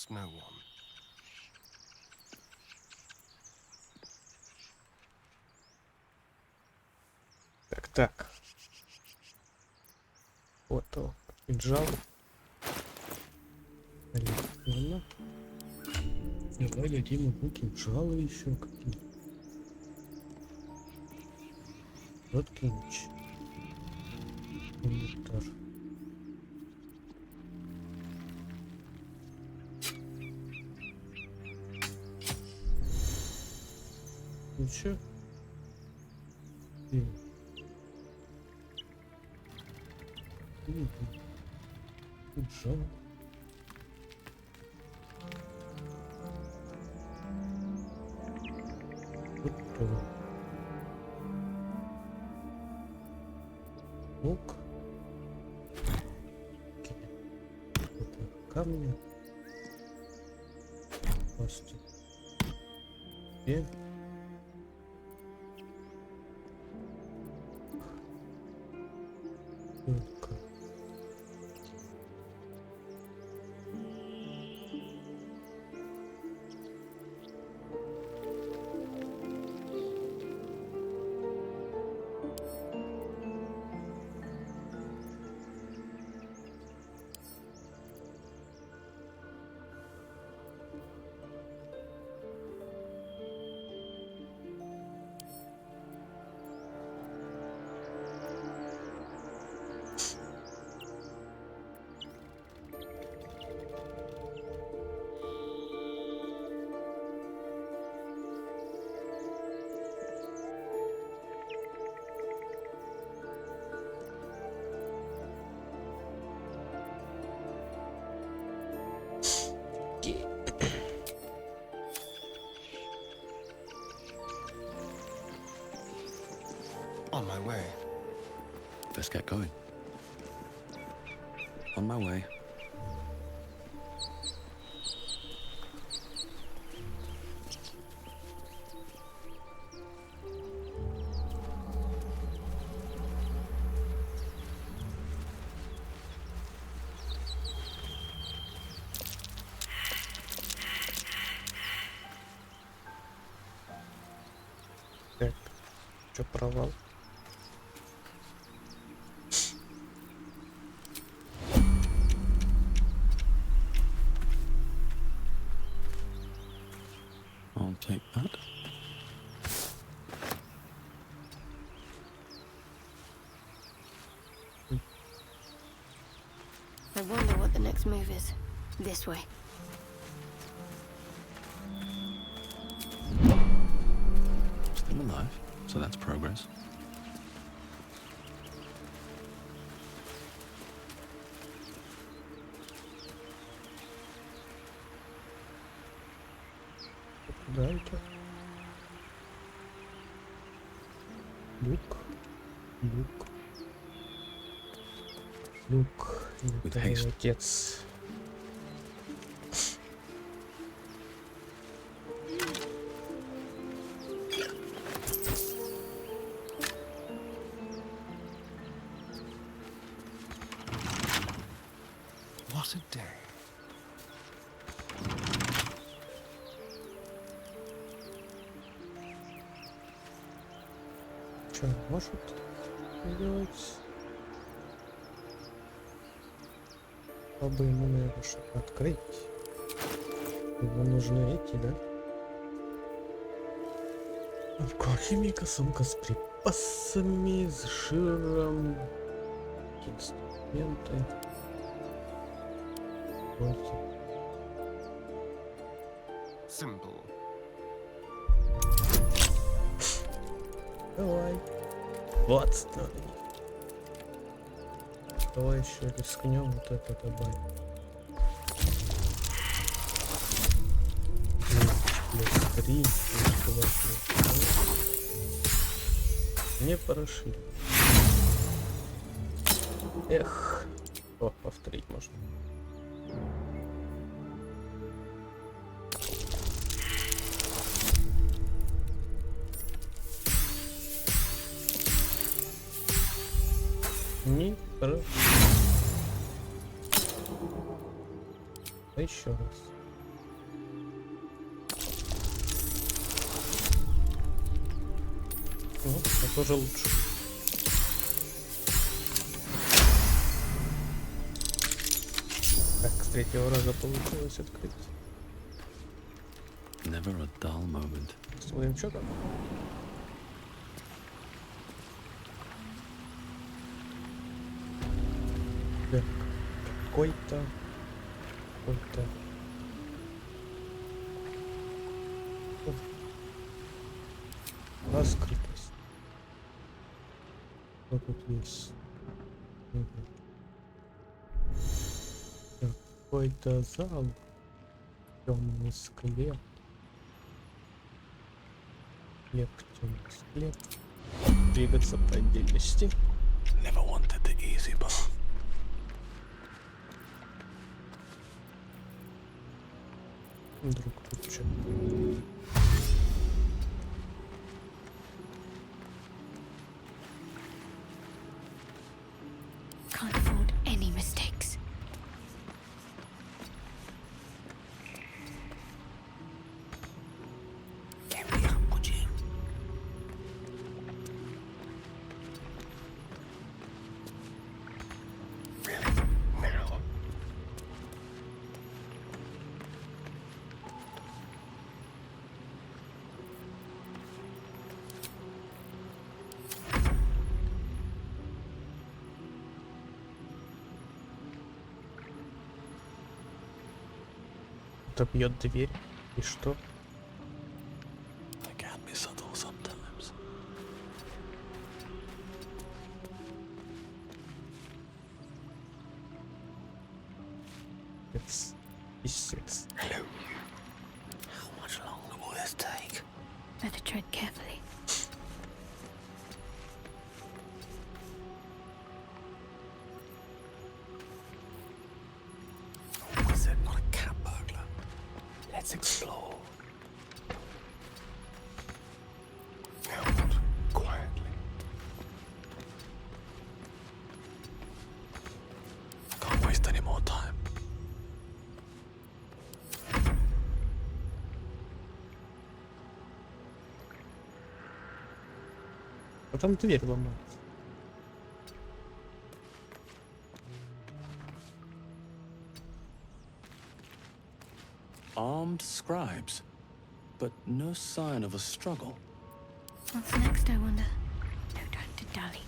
trust no one. Так. Фото. Кинжал. Ладно. Давай дадим ему кинжалы еще какие. Вот кинч. Инвентар. Еще. Кинжал. Готово. Лук. Камни. Пластик. Только. On my way. Let's get going. On my way. Так. Чё, провал? I'll take that. I wonder what the next move is. This way. Still alive, so that's progress. Куда это? Лук. With Это haste. отец. What a day. Что он может делать? Чтобы ему, наверное, что-то открыть. Ему нужны эти, да? Алхимика, сумка с припасами, с жиром, инструменты. Вот. Simple. Давай. Вот что. Давай еще рискнем вот это добавить. Плюс 3, плюс 2, плюс 2. Не прошли. Эх. О, повторить можно. Не прошли. Еще раз. Ну, это тоже лучше. Так, с третьего раза получилось открыть. Never a dull moment. Смотрим, что там. Да. Какой-то раскрытость. Что тут есть? Какой-то зал. Темный склеп. Темный склеп. Двигаться по отдельности. Never wanted the easy path. Вдруг тут что? Can't afford any mistakes. Get me up, would you? Really? Now? Это бьет дверь. И что? I can be subtle sometimes. It's писец. Hello, you. How much longer will this take? Better tread carefully. Was it not a cat burglar? Let's explore. Now what? Quietly. I can't waste any more time. А там дверь ломается. Armed scribes, but no sign of a struggle. What's next, I wonder? No time to dally.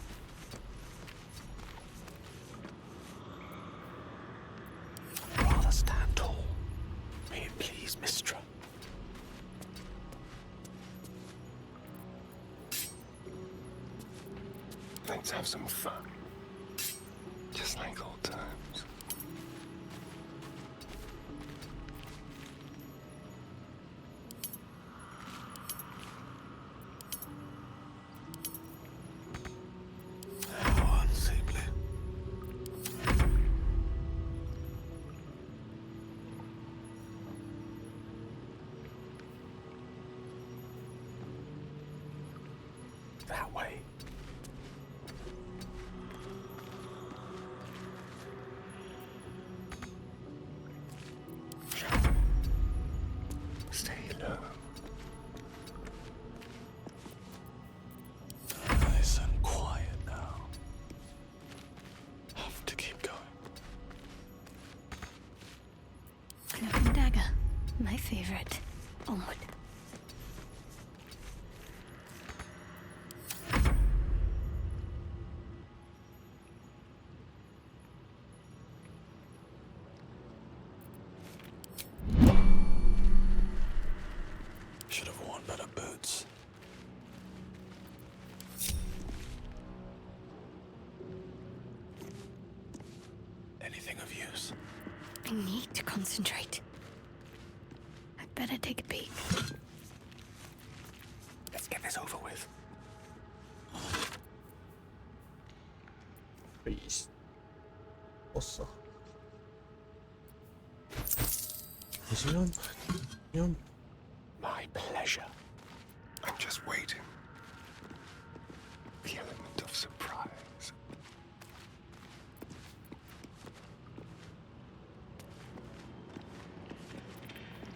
Rather stand tall. May it please, Mistra. Let's have some fun. Just like old times. How unseemly. That way. Stay low. Nice and quiet now. Have to keep going. Cloak and dagger. My favorite. Onward. Should have worn better boots. Anything of use? I need to concentrate. I'd better take a peek. Let's get this over with. Есть. Посох. Возьмем. Возьмем. My pleasure. I'm just waiting. The element of surprise.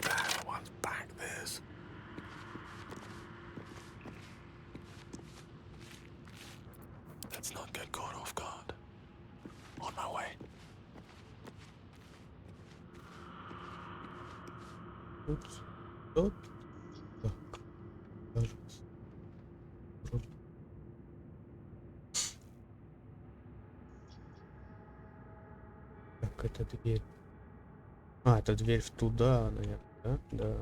That one's back this. тут. Так, кажется. Вроде. Так, это дверь. А, это дверь в туда, наверное, да? Да.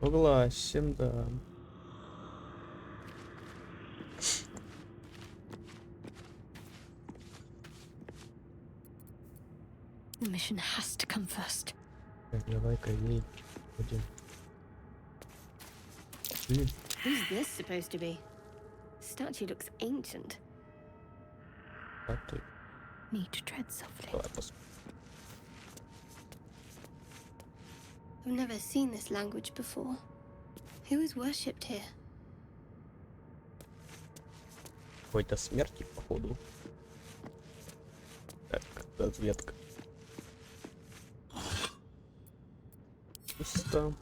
Согласен, да. The mission has to come first. Так, давай-ка ей будем. Who's this supposed to be? Statue looks ancient. Ты. Need to tread softly. Давай посмотрим. I've never seen this language before. Who is worshipped here? Какой-то смерти, походу. Так, разведка. Пусто.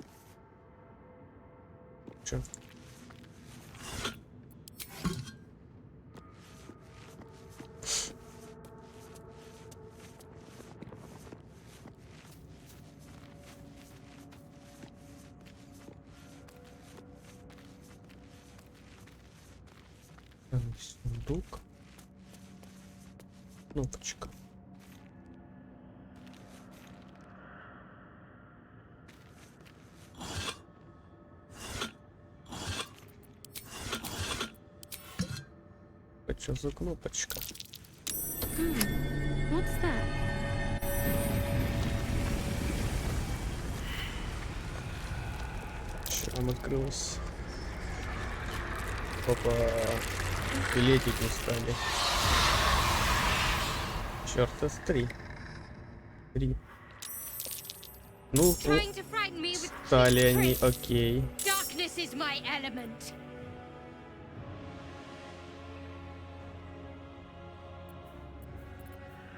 Чё? Там сундук. Кнопочка. А что за кнопочка? What's that? Что там открылось? Опа, билетики стали. Черта с три. Ну, Trying to frighten me with стали cheap они, tricks. окей. Darkness is my element.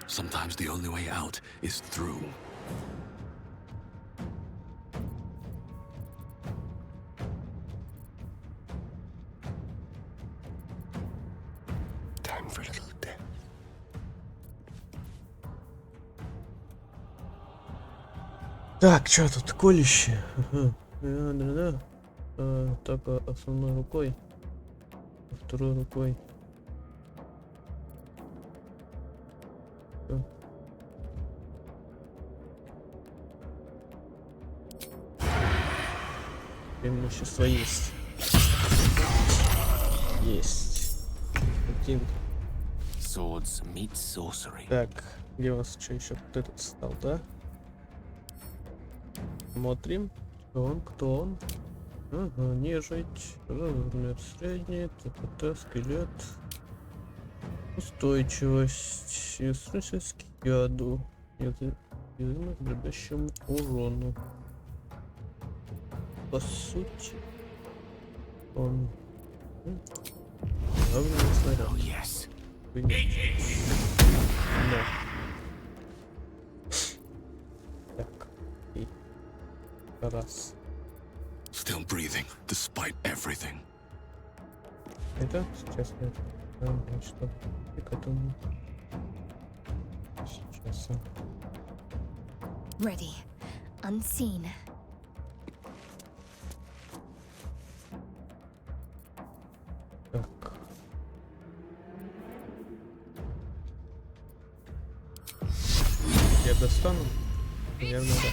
Sometimes the only way out is through. Time for a little death. Так, что тут колище? Ага. Да. Так, основной рукой. Второй рукой. Всё. Преимущество есть. Есть. Один. Swords meet sorcery. Так, где у вас что еще? Вот этот стал, да? Смотрим. Кто он? Ага, нежить. Размер средний. ТТТ, скелет. Устойчивость. Устойчивость к яду. Уязвимость к дробящему урону. По сути, он... Огненный снаряд. Oh yes. Да. Так. И... Раз. Still breathing despite everything. Это сейчас я... что? И к этому... Сейчас. Ready. Unseen. Так. Я достану? Наверное, да.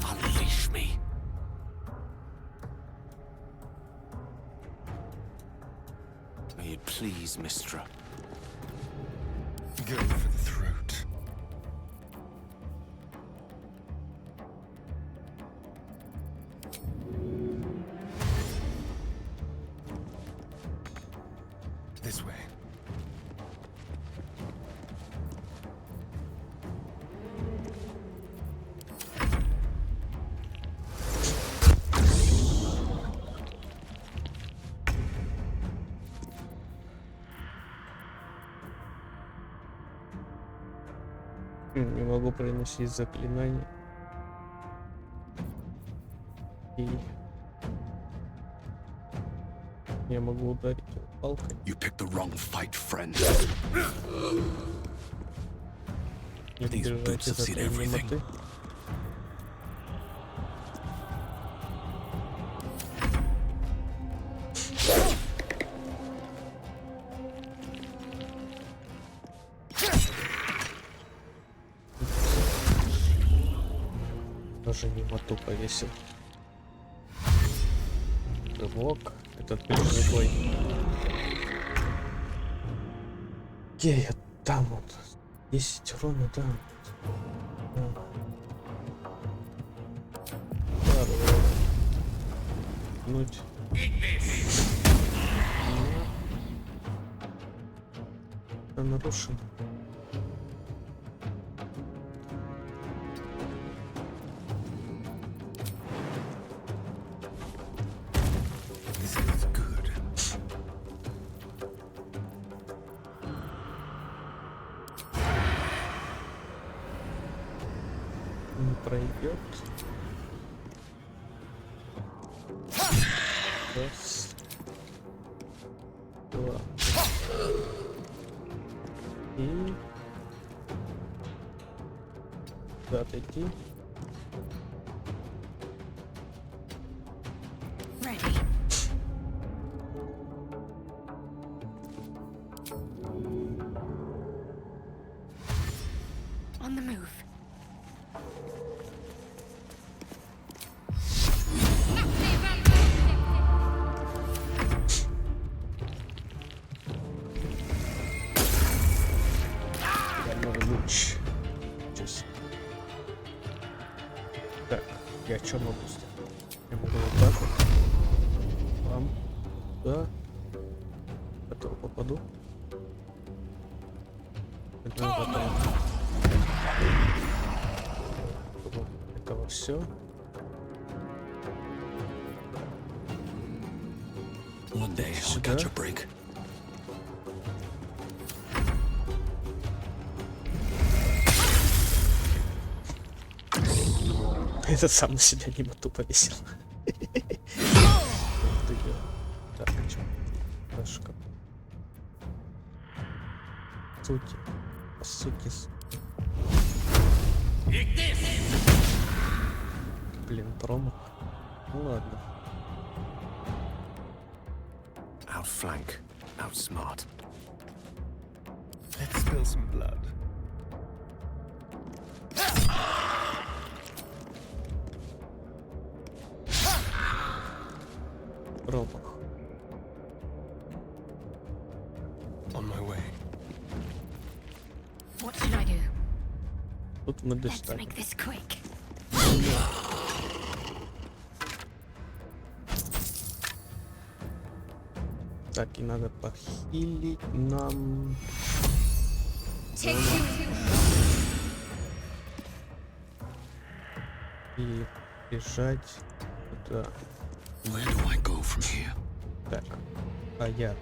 Unleash me. May it please, Mistra. Go for the throat. This way. Не могу приносить заклинания. И я могу ударить его палкой. You picked the wrong fight, friend. И These бежать boots из have seen этой everything. немоты. Тоже немоту повесил. Рывок. Этот ближний бой. Где я? Там вот. 10 урона, да. Нуть. Нарушен. This is good. Не пройдет. Раз. Два. И... Да, отойти. Ready. On the move. Луч. Так, я что могу сделать? Я могу вот так вот. Бам. Да. Этого попаду. Этого все. One day I'll catch a break. Этот сам на себя немоту повесил. Так, а чё? Флешка. По сути. Блин, промах. Ну ладно. Outflank, outsmart. Let's spill some blood. Промах. On my way. What should I do? Тут мы Let's достали. make this quick. Так, и надо похилить нам. Take you И бежать туда. Where do I go from here? Так, а я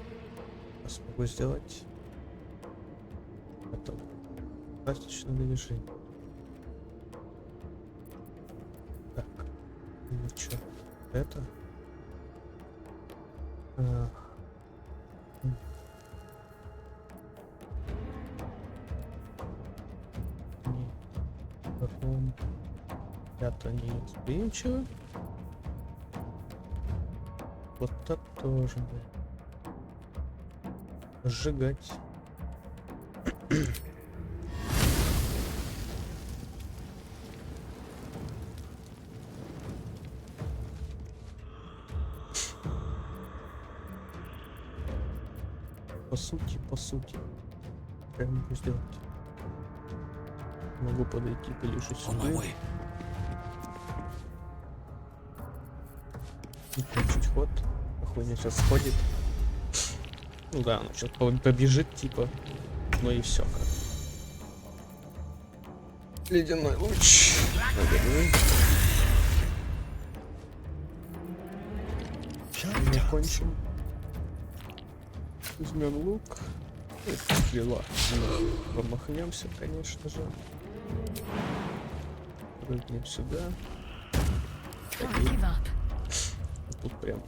смогу сделать это достаточно движение. Так, ничего. Это. Я-то не восприимчивый. Вот так тоже, блин. Сжигать. По сути. Что я могу сделать? Могу подойти ближе On my сюда. way. И получить ход. Хуйня сейчас сходит. Ну да, она сейчас побежит, типа. Ну и все. Ледяной луч. Закончим. Возьмем лук. И стрела. Ну, промахнемся, конечно же. Прыгнем сюда. Can't give up. тут прям.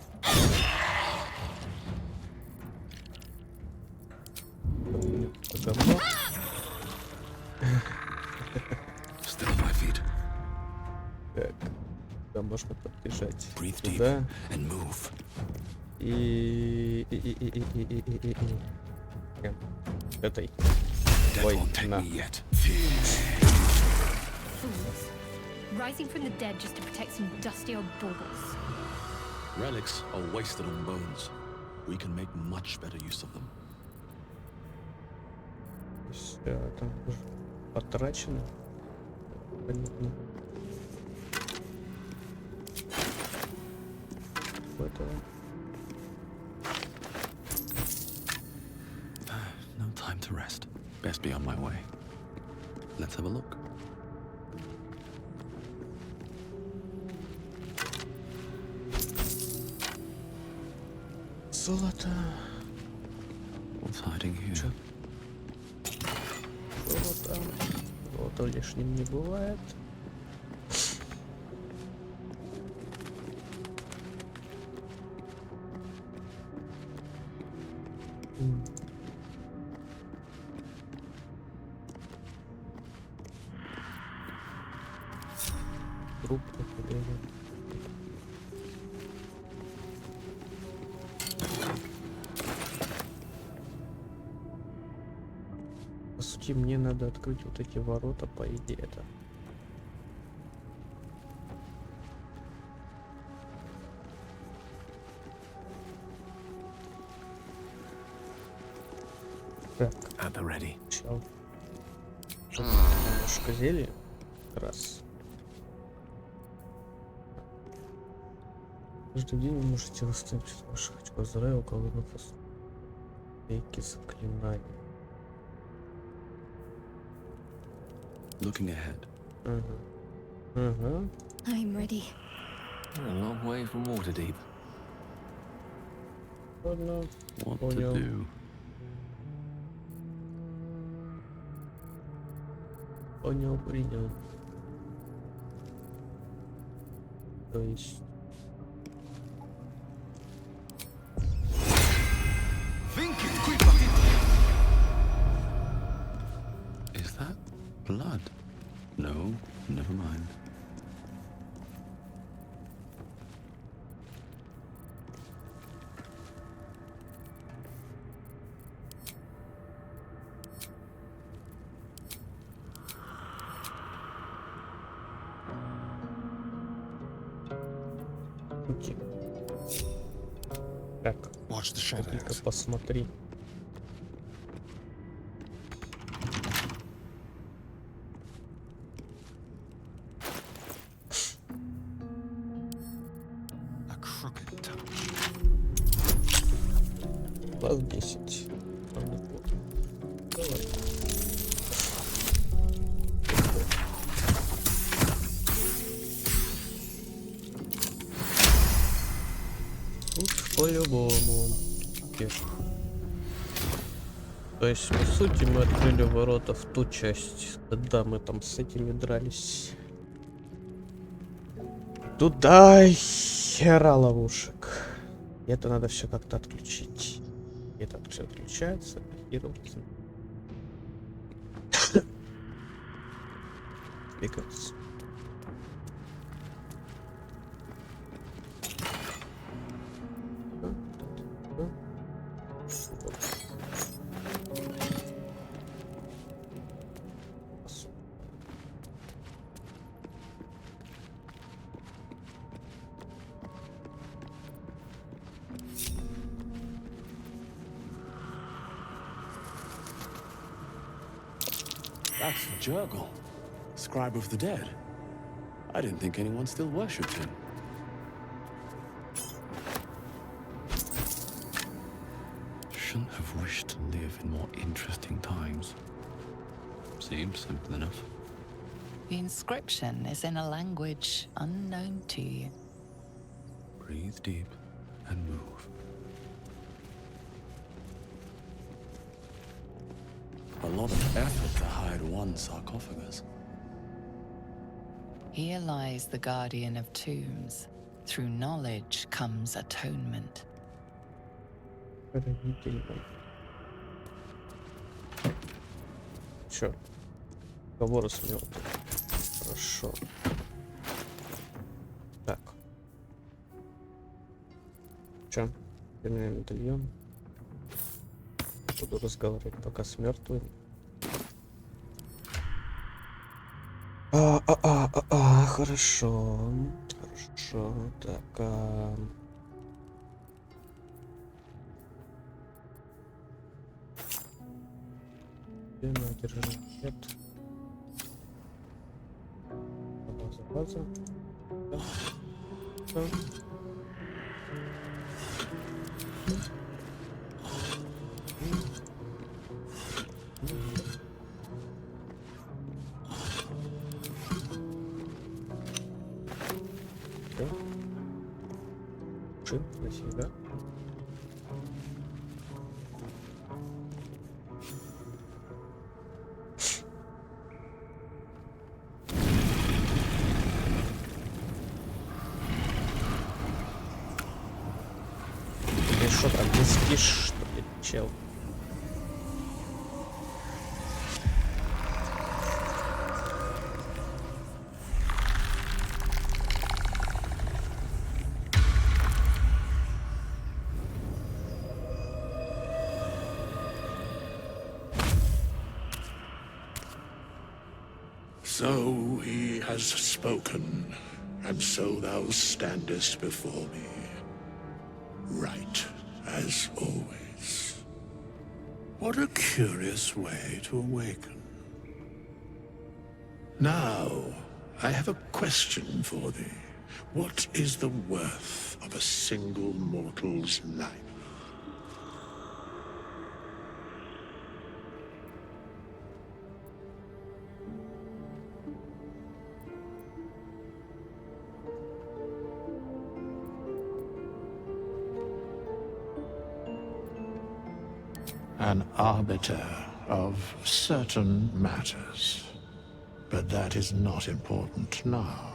Говно. Still on my feet. Так, да, можно подбежать Breathe deep сюда. and move. И прям этой. Death Ой, won't take на. me yet. Fools. Rising from the dead just to protect some dusty old baubles. Relics are wasted on bones. We can make much better use of them. Все там уже потрачено. Понятно. Это No time to rest. Best be on my way. Let's have a look. золото. What's hiding here? Чё? Золото. Золото лишним не бывает. Труп какой-то. По сути, мне надо открыть вот эти ворота, по идее, это. Так, At the ready. чел. Немножко зелья. Раз. Каждый день вы можете выставить ваших очков здоровья у кого-то стейки заклинаний. Looking ahead. Ага. Ага. I'm ready. We're a long way from Waterdeep. Ладно. What Понял. to do? Понял, принял. То есть... Is that blood? No, never mind. Окей. Так, Watch the только shadows. посмотри. A crooked touch. Класс 10. Правда, плохо. Давай. Тут по-любому. Окей. То есть, по сути, мы открыли ворота в ту часть, когда мы там с этими дрались. Туда хера ловушек. И это надо все как-то отключить. И это все отключается. И робится. Двигаться. That's Jurgle, scribe of the dead. I didn't think anyone still worshipped him. Shouldn't have wished to live in more interesting times. Seems simple enough. The inscription is in a language unknown to you. Breathe deep and move. A lot of effort to hide one sarcophagus. Here lies the guardian of tombs, Through knowledge comes atonement. Хранительный. Чё? Разговоры с мертвым. Хорошо. Так. Чё? Терминальный медальон. Буду разговаривать пока с мертвым. Хорошо. Хорошо. Так, держи. Нет. База. Да. Да. Шин на себя. Ты что там, не спишь, что ли, чел? So he has spoken, and so thou standest before me, right as always. What a curious way to awaken. Now, I have a question for thee. What is the worth of a single mortal's life? An arbiter of certain matters. But that is not important now.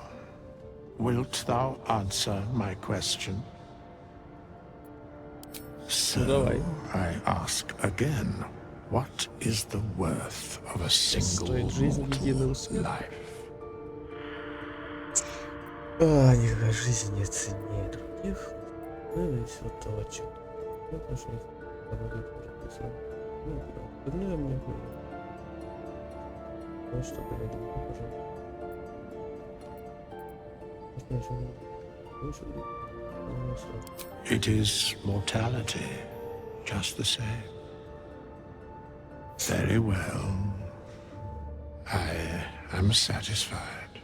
Wilt thou answer my question? So I ask again, what is the worth of a single mortal's life? Никакая жизнь не ценнее других. Ну и все точно. Я даже говорю про остальное мне было. Вот что говорю, пожалуйста. It is mortality, just the same. Very well. I am satisfied.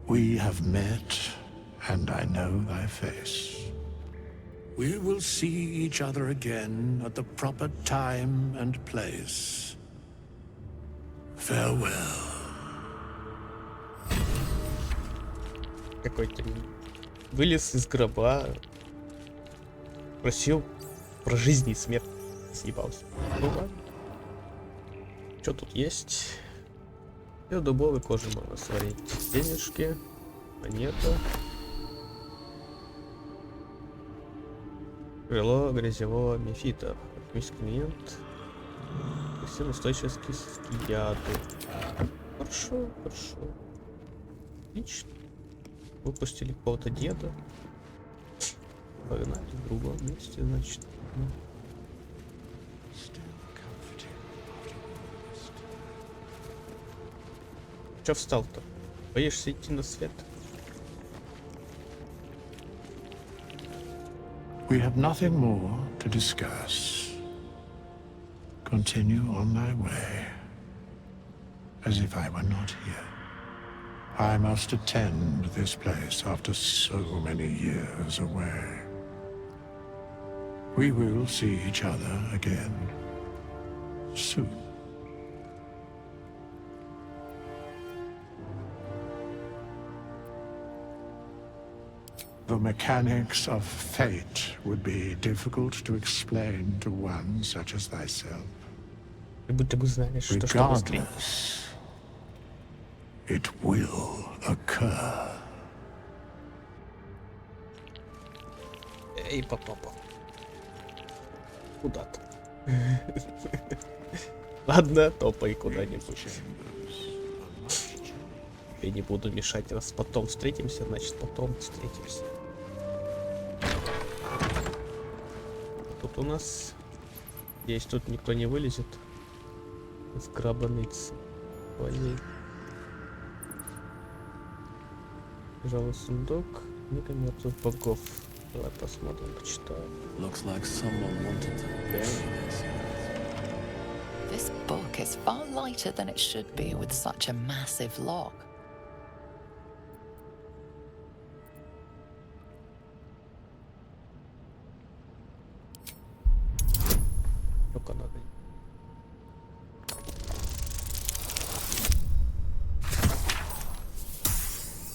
We have met, and I know thy face. We will see each other again at the proper time and place. Farewell. Какой-то вылез из гроба, просил про жизнь и смерть, съебался. Ну ладно. Что тут есть? Из дубовой кожи можно сварить денежки, монета, крыло грязевого мефита, алхимический элемент, сила устойчивость к яду. Хорошо, хорошо. Отлично. Выпустили какого-то деда. Погнали в другом месте, значит. Чё встал-то? Боишься идти на свет? We have nothing more to discuss. Continue on thy way, as if I were not here. I must attend this place after so many years away. We will see each other again soon. The mechanics of fate would be difficult to explain to one such as thyself. Regardless, it will occur. И потопал. Куда-то. Ладно, топай куда-нибудь. Я не буду мешать, раз потом встретимся, значит потом встретимся. Тут у нас... Здесь тут никто не вылезет. Сграбанный твоей. Лежал сундук. Книга мертвых богов. Давай посмотрим, почитаем. Looks like someone wanted to bury this. This book is far lighter than it should be with such a massive log. Только надо.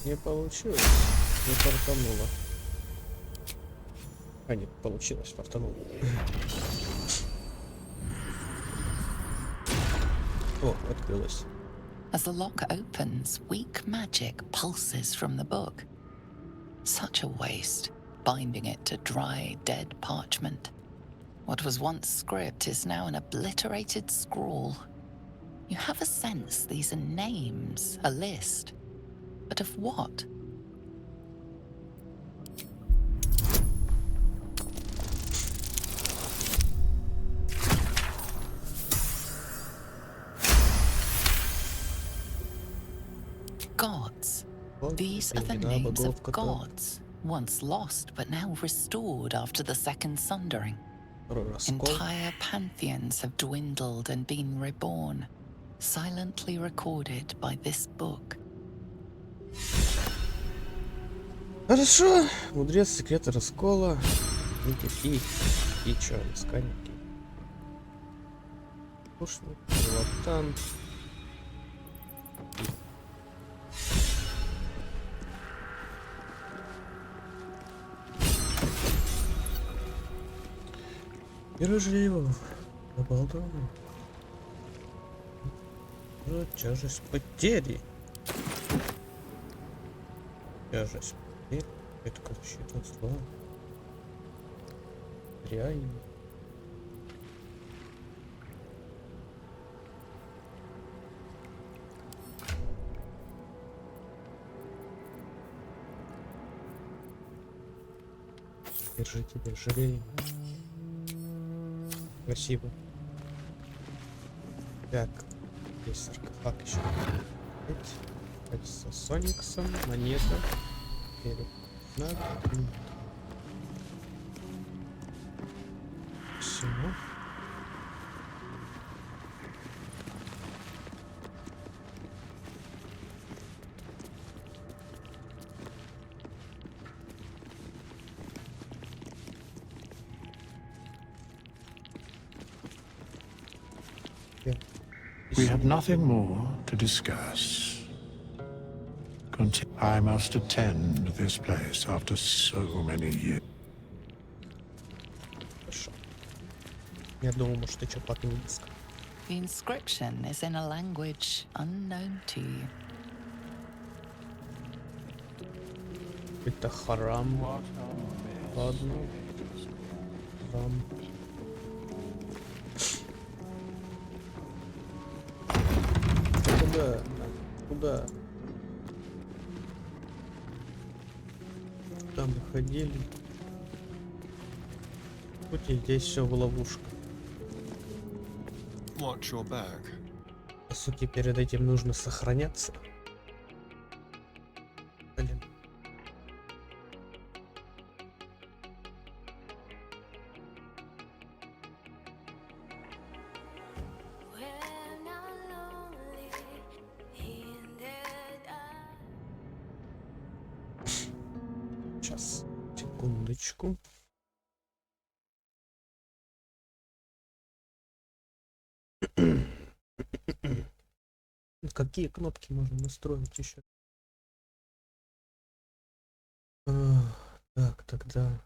Не получилось. Не фартануло. А, нет, получилось, фартануло. О, открылось. As the lock opens, weak magic pulses from the book. Such a waste, binding it to dry, dead parchment. What was once script is now an obliterated scrawl. You have a sense these are names, a list. But of what? Gods. These are the names of gods, once lost but now restored after the second sundering. Entire pantheons have dwindled and been reborn, silently recorded by this book. Хорошо. Мудрец, секреты раскола. Никакие. И чё, исканники. Пушник, латан. Герой его на Балдура. Тяжесть потери. Тяжесть потери. Это как считать зла. Реально. Держи тебя, жалей. Красиво. Так, здесь саркофаг еще. С Сониксом, монета. Надо. Все. We have nothing more to discuss. I must attend this place after so many years. Хорошо. Я думал, может, ты что по-английски. The inscription is in a language unknown to you. Это харам. Ладно. Харам. Куда? Куда? Там мы ходили. Пути здесь все в ловушку. Watch your back. По сути, перед этим нужно сохраняться. Блин. Сейчас, секундочку. Какие кнопки можно настроить еще? Так, тогда.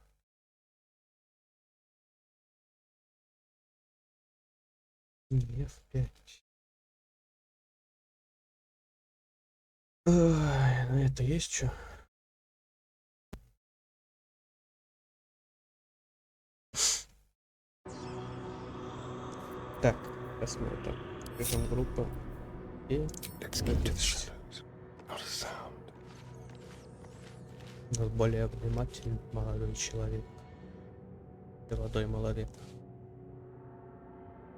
F5. Ой, ну это есть что? Так, посмотрим. Бежим группу. И Let's get to the shadows. Not a sound. у нас более внимательный молодой человек. Молодой молодец.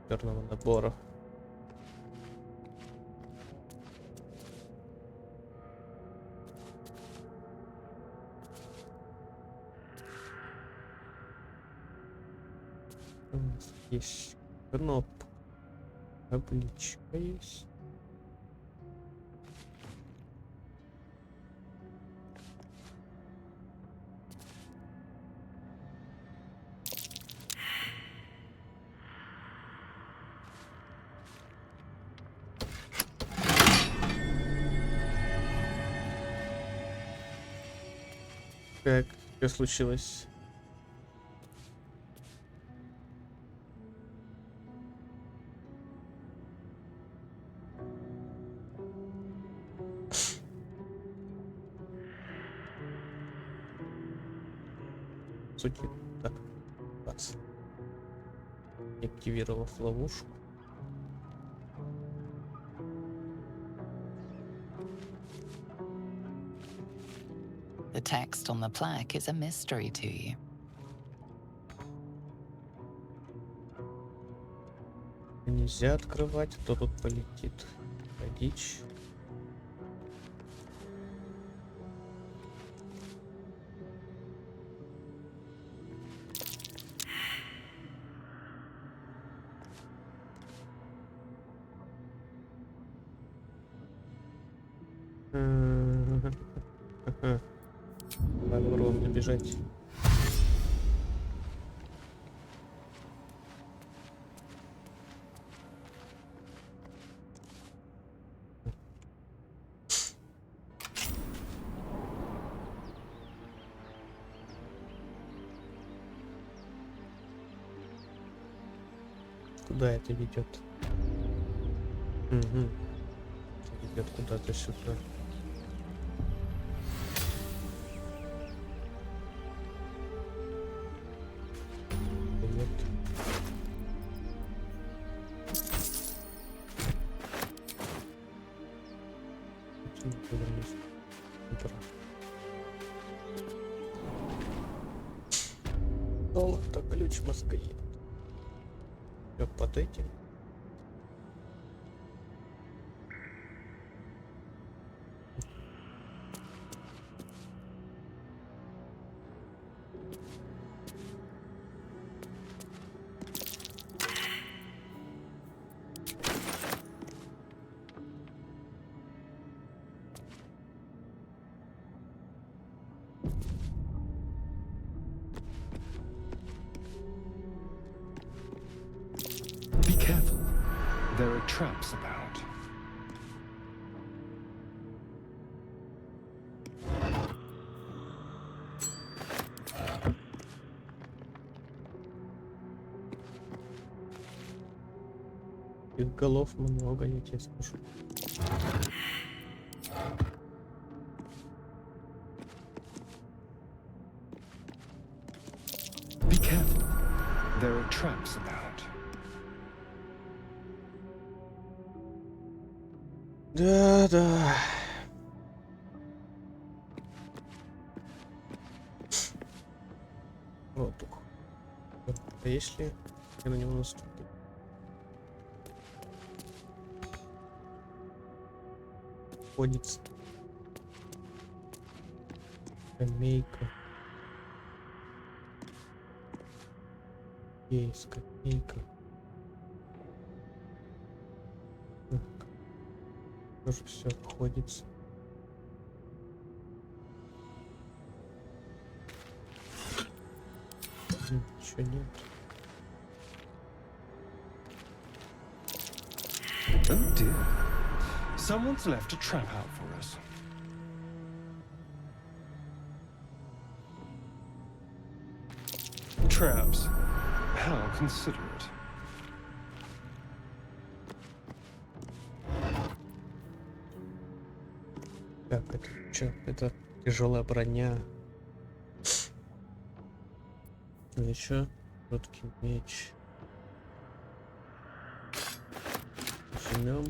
Черного набора. У нас есть кнопка. Табличка есть. Как? Что случилось? Сути, так, бац. Активировав ловушку. The text on the plaque is a mystery to you. Нельзя открывать, кто тут полетит. Дичь. Попробуем набежать. Куда это ведет? Угу. Ведет куда-то сюда. Привет. Золото, ключ, москвит. Все под этим. Be careful. There are traps about. Их голов много, я тебе скажу. Be careful. There are traps about. Да. Вот. А если я на него наступлю? Ходится. Скамейка. Есть скамейка. Тоже все обходится. Ничего нет. Oh dear. Someone's left a trap out for us. Traps. How considerate. Так, это что? Это тяжелая броня. Еще короткий меч. возьмем.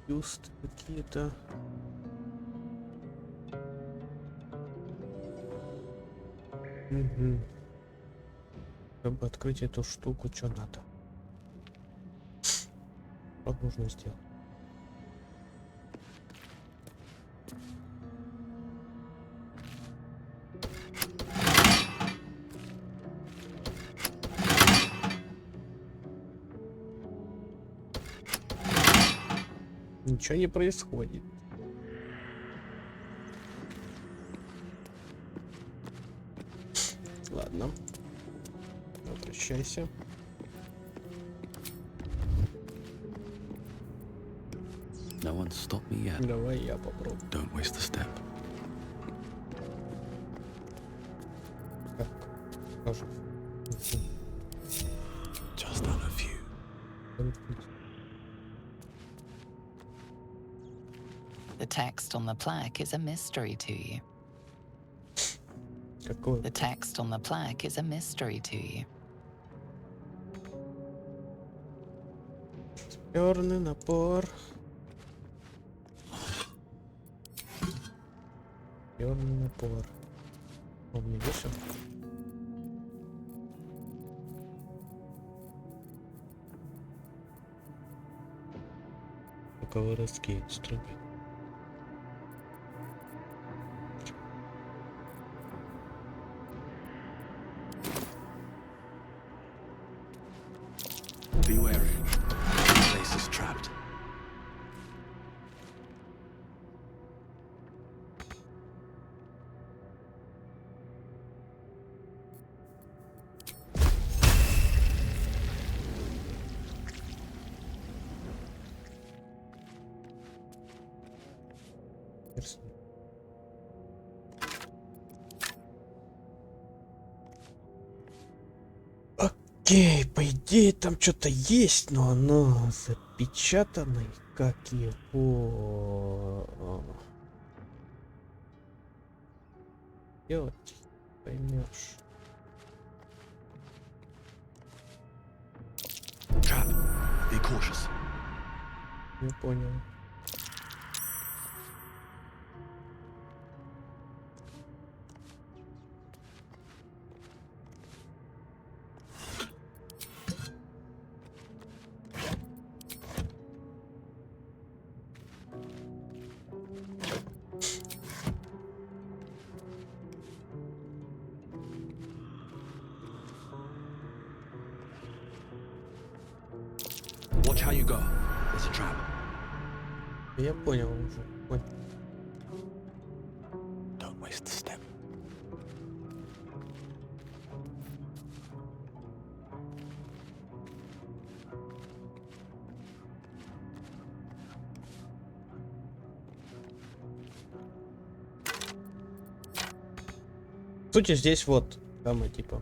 Бюсты какие-то. Угу. Чтобы открыть эту штуку, что надо? Что нужно сделать? Ничего не происходит. Ладно. Возвращайся. No one stopped me yet. Давай я попробую. Don't waste a step. Так, тоже. Just on a few. The text on the plaque is a mystery to you. Какой? The text on the plaque is a mystery to you. Черный напор. Черный напор. Он мне вышел. Городские инструменты. Be wary. The place is trapped. Мерси. Окей, по идее там что-то есть, но оно запечатано, и как его делать, поймешь. Trap. Be cautious. Не понял. Watch how you go. There's a trap. Я понял уже. Понял. Don't waste a step. В сути, здесь вот самое типа.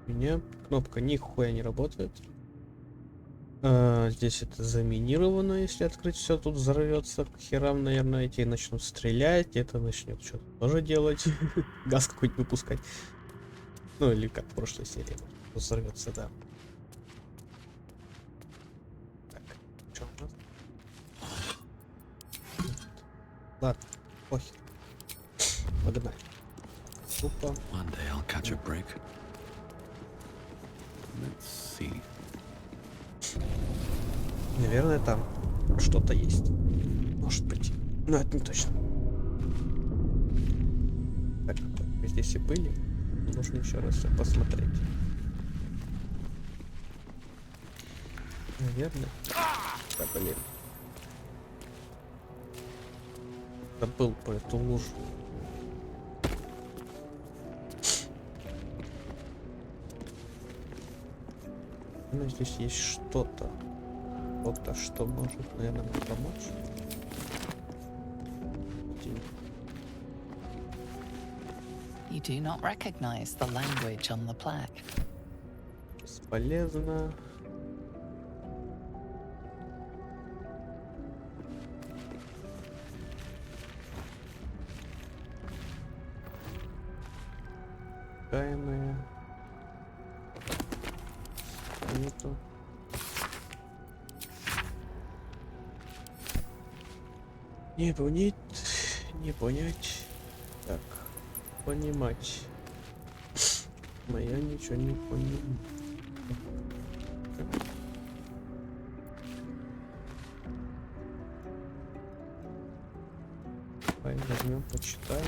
У меня кнопка нихуя не работает. Здесь это заминировано, если открыть все, тут взорвется к херам, наверное, эти начнут стрелять, это начнет что-то тоже делать, газ какой-нибудь выпускать. Ну или как в прошлой серии, взорвется, да. Так, что у нас? Ладно, похер. Погнали. Опа. One day I'll catch a break. Let's see. Наверное, там что-то есть. Может быть. Но это не точно. Так, мы здесь и были. Нужно еще раз всё посмотреть. Наверное. Да, блин. Забыл про эту лужу. Но здесь есть что-то. Что-то, что может, наверное, мне помочь. You do not recognize the language on the plaque. Бесполезно. Неприкаянная. Нету. Не понять, не понять. Так, понимать. Моя ничего не понимаю. Давай возьмем, почитаем.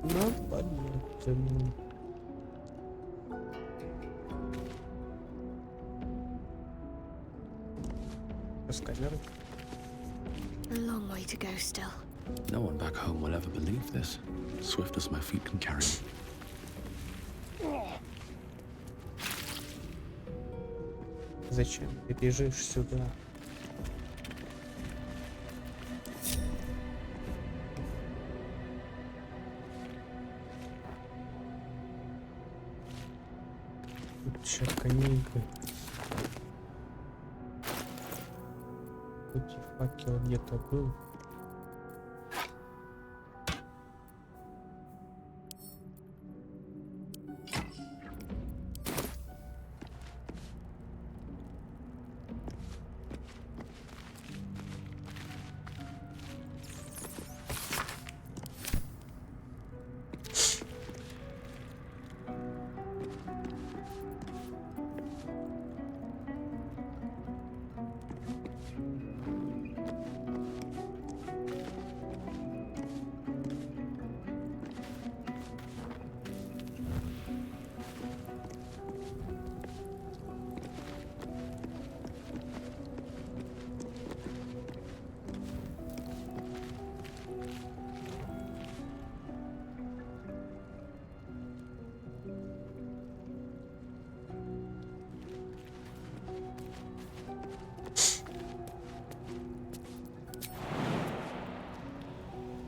Ну, понятно. С камерой. A long way to go still. No one back home will ever believe this, swift as my feet can carry me. Зачем ты бежишь сюда? Тут еще книга. Тут факел где-то был.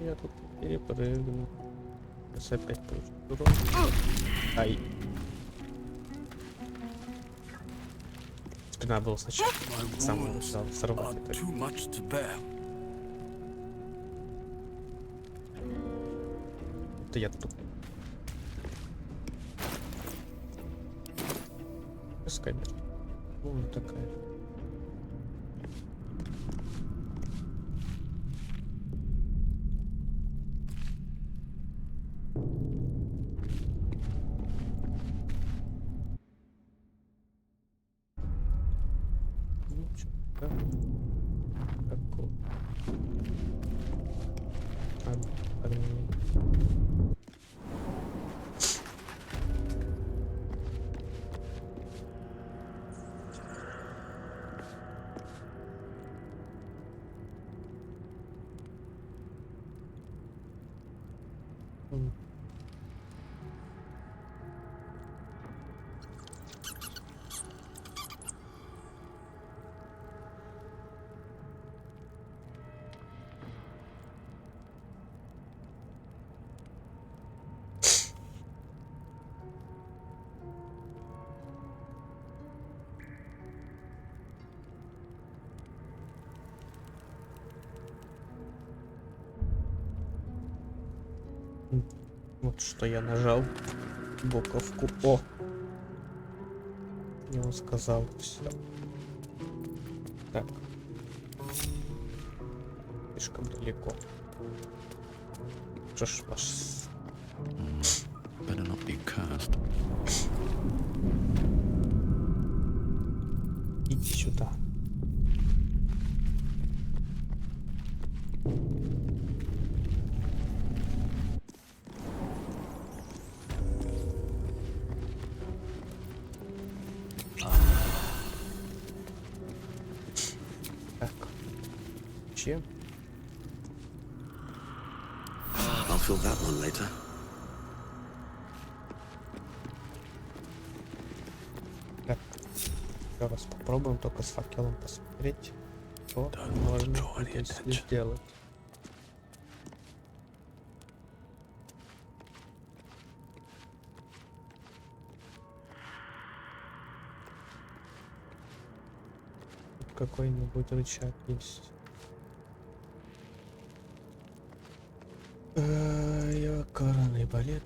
Я тут перепрыгну. Сейчас опять получу урон. Ай. Спина была сначала. Сам сорвать. Too much to bear. Это я тут. Без камеры. Вот такая. Вот что я нажал. Буковку О. И он сказал все. Так. Слишком далеко. Что ж ваш... Better not be cursed. Иди сюда. Так. Чем? I'll fill that one later. Так. Еще раз попробуем только с факелом посмотреть, что Don't want to можно draw any здесь attention. сделать. Тут какой-нибудь рычаг есть. Карный балет.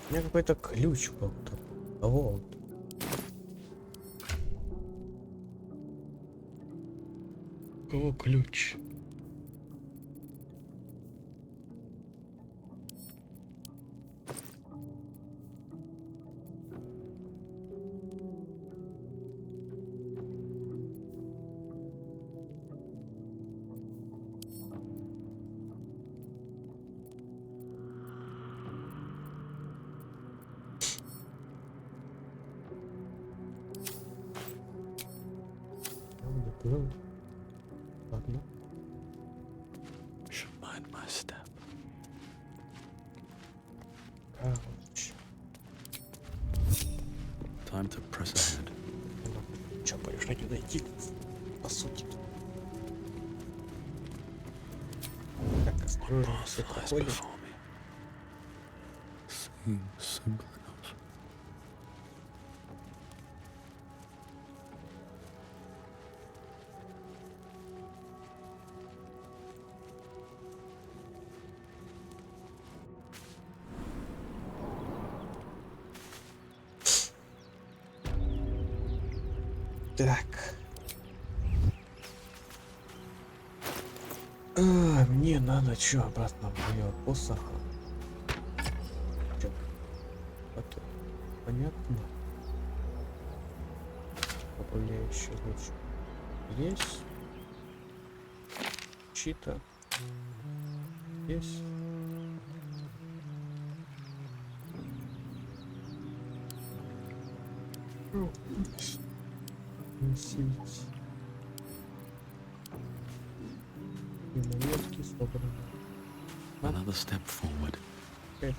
У меня какой-то ключ был-то. Вот. У кого ключ? Был. Ладно. Should mind my step. Короче. Time to press ahead. Че, порешать найти? По сути. Так, осторожно, все Path lies проходим. before me. Seems simple enough. Так. Мне надо что обратно в моё посох. Чё? Это понятно. Добавляющий луч есть. Щита есть. Носить. И монетки собраны. Another step forward. Это.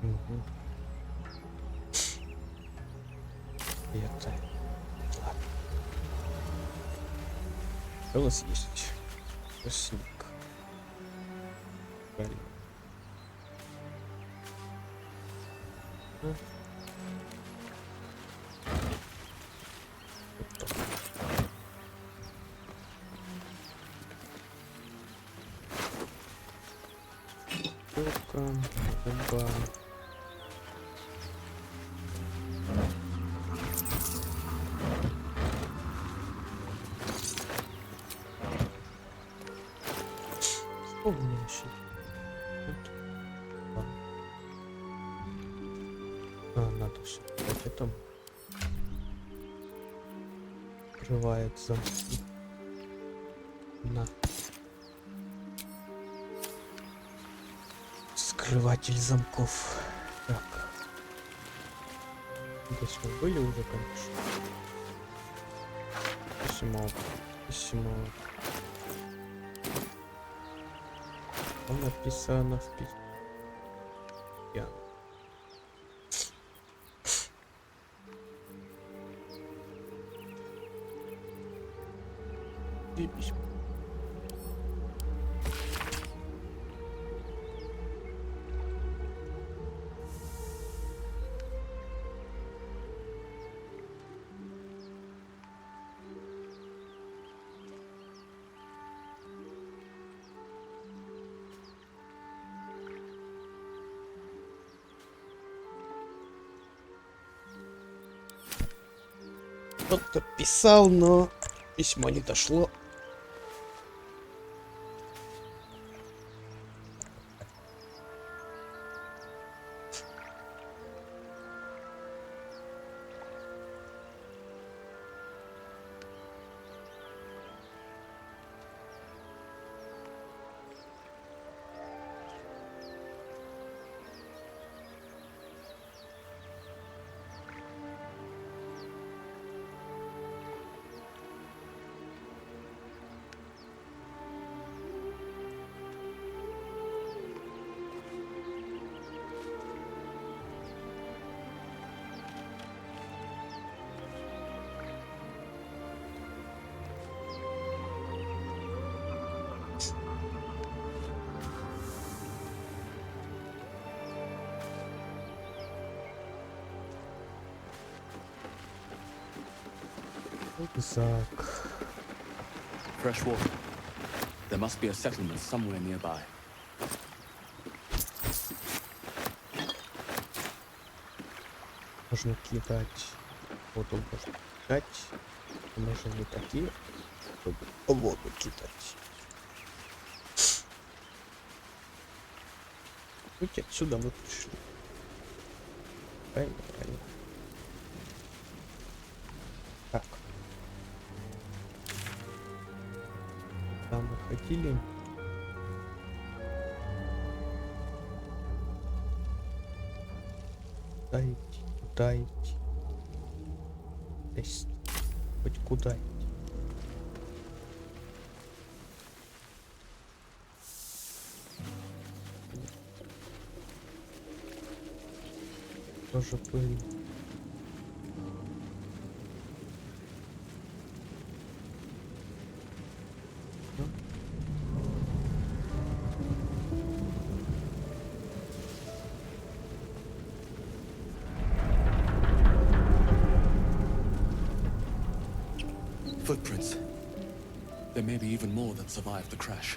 Угу. Это. Ладно. Что у нас есть? Снег. Правильно. Штука, зуба. Вспомняющий. Надо все. Это открывает замки. На. Скрыватель замков. Так. Здесь мы были уже, конечно. Письмо. Письмо. Там написано в письме. И письмо. Кто-то писал, но письмо не дошло. Рюкзак. Fresh water. There must be a settlement somewhere nearby. Можно кидать. Воду можно кидать. Можно вот такие, чтобы воду кидать. Путь отсюда мы пришли. Правильно, правильно. Так. Там мы ходили. Куда идти? Куда идти? Здесь хоть куда идти? Тоже пыль. Footprints. There may be even more that survived the crash.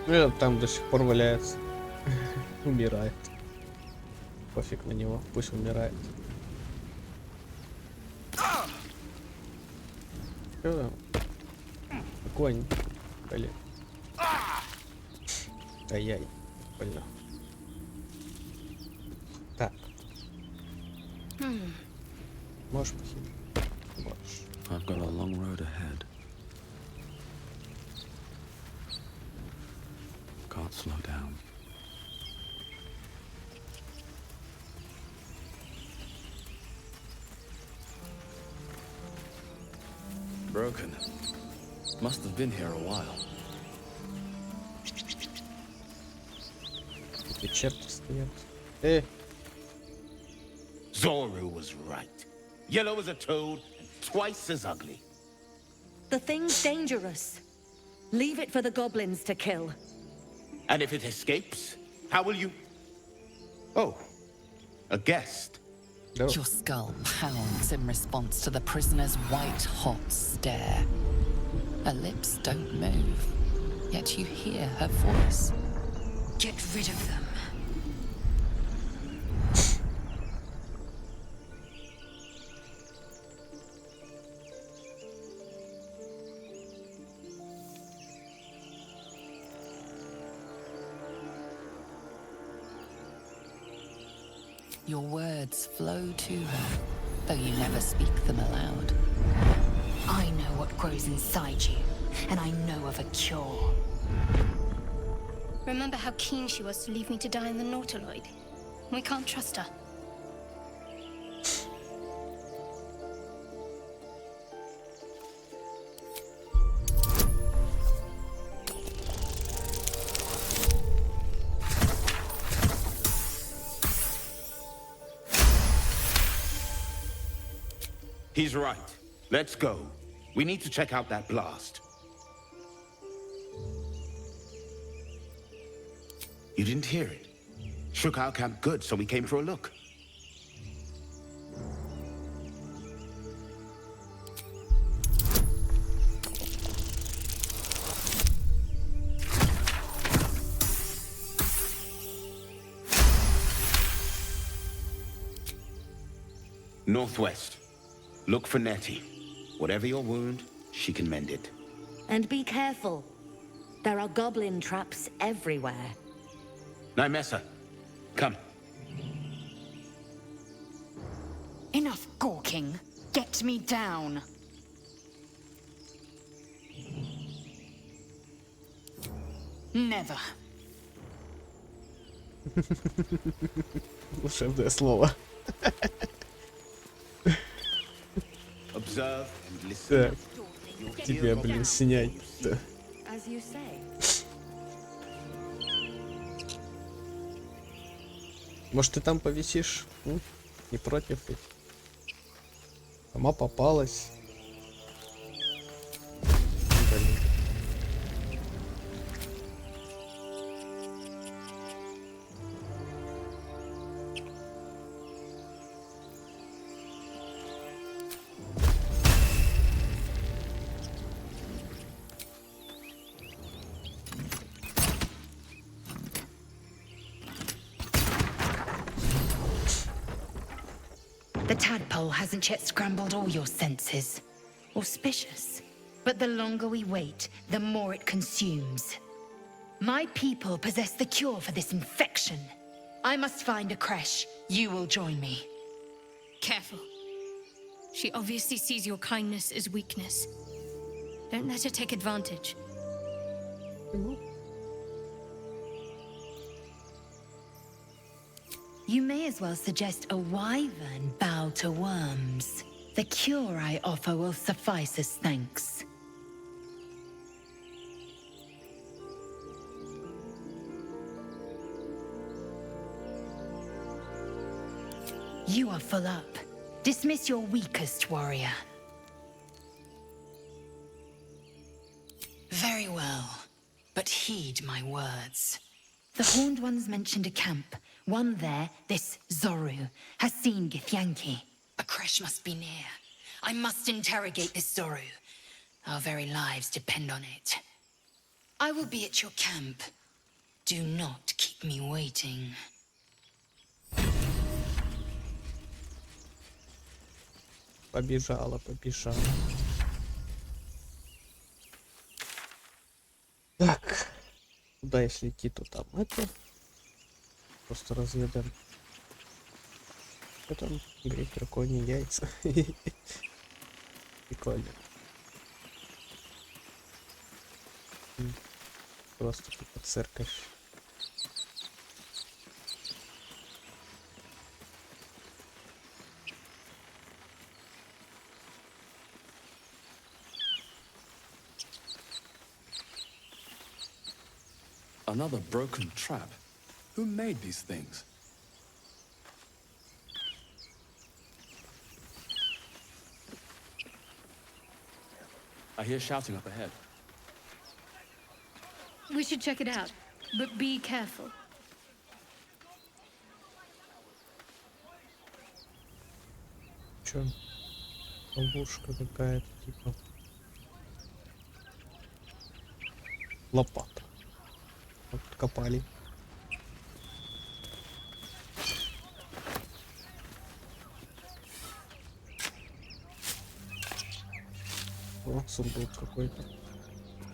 Ну, этот там до сих пор валяется. Умирает. Пофиг на него, пусть умирает. Чё там? Огонь. Блин. Ай-яй. Больно. Так. Можешь похилить? Можешь. I've got a long road ahead. Can't slow down. Broken. Must have been here a while. Эти черти стоят. Zoru was right. Yellow as a toad, and twice as ugly. The thing's dangerous. Leave it for the goblins to kill. And if it escapes, how will you... Oh, a guest. Your skull pounds in response to the prisoner's white-hot stare. Her lips don't move, yet you hear her voice. Get rid of them. Your words flow to her, though you never speak them aloud. I know what grows inside you, and I know of a cure. Remember how keen she was to leave me to die in the Nautiloid? We can't trust her. He's right. Let's go. We need to check out that blast. You didn't hear it? Shook our camp good, so we came for a look. Northwest. Look for Nettie. Whatever your wound, she can mend it. And be careful. There are goblin traps everywhere. Nymessa, come. Enough gawking. Get me down. Never. Волшебное слово. Observe and listen. Так. Тебе, блин, снять-то. As you say. Может, ты там повисишь? Не против ведь? Сама попалась. Блин. The tadpole hasn't yet scrambled all your senses. Auspicious. But the longer we wait, the more it consumes. My people possess the cure for this infection. I must find a creche. You will join me. Careful. She obviously sees your kindness as weakness. Don't let her take advantage. You may as well suggest a wyvern bow to worms. The cure I offer will suffice as thanks. You are full up. Dismiss your weakest warrior. Very well, but heed my words. The Horned Ones mentioned a camp. One there, this Zoru, has seen Githyanki. A creche must be near. I must interrogate this Zoru. Our very lives depend on it. I will be at your camp. Do not keep me waiting. Побежала. Так. Куда если идти, то там это. Просто разведаем. Что там? Греть драконьи яйца. Прикольно. Просто типа церковь. Another broken trap. Who made these things? I hear shouting up ahead. We should check it out, but be careful. Чё? Ловушка какая-то, типа. Лопата. Вот копали. О, сундук какой-то.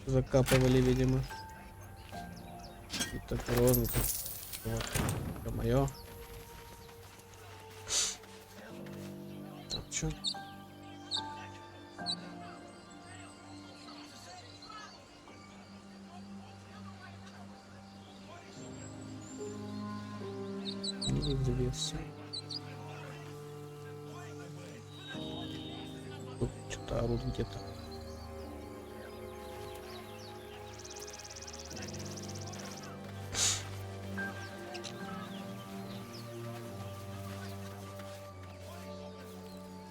Закапывали, видимо. Это тронуто. Вот. Это мое. Так, чё? Неизвестно. Тут что-то орут где-то.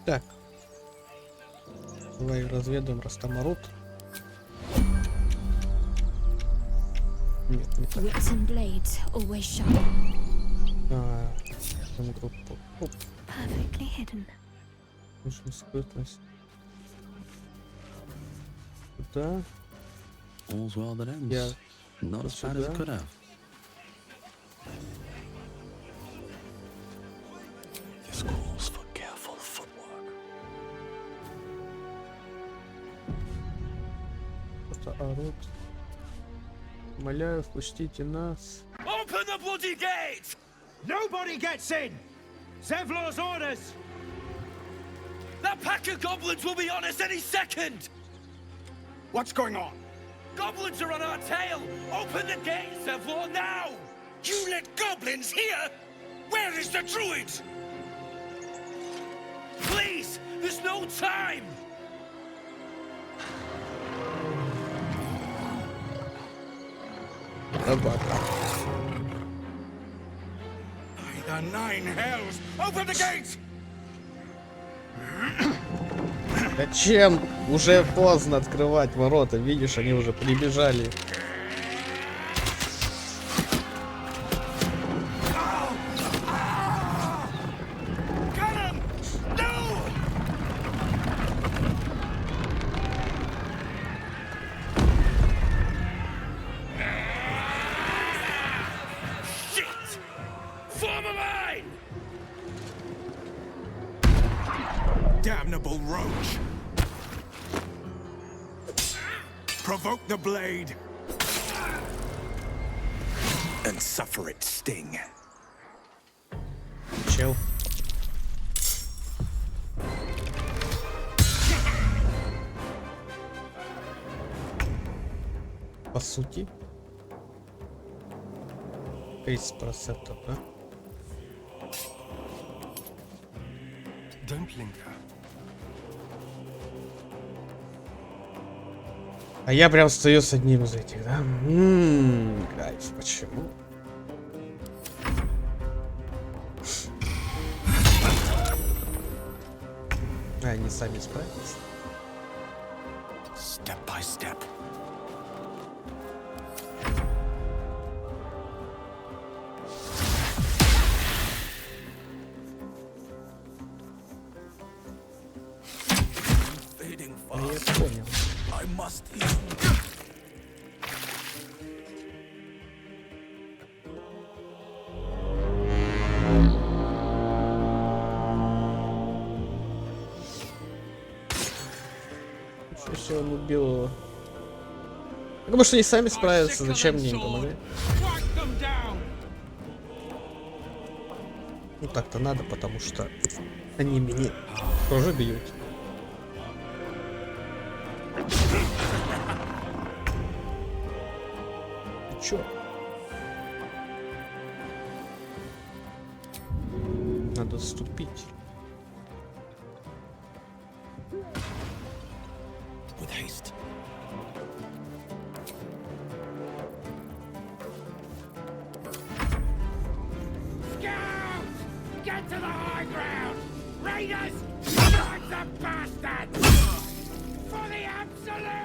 Так. Давай разведаем, раз там орут. Нет, не так. Wits and blades always sharp. Там группу. Оп, Perfectly hidden. нужна скрытность. Куда? All's well that ends. Я Not as bad as it could have. This calls for careful footwork. Кто-то орут. Умоляю, впустите нас. Open the bloody gate! Nobody gets in! Zevlor's orders! That pack of goblins will be on us any second! What's going on? Goblins are on our tail! Open the gate, Zevlor, now! You let goblins here? Where is the druid? Please! There's no time! Собака. By the nine hells! Open the gate! Зачем? Уже поздно открывать ворота. Видишь, они уже прибежали. damnable roach! Provoke the blade and suffer its sting. Чел. По сути 30%, да? Don't linger. А я прям стою с одним из этих, да? Кайф, почему? А, они сами справились. Step by step. Fading А я fast. понял. I must eat. Ничего себе, он убил его. Потому что они сами справятся, зачем мне им помогать? Ну так-то надо, потому что они меня тоже бьют. И чё? Надо отступить. With haste. Scouts! Get to the high ground! Raiders! Like the bastards! For the absolute!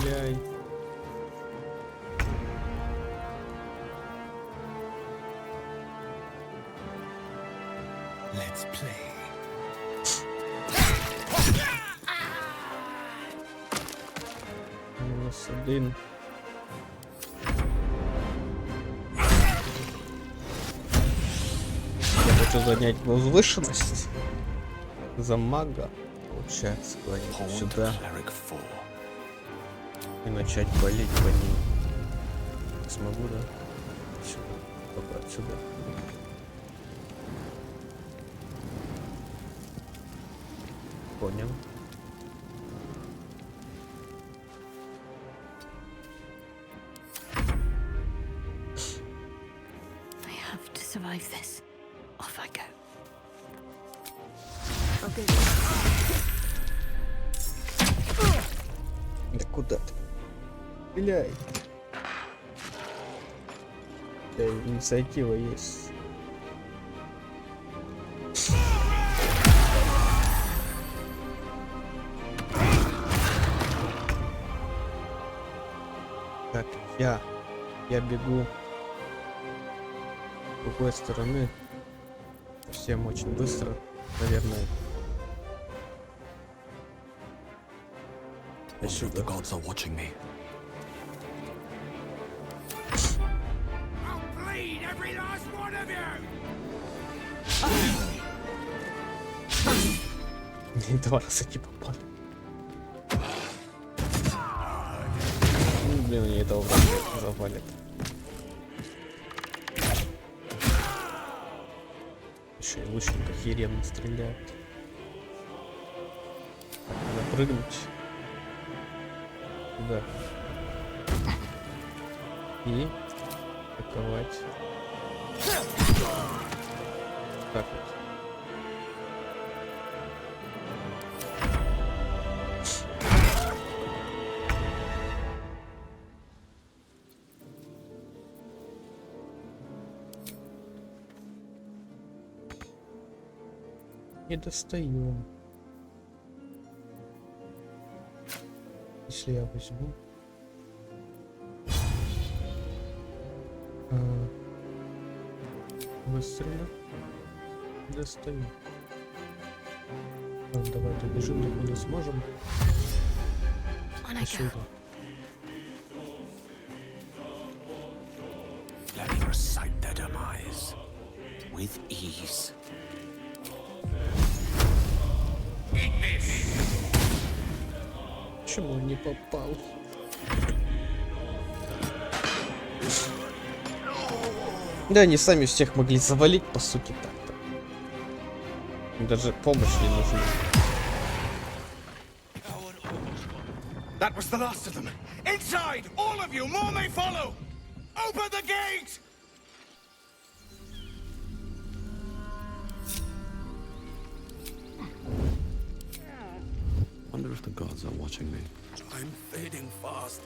Стреляй. Let's play. -1. Я хочу занять возвышенность за мага, получается, клонить сюда Cleric 4. и начать болеть по ним. Смогу, да? Сюда, только отсюда. Понял. I have to survive this. Off I go. Да куда ты? Стреляй. Инициатива есть. Так, я бегу с другой стороны. Всем очень быстро, наверное. Wonder if the gods are watching me. I'll bleed every last one of you! И 2 раза не попали. Ну, блин, они этого врага завалят. Еще и лучник охеренно стреляет. Так, надо прыгнуть. Сюда. И атаковать. Так вот. Не достаем. Если я возьму. быстрее. Достаю. Так, давай добежим, докуда сможем. Сюда. Let me recite their demise with ease. Почему он не попал? Да, они сами всех могли завалить, по сути, так-то. Даже помощь не нужна. That was the last of them. Inside! All of you! More may follow! Open the gate! Wonder if the gods are watching me. I'm fading fast.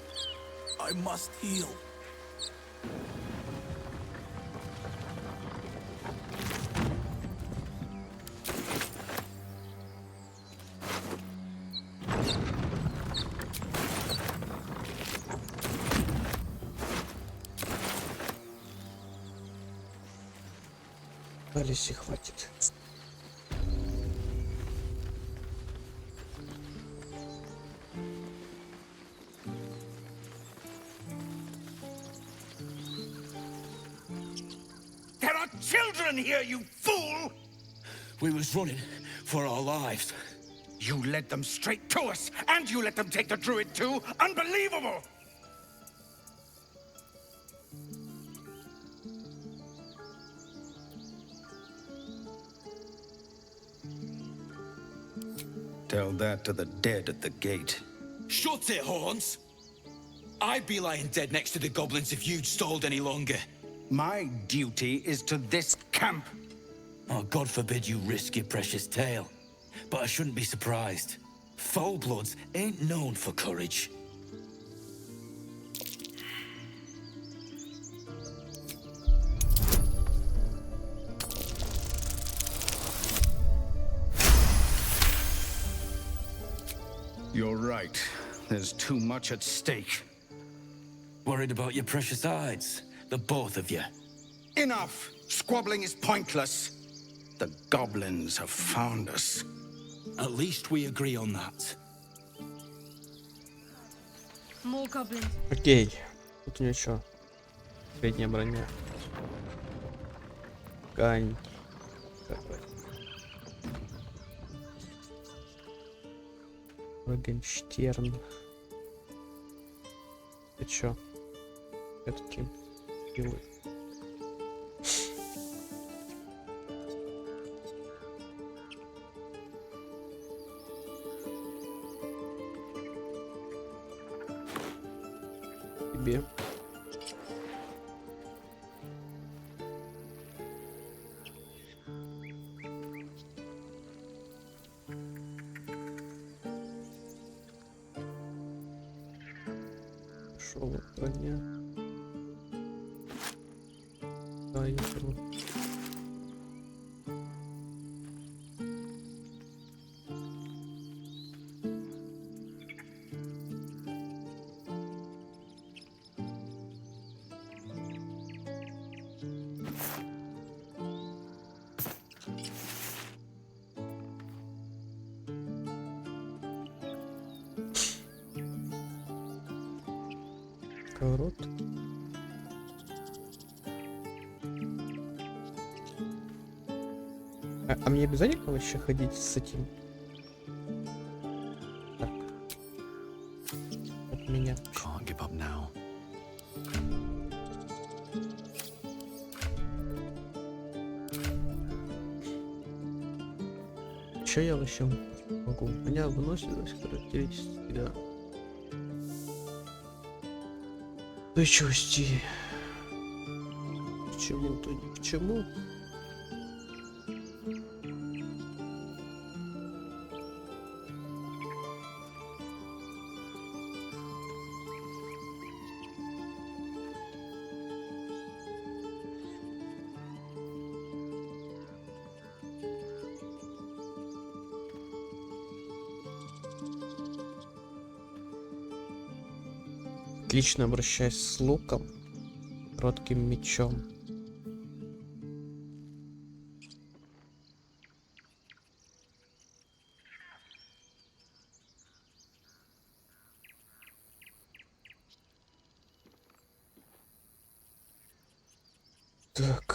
I must heal. Алисе хватит. There are children here, you fool! We was running for our lives. You led them straight to us, and you let them take the druid too? Unbelievable! Tell that to the dead at the gate. Shut it, Horns! I'd be lying dead next to the goblins if you'd stalled any longer. My duty is to this camp. Oh, God forbid you risk your precious tail. But I shouldn't be surprised. Foulbloods ain't known for courage. You're right. There's too much at stake. Worried about your precious hides? The both of you. Enough! Squabbling is pointless. The goblins have found us. At least we agree on that. More goblins. Окей. Тут у него что? Средняя броня. Ткань. Вагенштерн. Ты чё? Все-таки пилы. Тебе. Шел броня. Да, я беру. Ворот. А мне обязательно вообще ходить с этим? Так. От меня. Can't give up now. Че я вообще могу? У меня выносливость, характеристики, да. Устойчивости. К чему-то ни к чему. Отлично обращаюсь с луком, коротким мечом. Так.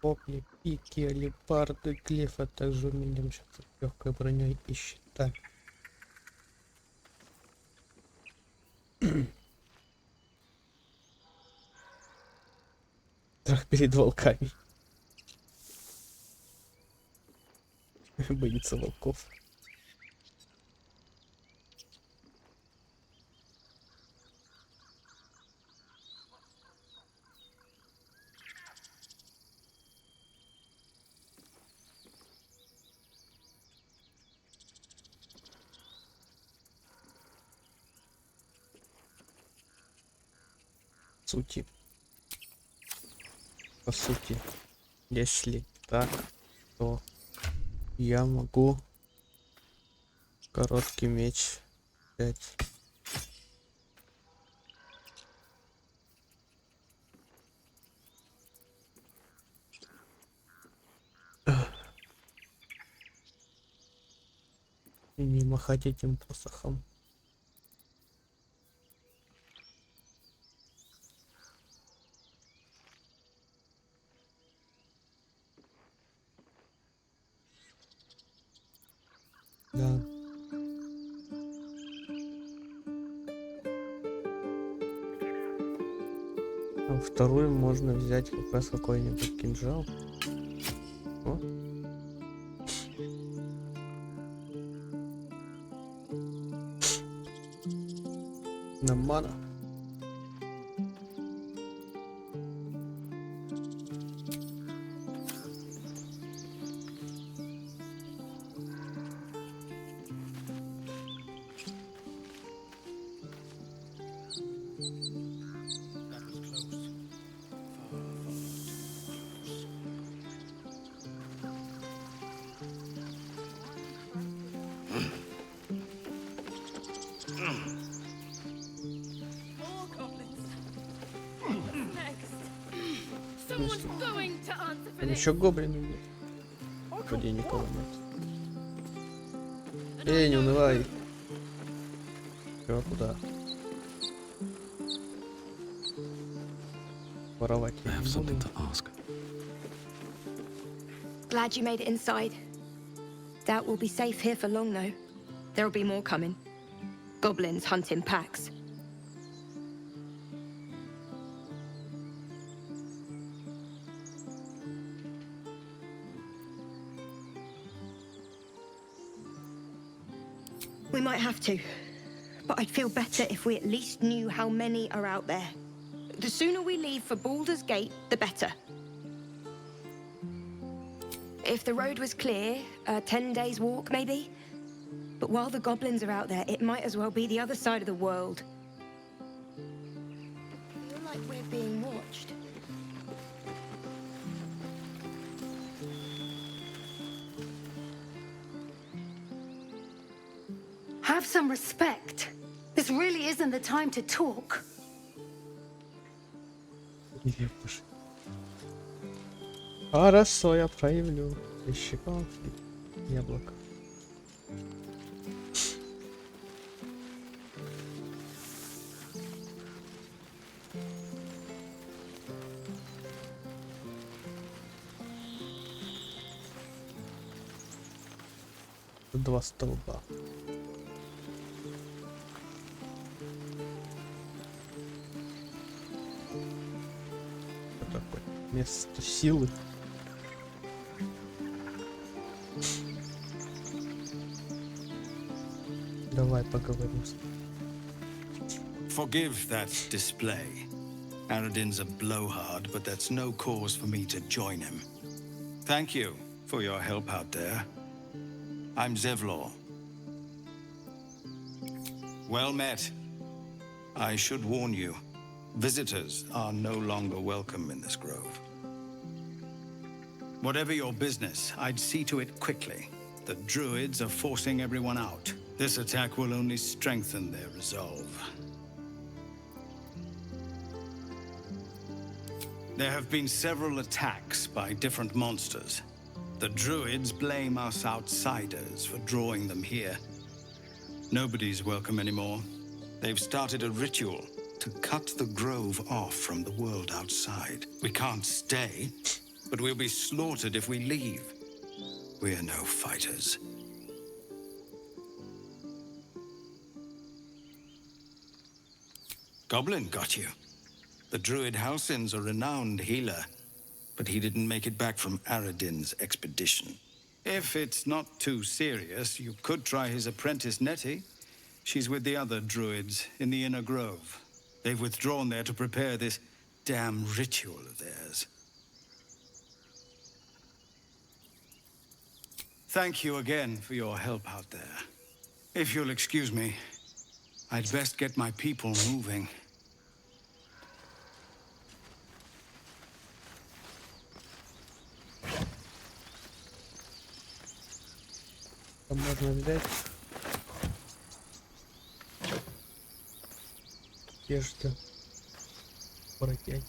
Копья, пики, алебарды, глиф, а также умением легкой броней и щита. Страх перед волками. Боится волков. По сути, если так, то я могу короткий меч взять. И не махать этим посохом. Да. А вторую можно взять как раз какой-нибудь кинжал. О. На мана. Там еще гоблины нет. Вроде никого нет. Эй, не унывай. Чё, куда? Воровать я не буду. Glad you made it inside. Doubt we'll be safe here for long, though. There'll be more coming. Goblins hunt in packs. We might have to, but I'd feel better if we at least knew how many are out there. The sooner we leave for Baldur's Gate, the better. If the road was clear, 10 days walk maybe? But while the goblins are out there, it might as well be the other side of the world. I feel like we're being watched. Have some respect. This really isn't the time to talk. Хорошо, я проявлю. Щекал яблоко. Два столба. Что такое? Место силы. Давай поговорим. Forgive that display. Aradin's a blowhard, but that's no cause for me to join him. Thank you for your help out there. I'm Zevlor. Well met. I should warn you, visitors are no longer welcome in this grove. Whatever your business, I'd see to it quickly. The druids are forcing everyone out. This attack will only strengthen their resolve. There have been several attacks by different monsters. The druids blame us outsiders for drawing them here. Nobody's welcome anymore. They've started a ritual to cut the grove off from the world outside. We can't stay, but we'll be slaughtered if we leave. We're no fighters. Goblin got you. The druid Halsin's a renowned healer, but he didn't make it back from Aradin's expedition. If it's not too serious, you could try his apprentice Nettie. She's with the other druids in the Inner Grove. They've withdrawn there to prepare this damn ritual of theirs. Thank you again for your help out there. If you'll excuse me, I'd best get my people moving. Можно взять одежда, протянь.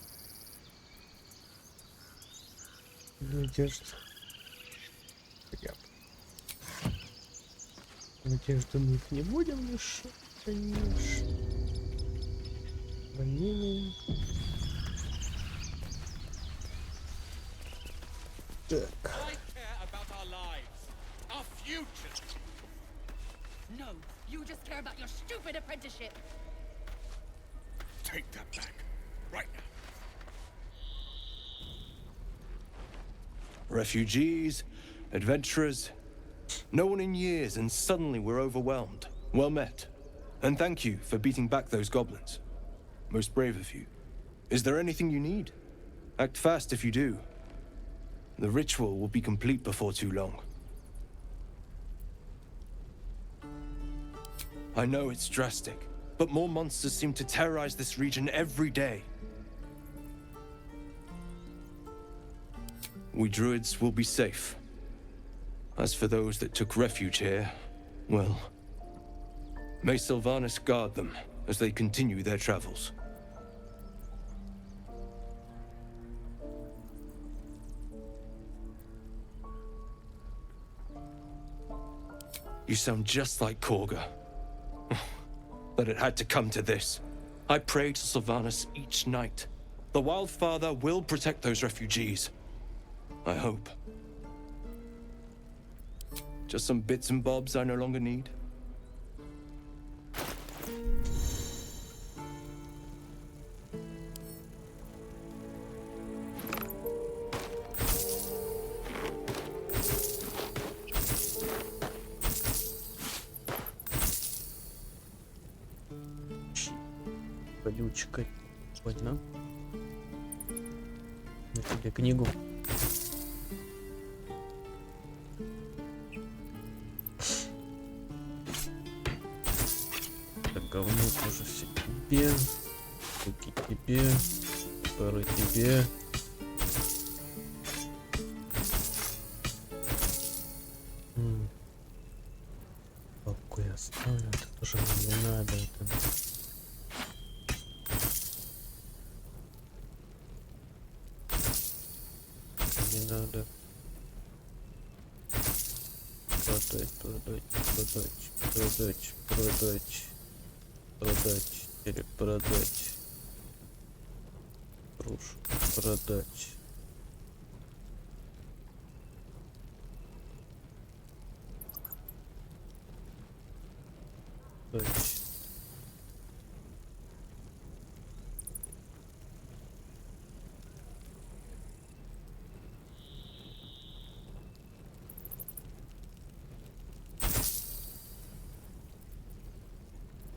Одежда. Одежду мы их не будем мешать, конечно. Ранение. Так. No, you just care about your stupid apprenticeship. Take that back, right now. Refugees, adventurers, no one in years, and suddenly we're overwhelmed. Well met. And thank you for beating back those goblins. Most brave of you. Is there anything you need? Act fast if you do. The ritual will be complete before too long. I know it's drastic, but more monsters seem to terrorize this region every day. We druids will be safe. As for those that took refuge here, well, may Sylvanas guard them as they continue their travels. You sound just like Korga. But it had to come to this. I pray to Sylvanas each night. The Wildfather will protect those refugees. I hope. Just some bits and bobs I no longer need. Колючкой. Понял. На тебе книгу. Так, говно тоже все тебе. Руки тебе. Пары тебе. Папку я оставлю. Это тоже мне не надо. Это... Надо продать, перепродать, кружку продать.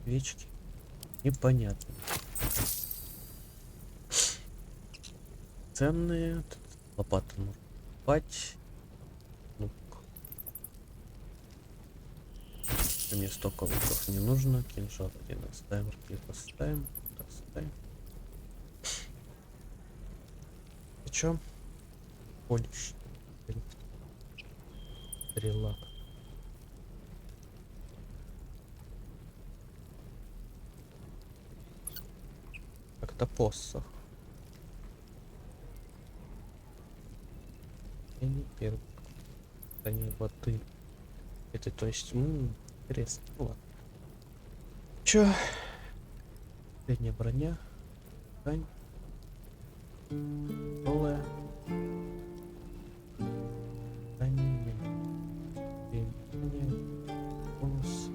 Свечки. Непонятно. Ценные. Тут лопату нужно копать. Лук. Мне столько луков не нужно. Кинжал один оставим, ракету оставим. Оставим. О чем? Полишь. Стрела. Как-то посох. И не первый. Это не воды. Это то есть, интересно. Ну ладно. Чё? Средняя броня. Ткань. Голая. Ранение. Бонус.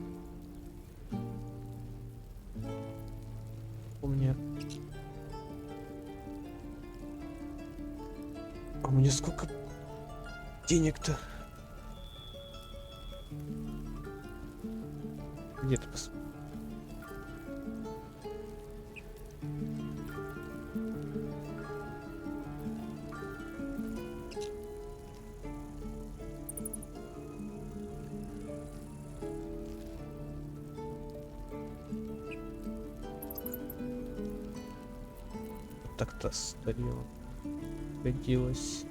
У меня сколько денег-то? Где-то так-то старела. Годилось.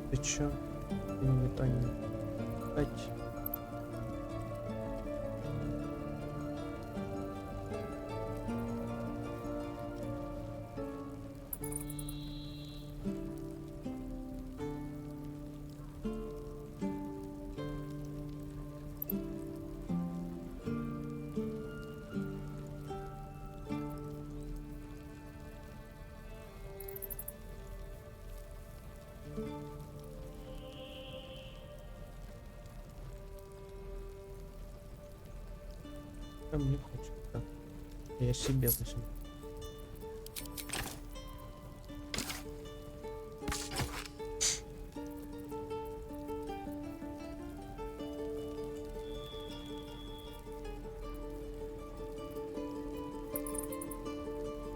Ты чё? Метание. Дать. А мне хочется. Я себе возьму.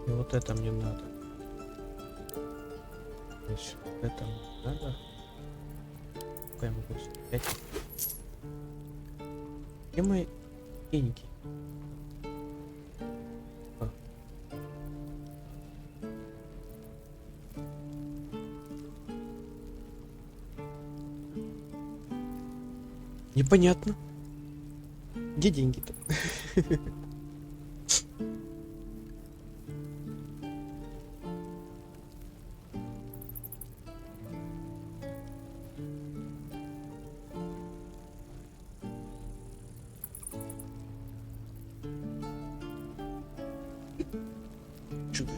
И вот это мне надо. То есть это мне надо. Сколько я могу взять? 5. Где мои деньги? Непонятно. Где деньги-то? Чудо.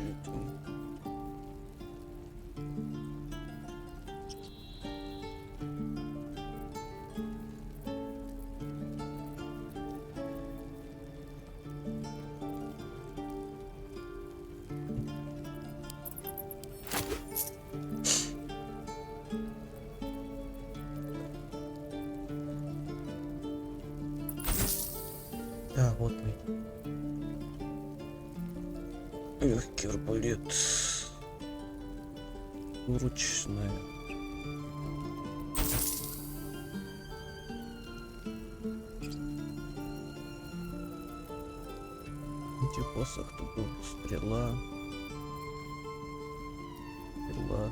Да, вот мы. Легкий арбалет. Ручная. Посох, тут был стрела. Стрела.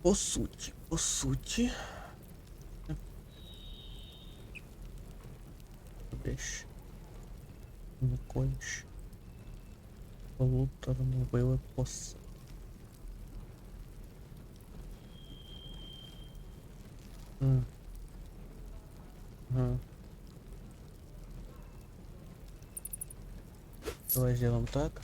По сути. Вещь. Не кончу. Полуторный боевой посох. Давай сделаем так.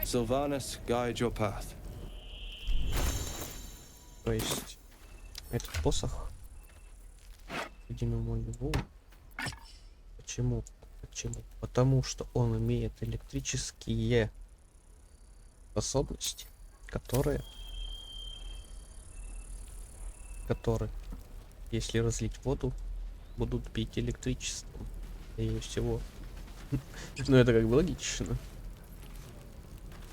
Sylvanus, guide your path. То есть этот посох видимо его. Почему? Потому что он имеет электрические способности, которые которые, если разлить воду, будут пить электричеством. И всего. Ну это как бы логично.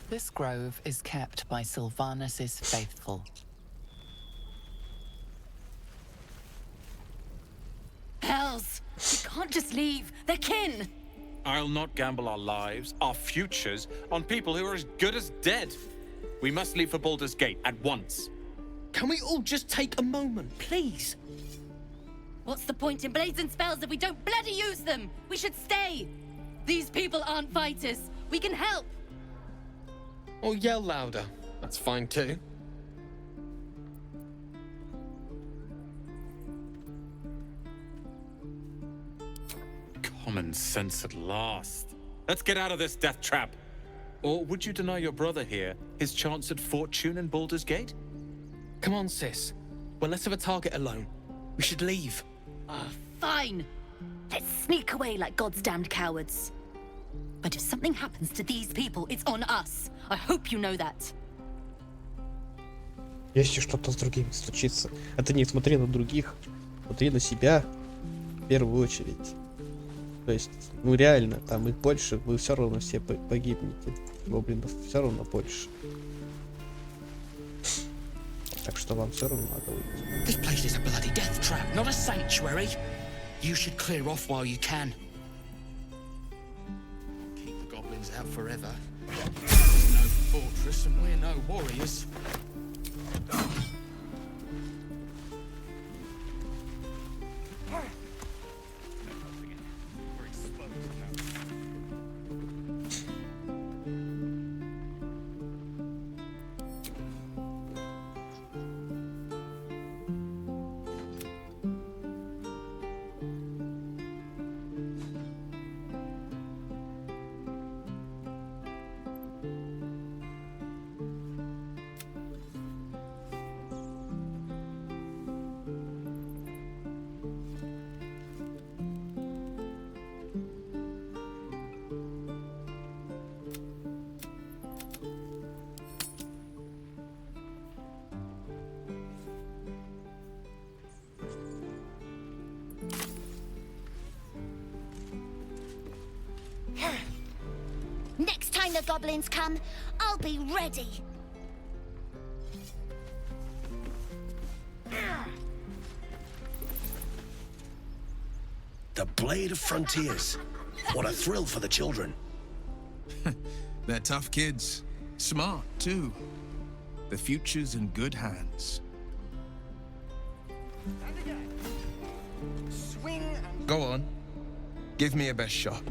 This grove is kept by Sylvanus' faithful. Hells! We can't just leave. They're kin! I'll not gamble our lives, our futures, on people who are as good as dead. We must leave for Baldur's Gate at once. Can we all just take a moment, please? What's the point in blazing spells if we don't bloody use them? We should stay! These people aren't fighters. We can help! Or yell louder. That's fine too. Common sense at last. Let's get out of this death trap. Or would you deny your brother here his chance at fortune in Baldur's Gate? Come on, sis. We're less of a target alone. We should leave. Fine! Let's sneak away like God's damned cowards. But if something happens to these people, it's on us. I hope you know that. Если что-то с другими случится, это не смотри на других, смотри на себя в первую очередь. То есть, ну реально, там их больше, вы все равно все погибнете. Гоблинов все равно больше. Так что вам все равно надо уйти. This place is a bloody death trap, not a sanctuary. You should clear off while you can. Keep the goblins out forever. There's no fortress and we're no warriors. Next time the goblins come, I'll be ready. The Blade of Frontiers. What a thrill for the children. They're tough kids. Smart, too. The future's in good hands. Swing and... Go on. Give me a best shot.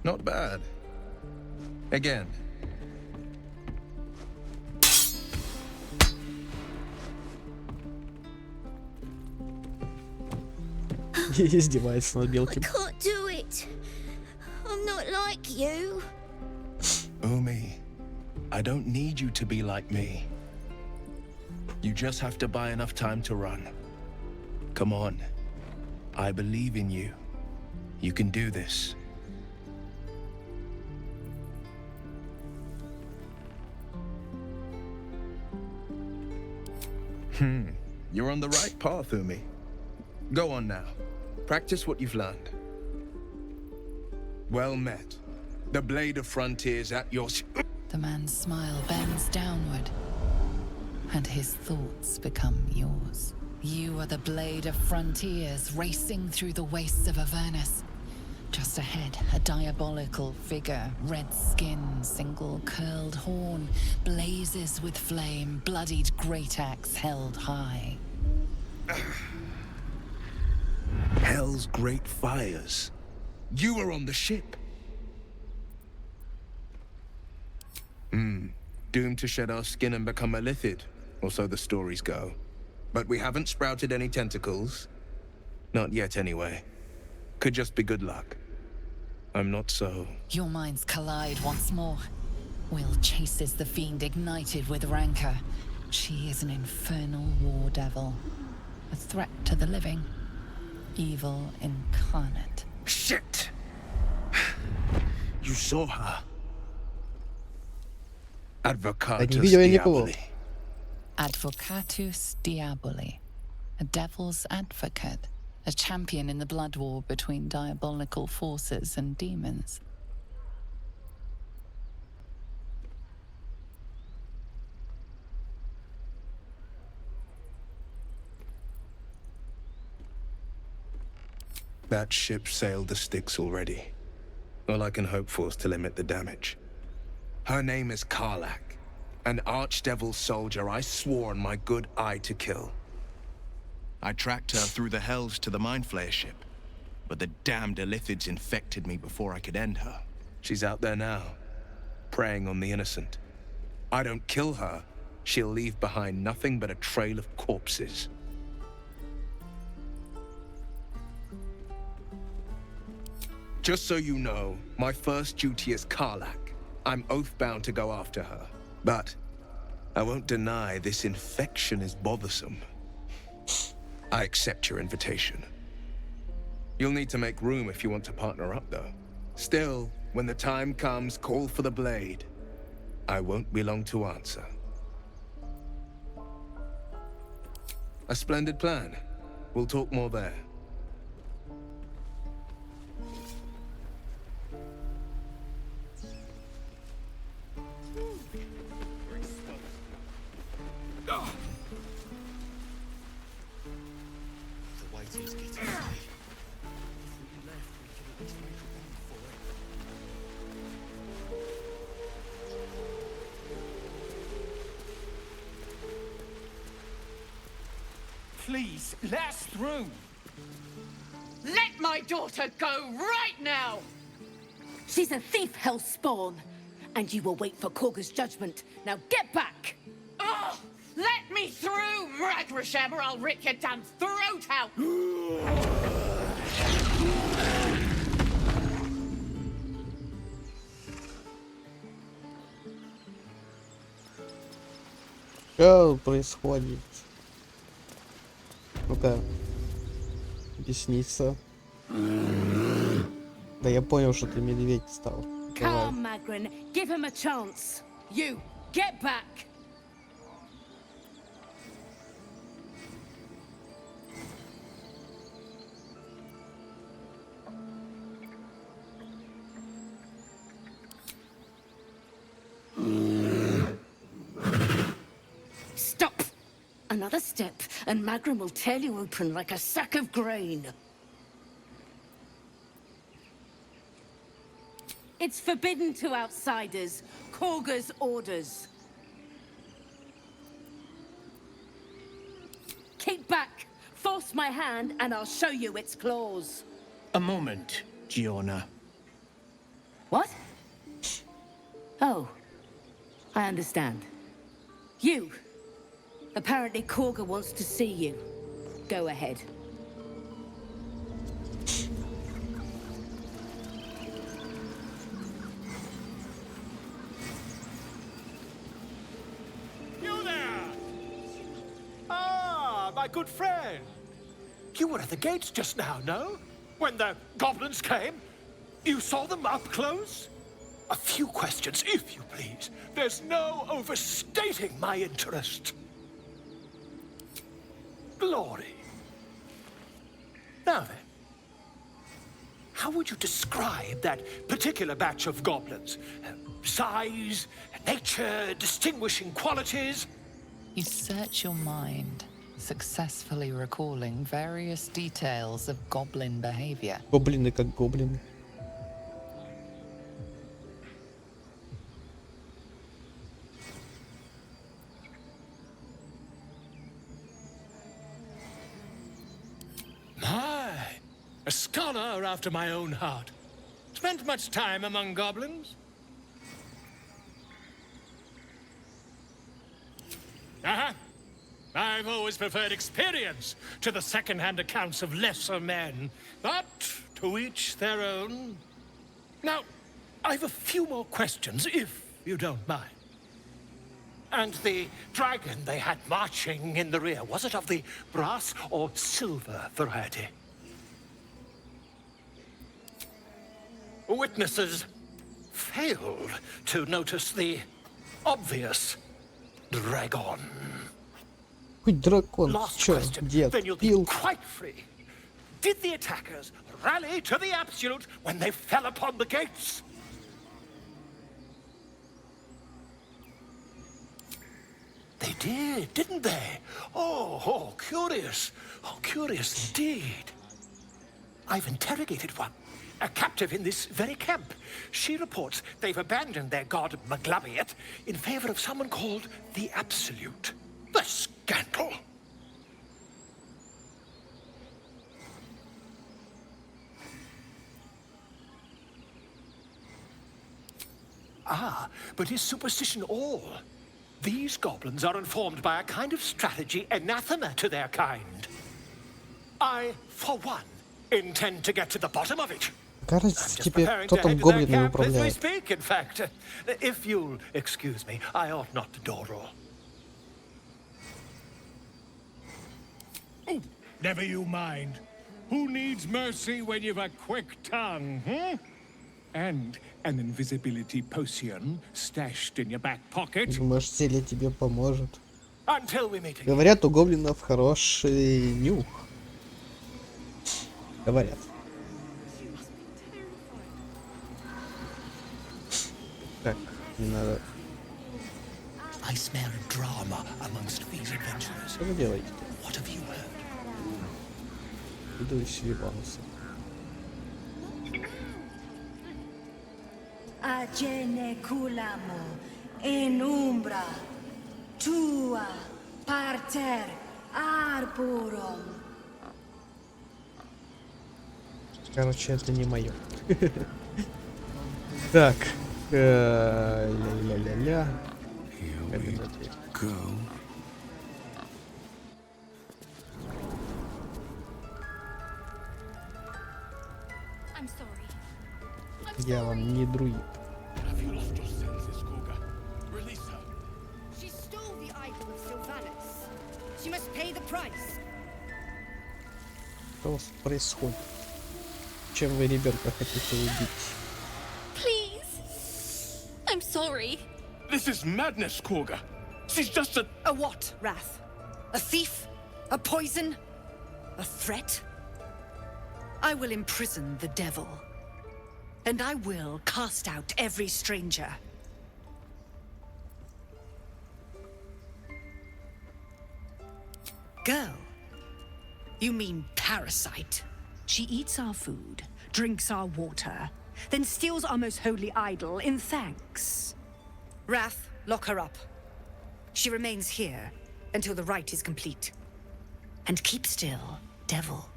Not bad. Again. Издевается над I белками. can't do it. I'm not like you. Umi, I don't need you to be like me. You just have to buy enough time to run. Come on. I believe in you. You can do this. You're on the right path, Umi. Go on now. Practice what you've learned. Well met. The Blade of Frontiers at your... The man's smile bends downward, and his thoughts become yours. You are the Blade of Frontiers racing through the wastes of Avernus. Just ahead, a diabolical figure, red skin, single curled horn, blazes with flame, bloodied great axe held high. Hell's great fires. You were on the ship. Doomed to shed our skin and become a lithid, or so the stories go. But we haven't sprouted any tentacles. Not yet, anyway. Could just be good luck. I'm not so... Your minds collide once more. Will chases the fiend ignited with rancor. She is an infernal war devil. A threat to the living. Evil incarnate. Shit! You saw her. Advocatus видел я никого. diaboli. Advocatus diaboli, a devil's advocate, a champion in the blood war between diabolical forces and demons. That ship sailed the Styx already. All I can hope for is to limit the damage. Her name is Karlach, an archdevil soldier I swore on my good eye to kill. I tracked her through the hells to the Mind Flayer ship, but the damned Illithids infected me before I could end her. She's out there now, preying on the innocent. I don't kill her, she'll leave behind nothing but a trail of corpses. Just so you know, my first duty is Karlach. I'm oath-bound to go after her. But I won't deny this infection is bothersome. I accept your invitation. You'll need to make room if you want to partner up, though. Still, when the time comes, call for the blade. I won't be long to answer. A splendid plan. We'll talk more there. Please, let us through. Let my daughter go right now! She's a thief, hellspawn, and you will wait for Korga's judgment. Now get back! Oh, let me through, Mragrasham, or I'll rip your damn throat out! Что происходит? Ну-ка, объясниться. Да я понял, что ты медведь стал. Come, Magrin, give him a chance. You, get back! Stop! Another step, and Magrin will tear you open like a sack of grain. It's forbidden to outsiders. Korga's orders. Keep back! Force my hand, and I'll show you its claws. A moment, Giona. What? Oh. I understand. You. Apparently Korga wants to see you. Go ahead. You there! Ah, my good friend. You were at the gates just now, no? When the goblins came? You saw them up close? A few questions, if you please. There's no overstating my interest. Glory. Now then, how would you describe that particular batch of goblins? Size, nature, distinguishing qualities? You search your mind, successfully recalling various details of goblin behavior. Гоблины как гоблины. A scholar after my own heart. Spent much time among goblins? Uh-huh. I've always preferred experience to the second-hand accounts of lesser men. But to each their own. Now, I've a few more questions, if you don't mind. And the dragon they had marching in the rear, was it of the brass or silver variety? Witnesses failed to notice the obvious. Dragon. Хоть дракон, Last чё, question, дед, then you'll пил? be quite free. Did the attackers rally to the Absolute when they fell upon the gates? They did, didn't they? Oh, curious. Oh, curious indeed. I've interrogated one, a captive in this very camp. She reports they've abandoned their god Maglabiet in favor of someone called the Absolute. The scandal! Ah, but is superstition all? These goblins are informed by a kind of strategy anathema to their kind. I, for one, intend to get to the bottom of it. Кажется, теперь кто там гоблинами As we управляет. speak, in fact. If you'll excuse me, I ought not to dawdle. Oh, never you mind. Who needs mercy when you've a quick tongue, hmm? And an invisibility potion stashed in your back pocket. Думаешь, зелье тебе поможет? Until we meet again. Говорят, у гоблинов хороший нюх. Говорят. Так, не надо. I smell drama amongst these adventurers. Что вы делаете? What have you heard? Иду и съебался. Acene culamo in umbra tua parter arborum. Короче, это не мое. Так. Ля-ля-ля-ля. Я вам не друид. She stole the idol of Sylvanus. She must pay the price. Что у вас происходит? Чем вы ребенка хотите убить? Please. I'm sorry. This is madness, Korga. She's just a... A what, Wrath? A thief? A poison? A threat? I will imprison the devil. And I will cast out every stranger. Girl? You mean parasite? She eats our food, drinks our water, then steals our most holy idol in thanks. Wrath, lock her up. She remains here until the rite is complete. And keep still, devil.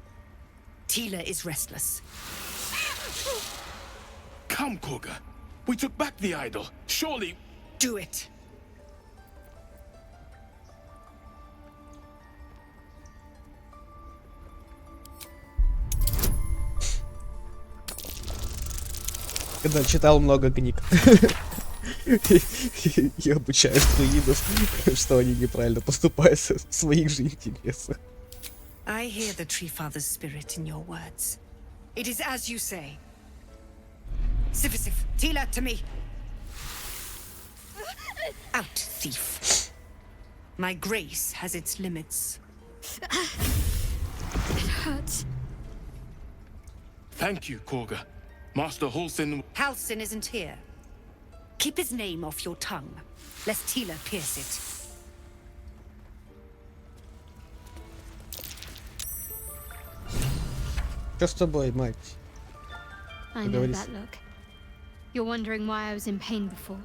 Tila is restless. Come, Korga. We took back the idol. Surely... Do it. Когда читал много книг и обучаю друидов, что они неправильно поступают в своих же интересах. I hear the Tree Father's spirit in your words. It is as you say. Sifisif, Tila, to me. Out, thief. My grace has its limits. It hurts. Thank you, Korga. Master Halsin... Halsin isn't here. Keep his name off your tongue, lest Tila pierce it. Что с тобой, мать? I know that look. You're wondering why I was in pain before.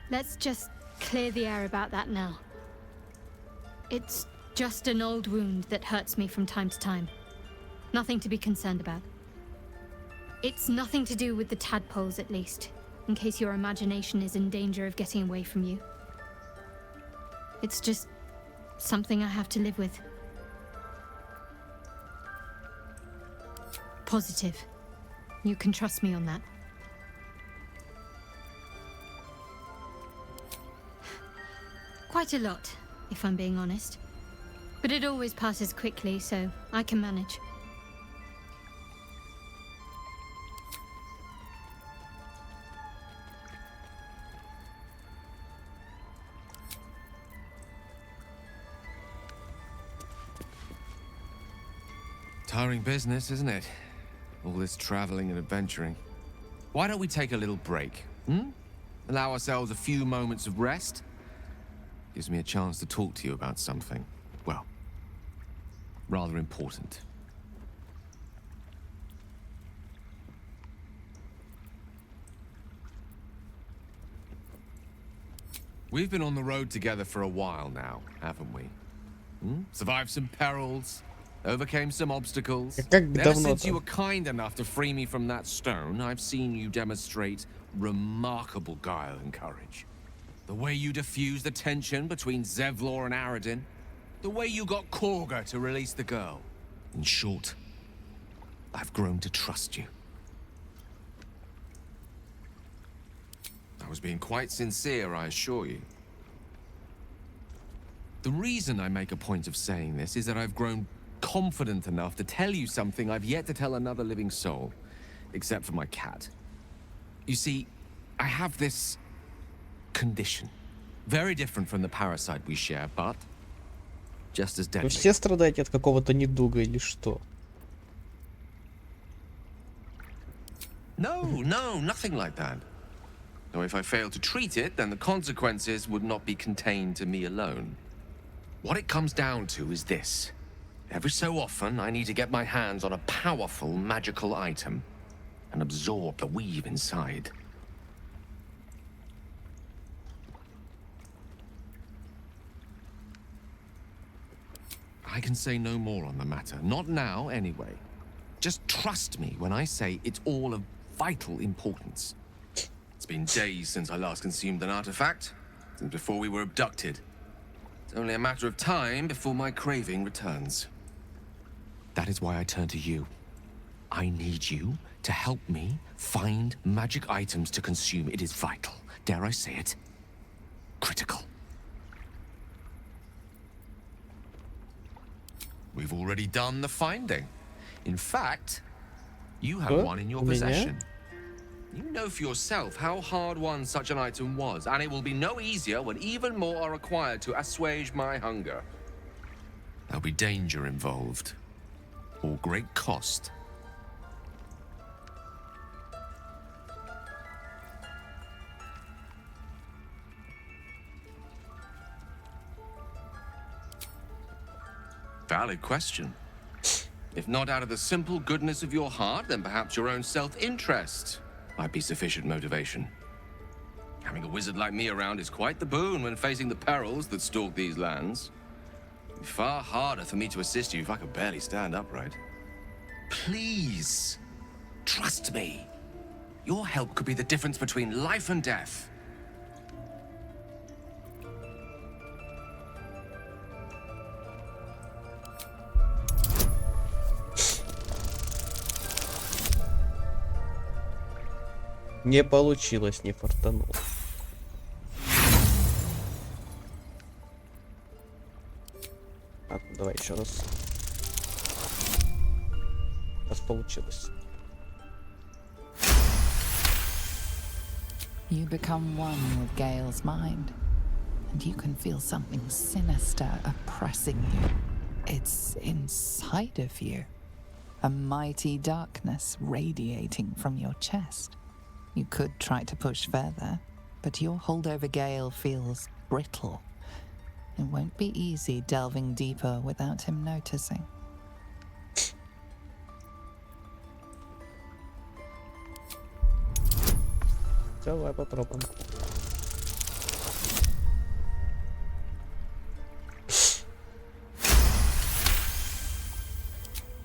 Let's just clear the air about that now. It's just an old wound that hurts me from time to time. Nothing to be concerned about. It's nothing to do with the tadpoles, at least, in case your imagination is in danger of getting away from you. It's just something I have to live with. Positive. You can trust me on that. Quite a lot, if I'm being honest. But it always passes quickly, so I can manage. tiring business, isn't it? All this traveling and adventuring. Why don't we take a little break? Allow ourselves a few moments of rest? Gives me a chance to talk to you about something, well, rather important. We've been on the road together for a while now, haven't we? Survived some perils, overcame some obstacles. Ever since you were kind enough to free me from that stone, I've seen you demonstrate remarkable guile and courage. The way you diffused the tension between Zevlor and Aradin. The way you got Korga to release the girl. In short, I've grown to trust you. I was being quite sincere, I assure you. The reason I make a point of saying this is that I've grown confident enough to tell you something I've yet to tell another living soul, except for my cat. You see, I have this condition. Very different from the parasite we share, but just as deadly. Вы все страдаете от какого-то недуга или что? No, nothing like that. Though if I fail to treat it, then the consequences would not be contained to me alone. What it comes down to is this. Every so often, I need to get my hands on a powerful magical item and absorb the weave inside. I can say no more on the matter. Not now, anyway. Just trust me when I say it's all of vital importance. It's been days since I last consumed an artifact, since before we were abducted. It's only a matter of time before my craving returns. That is why I turn to you. I need you to help me find magic items to consume. It is vital. Dare I say it? Critical. We've already done the finding. In fact, you have one in your possession. You know for yourself how hard-won such an item was, and it will be no easier when even more are required to assuage my hunger. There'll be danger involved, or great cost. Valid question. If not out of the simple goodness of your heart, then perhaps your own self-interest might be sufficient motivation. Having a wizard like me around is quite the boon when facing the perils that stalk these lands. It'd be far harder for me to assist you if I could barely stand upright. Please, trust me. Your help could be the difference between life and death. Не получилось, не фартануло. Ладно, давай еще раз. Раз получилось. You become one with Gale's mind, and you can feel something sinister oppressing you. It's inside of you. A mighty darkness radiating from your chest. You could try to push further, but your hold over Gale feels brittle. It won't be easy delving deeper without him noticing. Давай попробуем.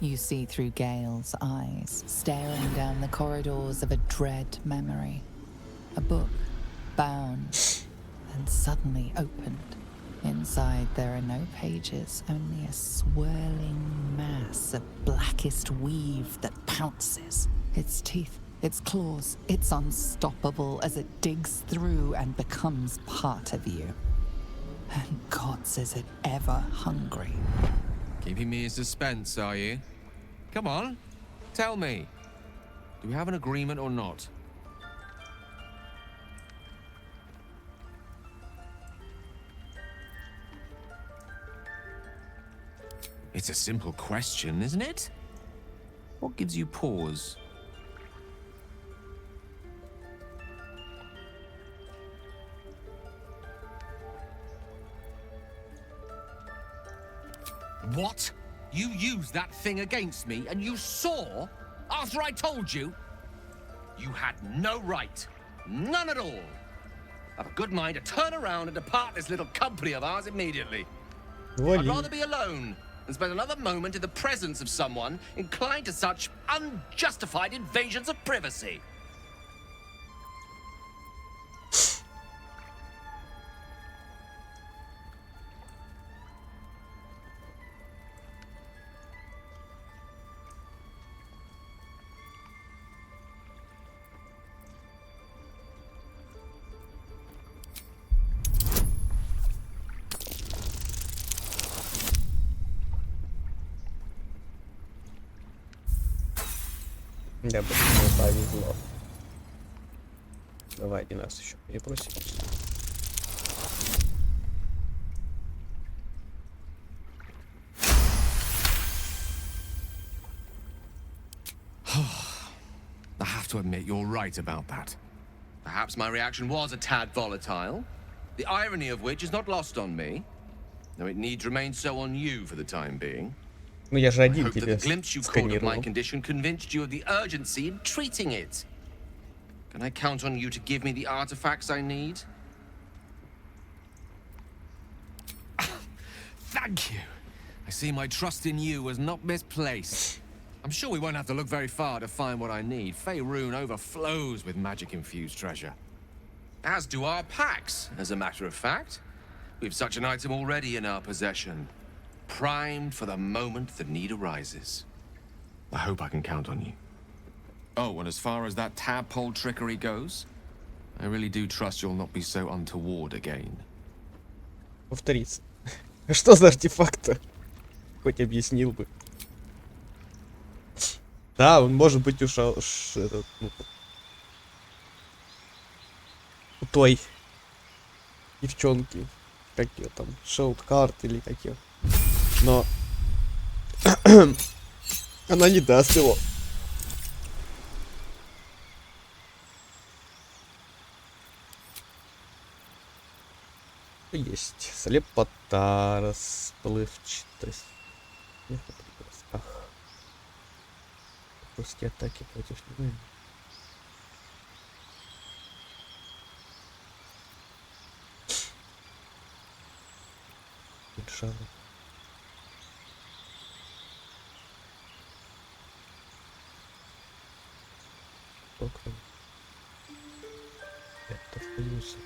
You see through Gale's eyes, staring down the corridors of a dread memory. A book, bound, and suddenly opened. Inside there are no pages, only a swirling mass of blackest weave that pounces. Its teeth, its claws, it's unstoppable as it digs through and becomes part of you. And gods, is it ever hungry. Keeping me in suspense, are you? Come on, tell me. Do we have an agreement or not? It's a simple question, isn't it? What gives you pause? What? You used that thing against me, and you saw after I told you? You had no right. None at all. I've a good mind to turn around and depart this little company of ours immediately. I'd rather be alone than spend another moment in the presence of someone inclined to such unjustified invasions of privacy. Да, бы не повезло. Давай 11 еще перепросим. I have to admit, you're right about that. Perhaps my reaction was a tad volatile, the irony of which is not lost on me, though it needs remain so on you for the time being. Ну я же I один hope that тебе the glimpse you caught of my сканировал. condition convinced you of the urgency in treating it. Can I count on you to give me the artifacts I need? Thank you. I see my trust in you was not misplaced. I'm sure we won't have to look very far to find what I need. Faerun overflows with magic-infused treasure. As do our packs, as a matter of fact. We've such an item already in our possession. Primed for the moment the need arises. I hope I can count on you. Oh, and as far as that tadpole trickery goes, I really do trust you'll not be so untoward again. Повториться. Что за артефакт-то? Хоть объяснил бы. Да, он может быть этот, ну, у той девчонки, как ее там, шоут-карт или как ее. Но она не даст его. Есть слепота, расплывчатость. Русские атаки против него. Джава. Покров. Это плюс.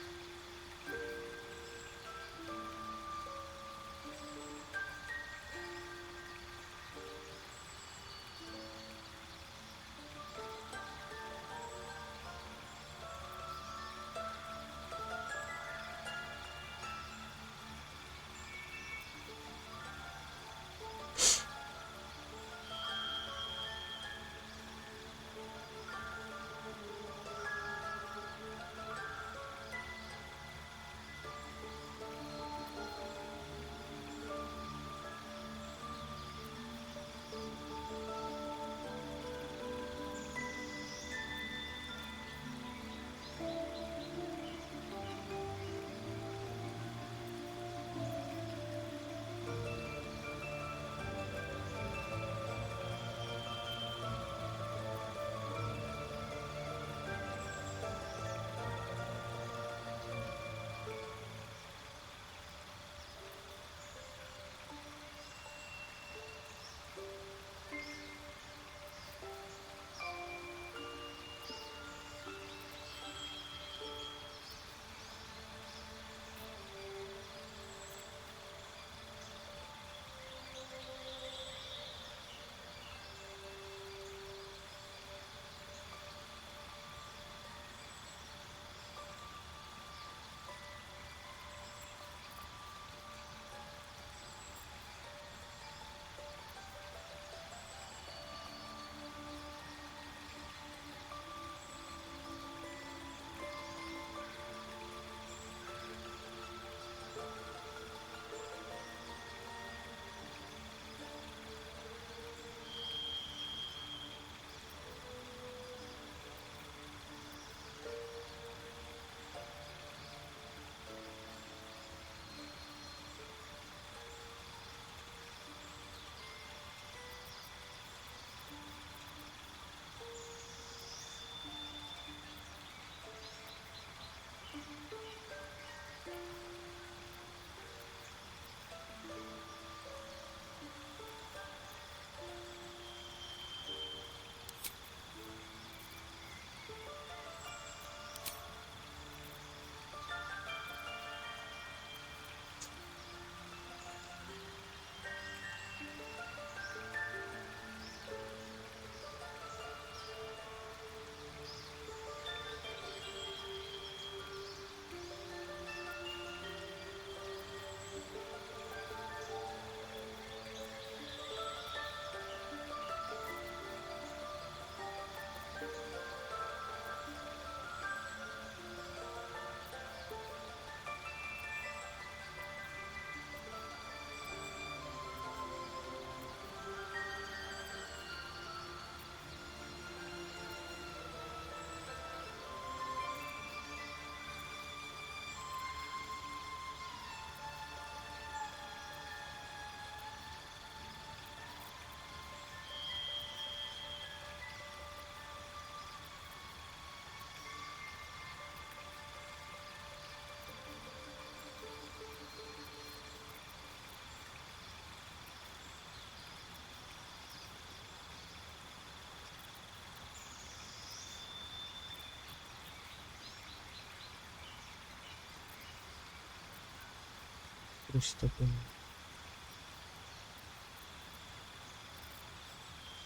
Приступим.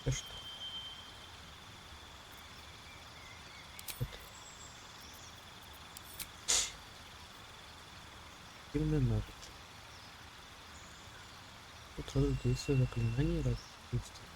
Да что? Активная навык. Тут сразу действие заклинаний раз действие.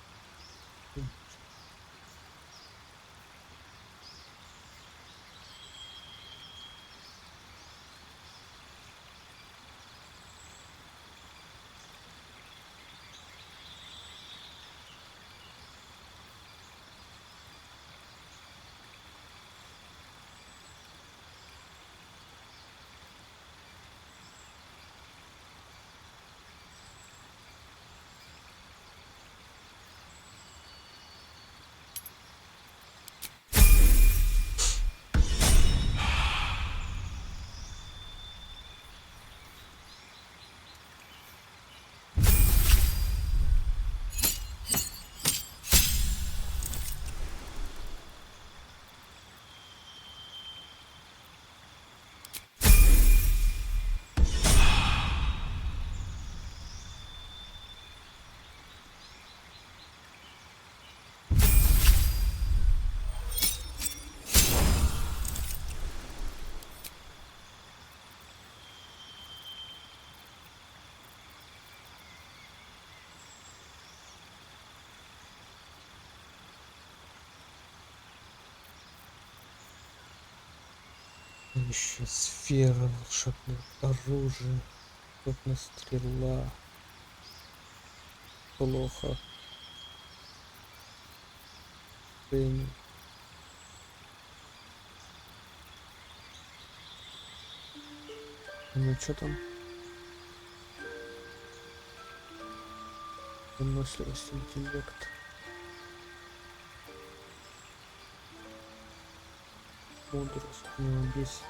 Еще сфера, волшебное оружие, крупная стрела. Плохо. Блин. Ну что там? Выносливость, интеллект. Мудрость, ну, здесь.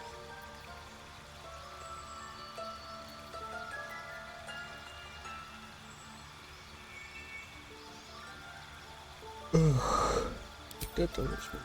Ugh. Вот это возьму.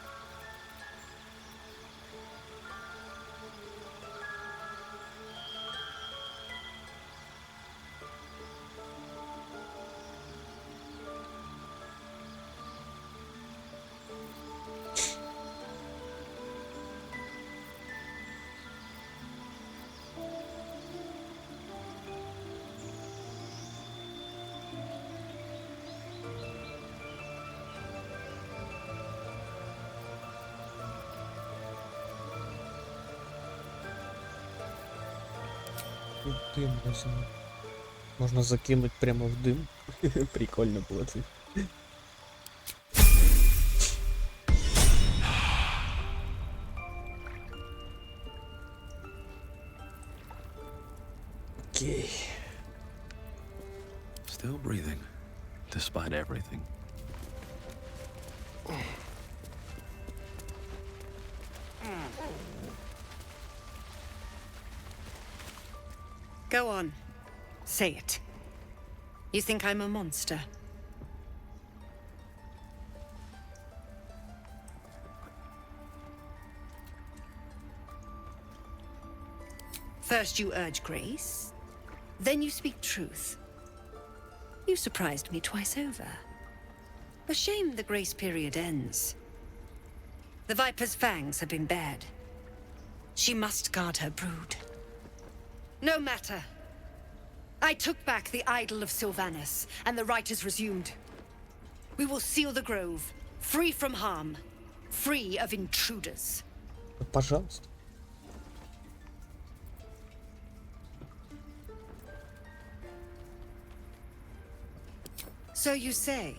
Дым возьму. Можно закинуть прямо в дым. Прикольно было. Окей. Still breathing, despite everything. Go on. Say it. You think I'm a monster? First you urge grace, then you speak truth. You surprised me twice over. A shame the grace period ends. The Viper's fangs have been bared. She must guard her brood. No matter. I took back the idol of Sylvanus, and the rite is resumed. We will seal the grove, free from harm, free of intruders. Пожалуйста. So you say,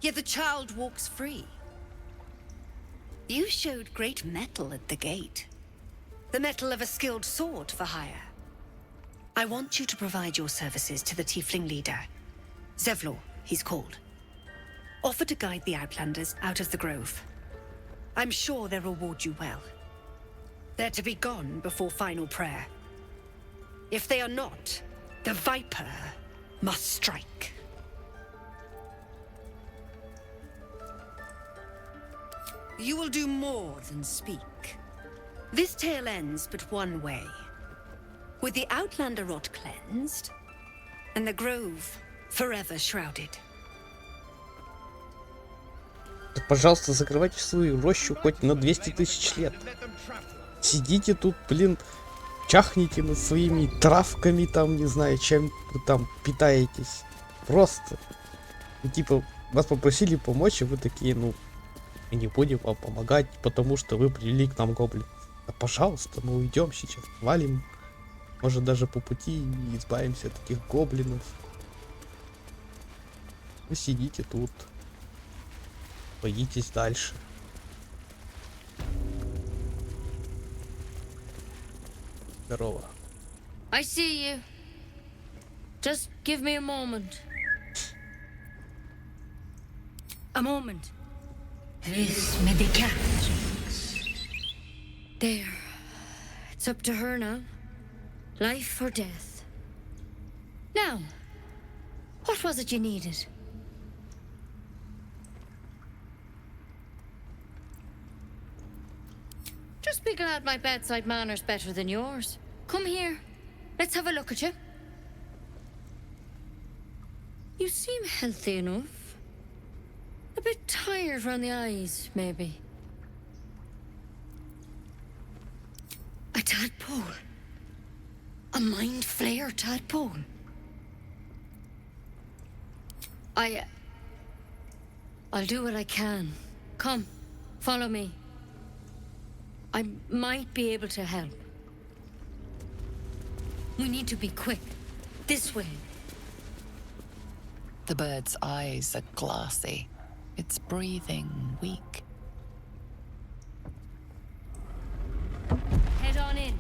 yet the child walks free. You showed great mettle at the gate. The mettle of a skilled sword for hire. I want you to provide your services to the Tiefling leader. Zevlor, he's called. Offer to guide the Outlanders out of the grove. I'm sure they'll reward you well. They're to be gone before final prayer. If they are not, the Viper must strike. You will do more than speak. This tale ends but one way. with the Outlander rot cleansed, and the grove forever shrouded. Да, пожалуйста, закрывайте свою рощу хоть на 200 тысяч лет. Сидите тут, блин, чахните над своими травками, там, не знаю, чем вы там питаетесь. Просто. Ну, типа, вас попросили помочь, и вы такие, ну, мы не будем вам помогать, потому что вы привели к нам гоблинов. Да, пожалуйста, мы уйдем сейчас, валим. Может, даже по пути избавимся от таких гоблинов. Вы сидите тут. Боитесь дальше. Здорово. I see you. Just give me a moment. A moment. This medicat. There. It's up to her now. Life or death. Now, what was it you needed? Just be glad my bedside manner's better than yours. Come here. Let's have a look at you. You seem healthy enough. A bit tired round the eyes, maybe. A tadpole. A mind flayer tadpole. I'll do what I can. Come, follow me. I might be able to help. We need to be quick. This way. The bird's eyes are glassy. Its breathing weak. Head on in.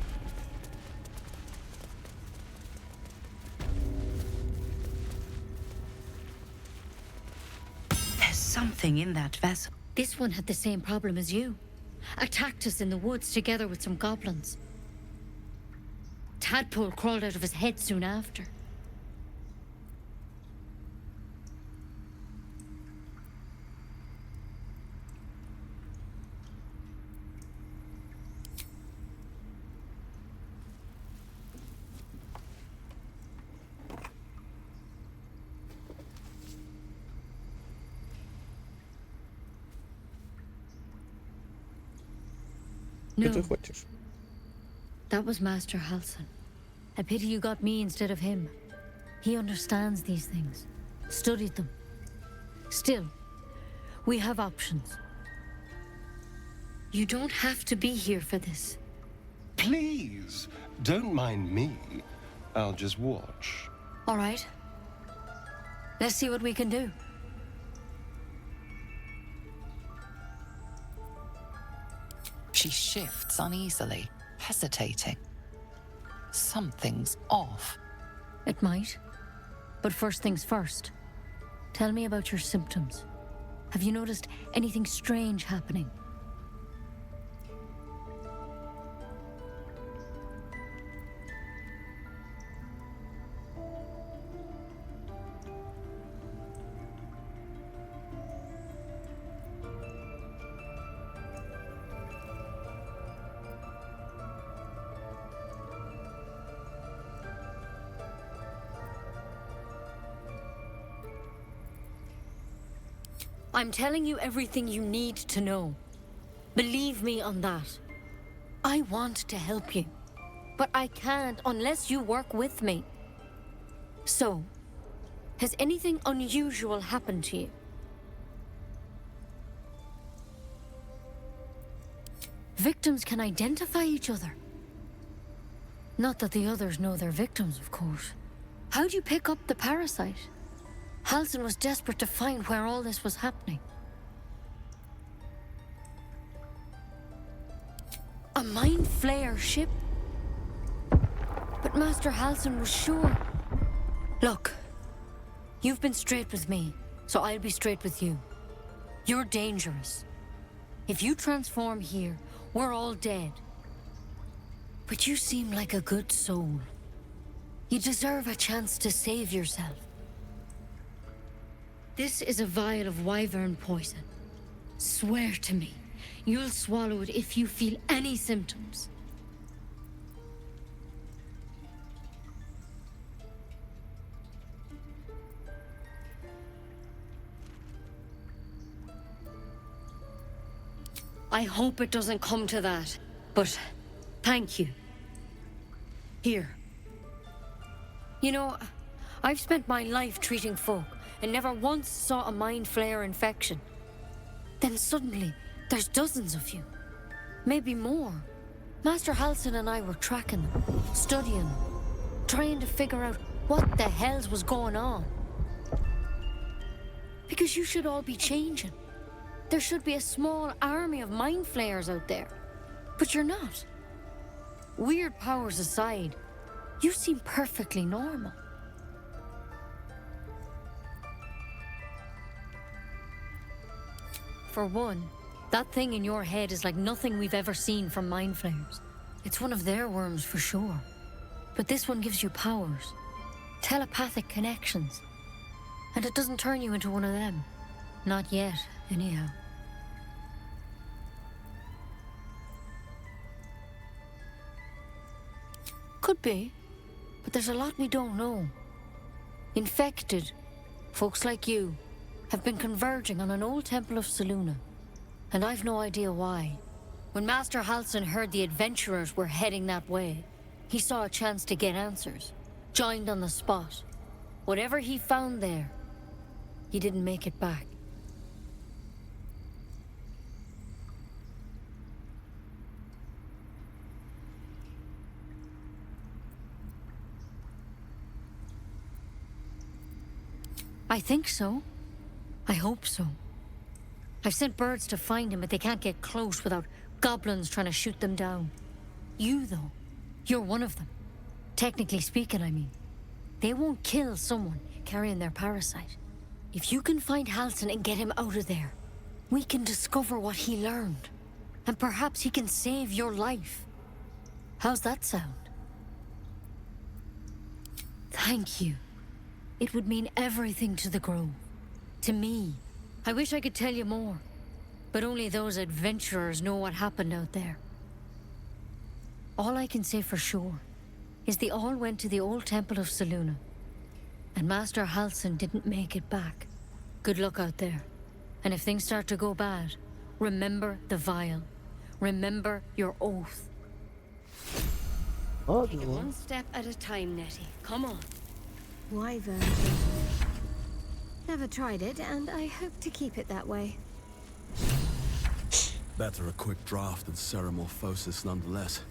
There's something in that vessel. This one had the same problem as you. Attacked us in the woods together with some goblins. Tadpole crawled out of his head soon after. Что ты хочешь? That was Master Halsin. A pity you got me instead of him. He understands these things. Studied them. Still, we have options. You don't have to be here for this. Please, don't mind me. I'll just watch. All right. Let's see what we can do. She shifts uneasily, hesitating. Something's off. It might. But first things first. Tell me about your symptoms. Have you noticed anything strange happening? I'm telling you everything you need to know. Believe me on that. I want to help you, but I can't unless you work with me. So, has anything unusual happened to you? Victims can identify each other. Not that the others know they're victims, of course. How'd you pick up the parasite? Halsin was desperate to find where all this was happening. A mind flayer ship? But Master Halsin was sure. Look, you've been straight with me, so I'll be straight with you. You're dangerous. If you transform here, we're all dead. But you seem like a good soul. You deserve a chance to save yourself. This is a vial of wyvern poison. Swear to me, you'll swallow it if you feel any symptoms. I hope it doesn't come to that. But thank you. Here. You know, I've spent my life treating folk and never once saw a mind flare infection. Then suddenly, there's dozens of you. Maybe more. Master Halsin and I were tracking them, studying them, trying to figure out what the hells was going on. Because you should all be changing. There should be a small army of mind flayers out there. But you're not. Weird powers aside, you seem perfectly normal. For one, that thing in your head is like nothing we've ever seen from mind flayers. It's one of their worms for sure. But this one gives you powers. Telepathic connections. And it doesn't turn you into one of them. Not yet, anyhow. Could be, but there's a lot we don't know. Infected, folks like you, have been converging on an old temple of Selûne, and I've no idea why. When Master Halsin heard the adventurers were heading that way, he saw a chance to get answers, joined on the spot. Whatever he found there, he didn't make it back. I think so. I hope so. I've sent birds to find him, but they can't get close without goblins trying to shoot them down. You, though, you're one of them. Technically speaking, I mean. They won't kill someone carrying their parasite. If you can find Halsin and get him out of there, we can discover what he learned. And perhaps he can save your life. How's that sound? Thank you. It would mean everything to the Grove. To me. I wish I could tell you more. But only those adventurers know what happened out there. All I can say for sure is they all went to the old temple of Selûne. And Master Halsin didn't make it back. Good luck out there. And if things start to go bad, remember the vial. Remember your oath. Take it one step at a time, Nettie. Come on. Wyvern. Never tried it, and I hope to keep it that way. Better a quick draft than ceremorphosis nonetheless.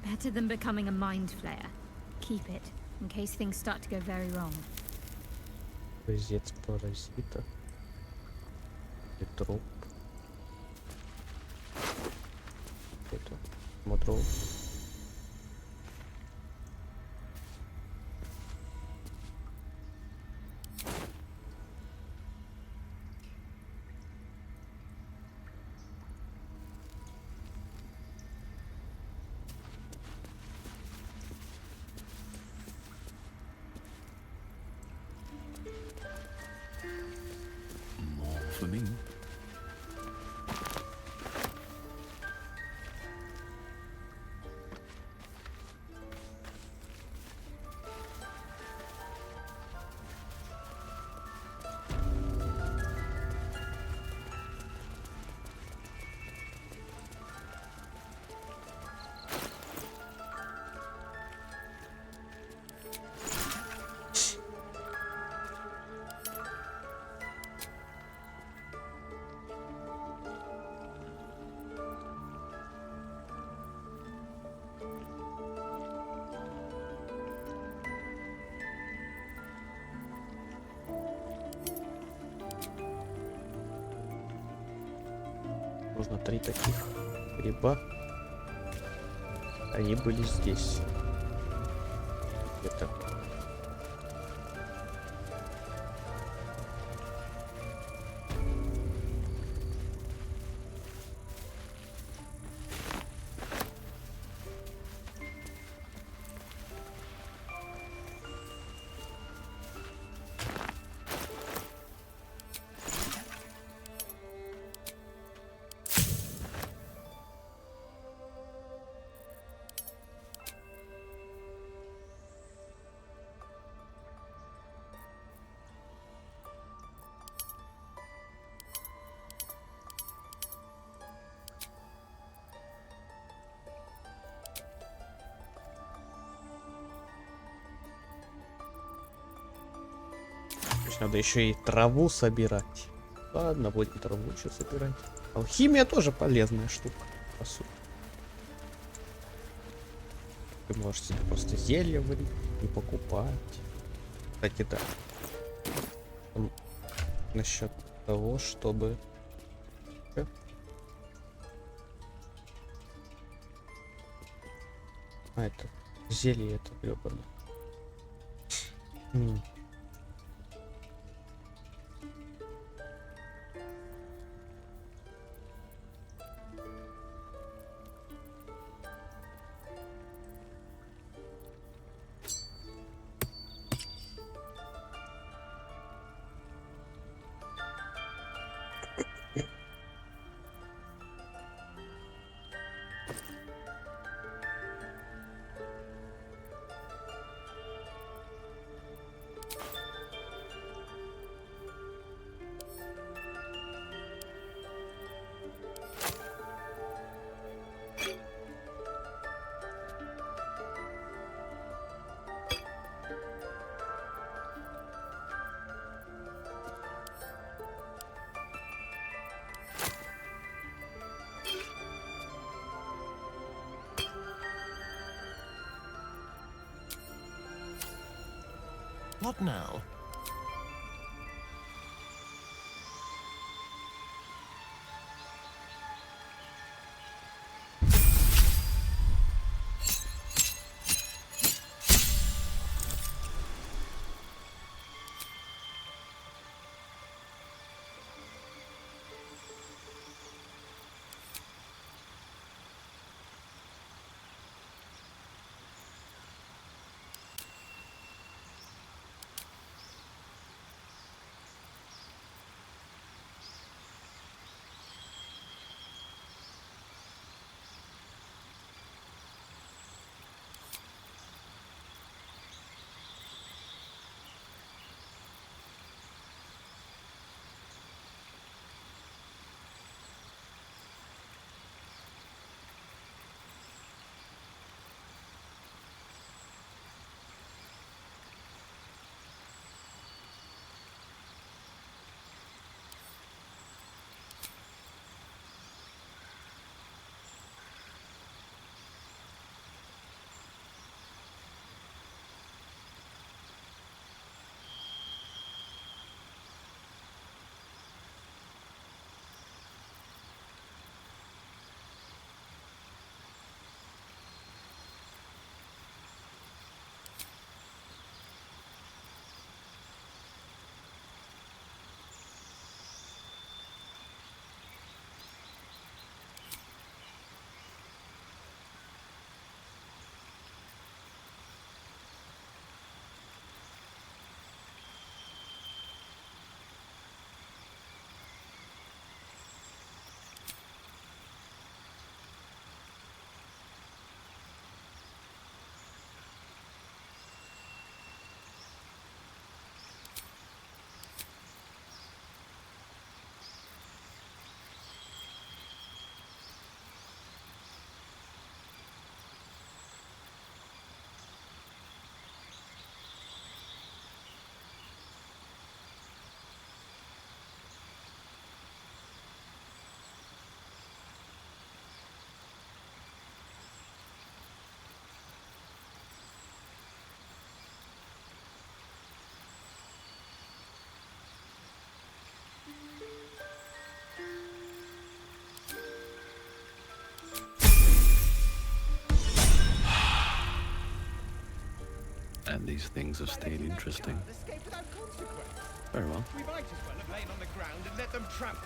Better than becoming a mind flayer. Keep it, in case things start to go very wrong. Резец паразита. И труп. Это смотрю. For me. Нужно 3 таких гриба. Они были здесь. Это. Надо еще и траву собирать. Ладно, будем траву еще собирать. Алхимия тоже полезная штука, по сути. Вы можете просто зелье варить и покупать. Кстати, да. Насчет того, чтобы... А, это зелье это гребаное. What now? And these things have stayed interesting. Very well. We might as well have lain on the ground and let them trample.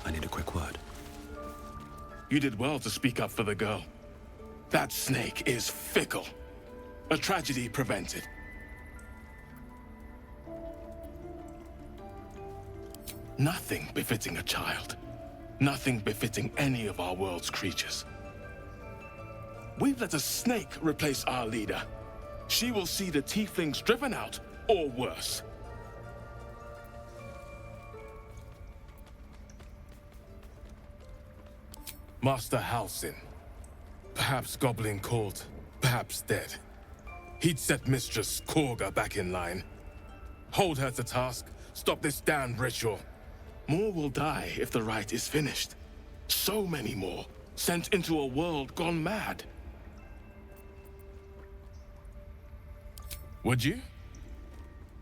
I need a quick word. You did well to speak up for the girl. That snake is fickle. A tragedy prevented. Nothing befitting a child. Nothing befitting any of our world's creatures. We've let a snake replace our leader. she will see the tieflings driven out, or worse. Master Halsin. Perhaps goblin called, perhaps dead. He'd set Mistress Korga back in line. Hold her to task, stop this damned ritual. More will die if the rite is finished. So many more, sent into a world gone mad. Would you?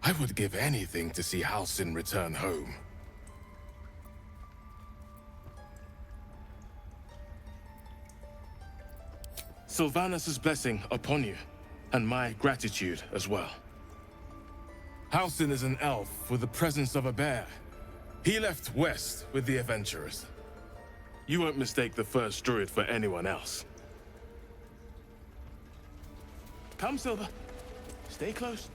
I would give anything to see Halsin return home. Sylvanus' blessing upon you, and my gratitude as well. Halsin is an elf with the presence of a bear. He left west with the adventurers. You won't mistake the first druid for anyone else. Come, Silver. Stay close.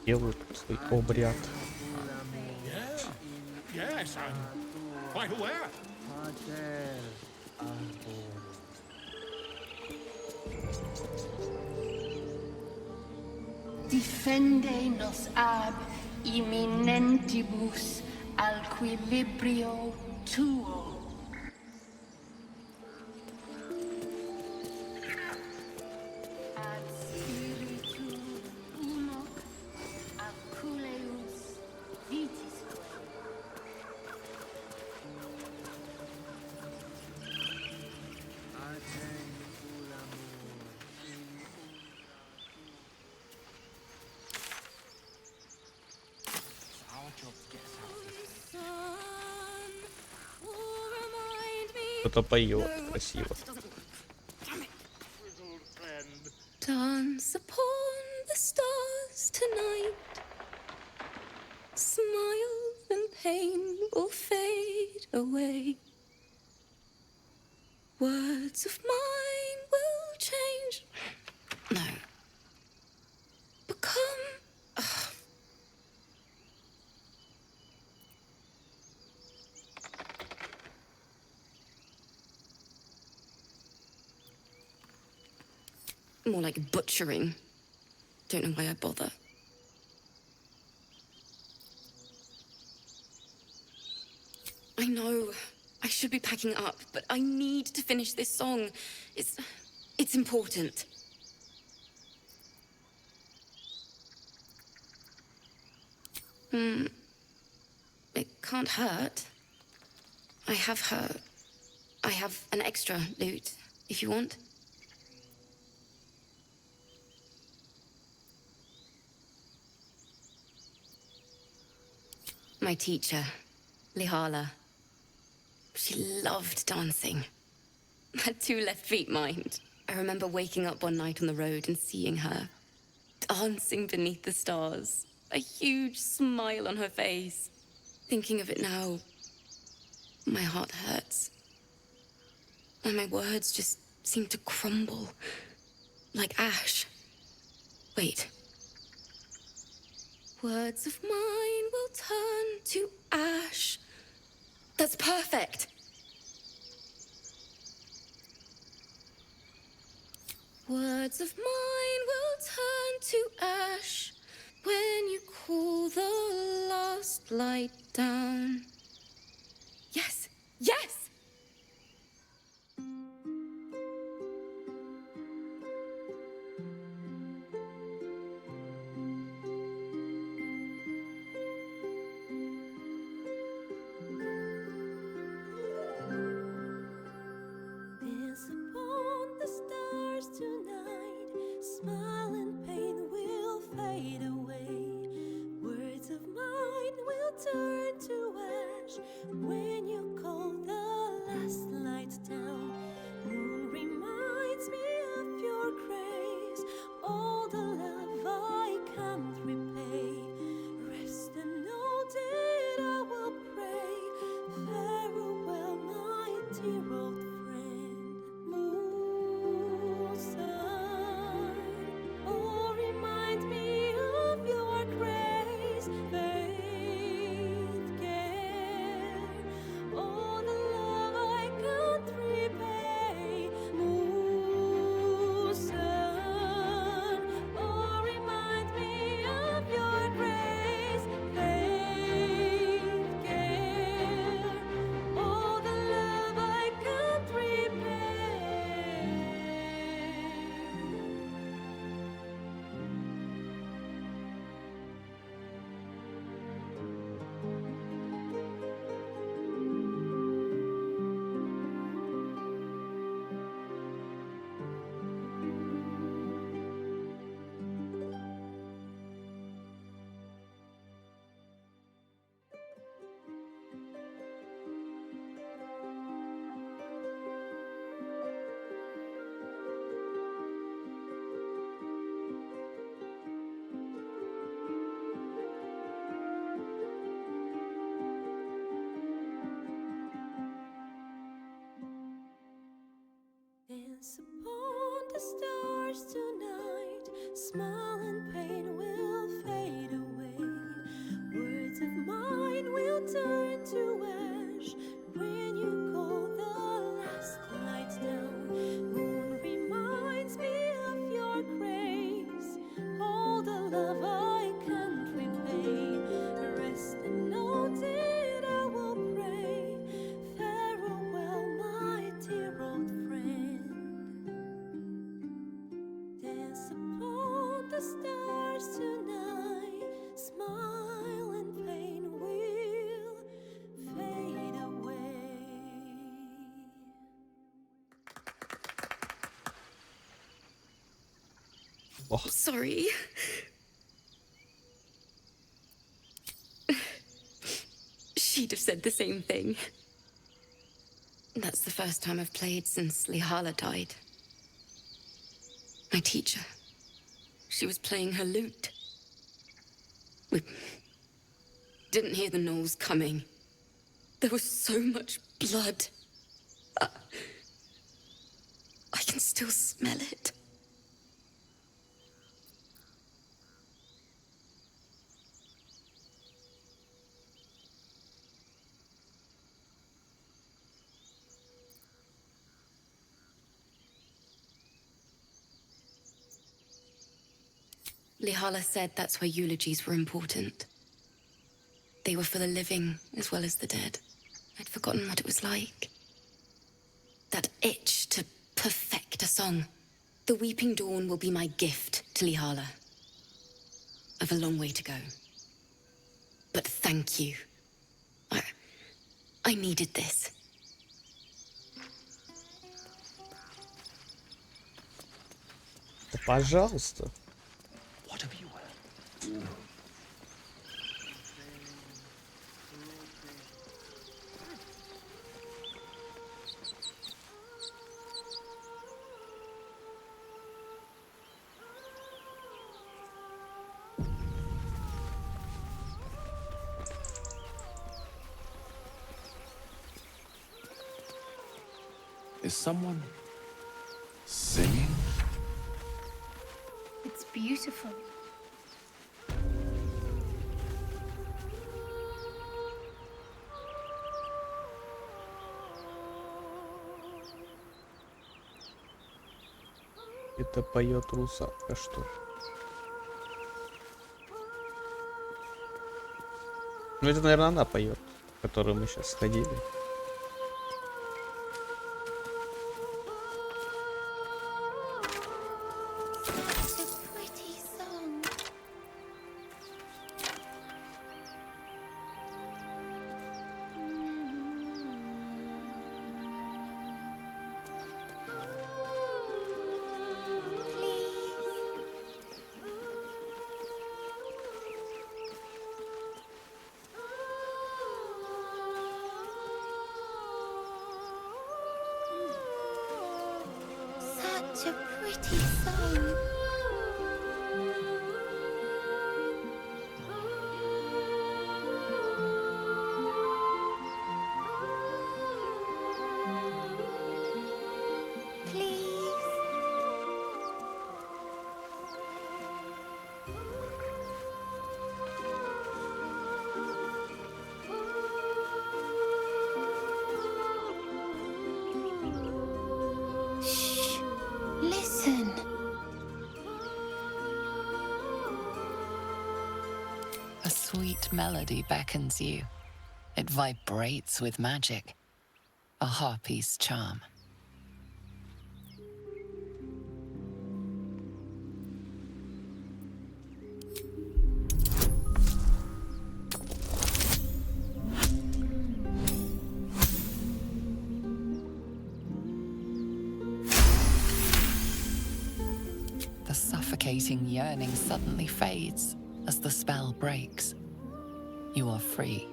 Делают свой обряд. Yes, I'm quite aware. Defende nos ab imminentibus alquilibrio tuo. Ad spiritu unoc aculeus vitisque. Кто-то поет красиво. Dance upon the stars tonight. Smile and pain will fade away. Words of mine will change. No. Become. More like butchering. Don't know why I bother. I know I should be packing up, but I need to finish this song. It's important. It can't hurt. I have an extra lute, if you want. My teacher, Lihala. She loved dancing. Had 2 left feet, mind. I remember waking up one night on the road and seeing her, dancing beneath the stars, a huge smile on her face. Thinking of it now, my heart hurts. And my words just seem to crumble, like ash. Wait. Words of mine will turn to ash. That's perfect. Words of mine will turn to ash when you cool the last light down. Yes, yes! Dance upon the stars tonight. Smile and pain will fade away. Words of mine will turn to ash stars tonight. Smile and pain will fade away. Words of mine will turn to ash when you call the last lights down. Moon reminds me of your grace. All the love I can't repay. Rest and note it, I will pray. Farewell, my dear old friend. Dance upon the stars tonight. Smile and pain will fade away. Sorry. She'd have said the same thing. That's the first time I've played since Lihala died. My teacher. She was playing her lute. We didn't hear the gnolls coming. There was so much blood. I can still smell it. Lihala said that's why eulogies were important. They were for the living as well as the dead. I'd forgotten what it was like. That itch to perfect a song. The Weeping Dawn will be my gift to Lihala. I've a long way to go. But thank you. I needed this. Да пожалуйста. What have you heard? Is someone singing? It's beautiful. Это поет русалка, что ли? Ну это, наверное, она поет, в которую мы сейчас сходили. Such a pretty song. Listen. A sweet melody beckons you. It vibrates with magic. A harpy's charm. The suffocating yearning suddenly fades as the spell breaks. You are free.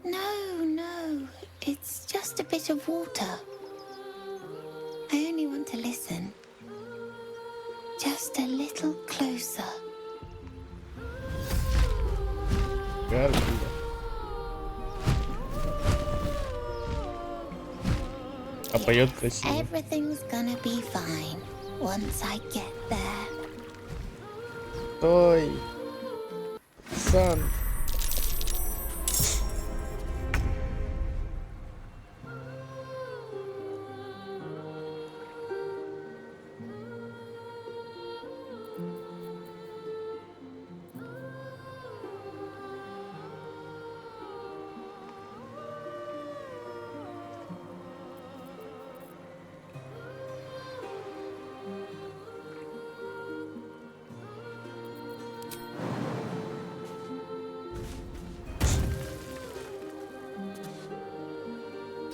No, it's just a bit of water. I only want to listen. Just a little closer. А поет красиво. Everything's gonna be fine once I get there. Ой, Сан.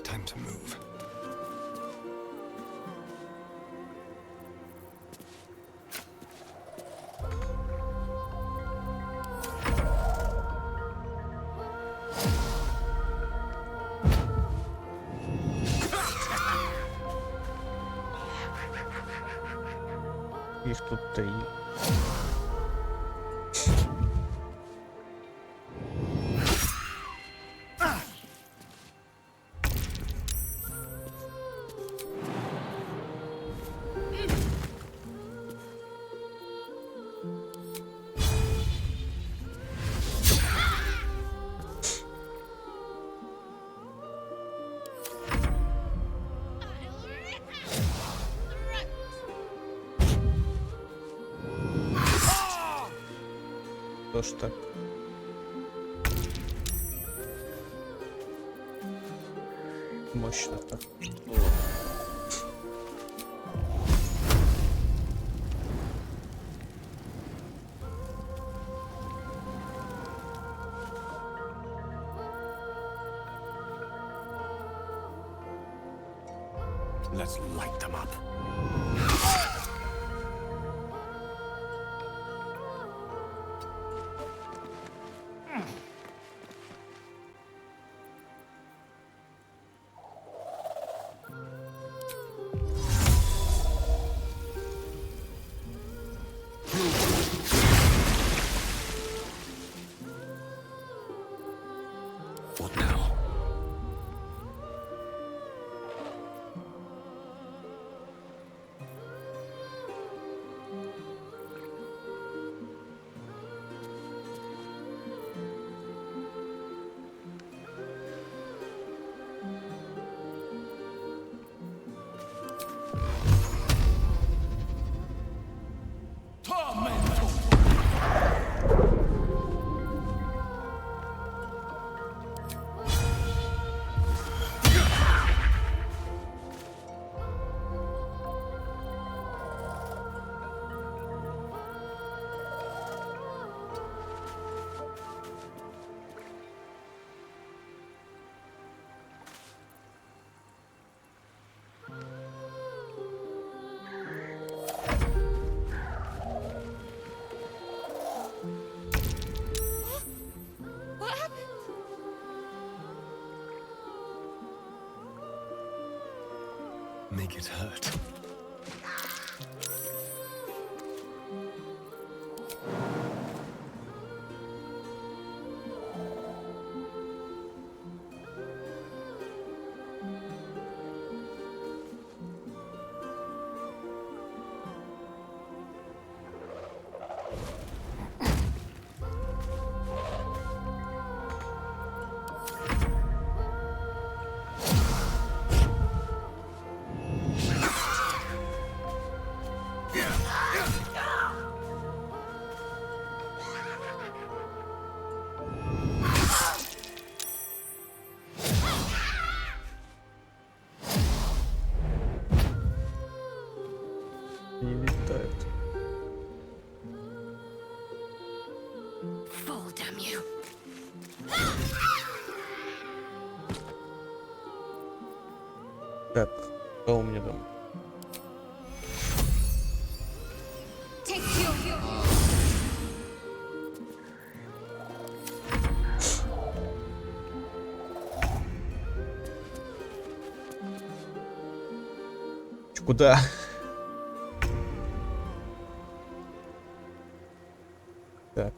Time to move. Их тут 3. То ж так. Мощно так. Let's light them up. What now? Make it hurt. Не летает. Fall, damn you. Так, что у меня там? Куда? Так.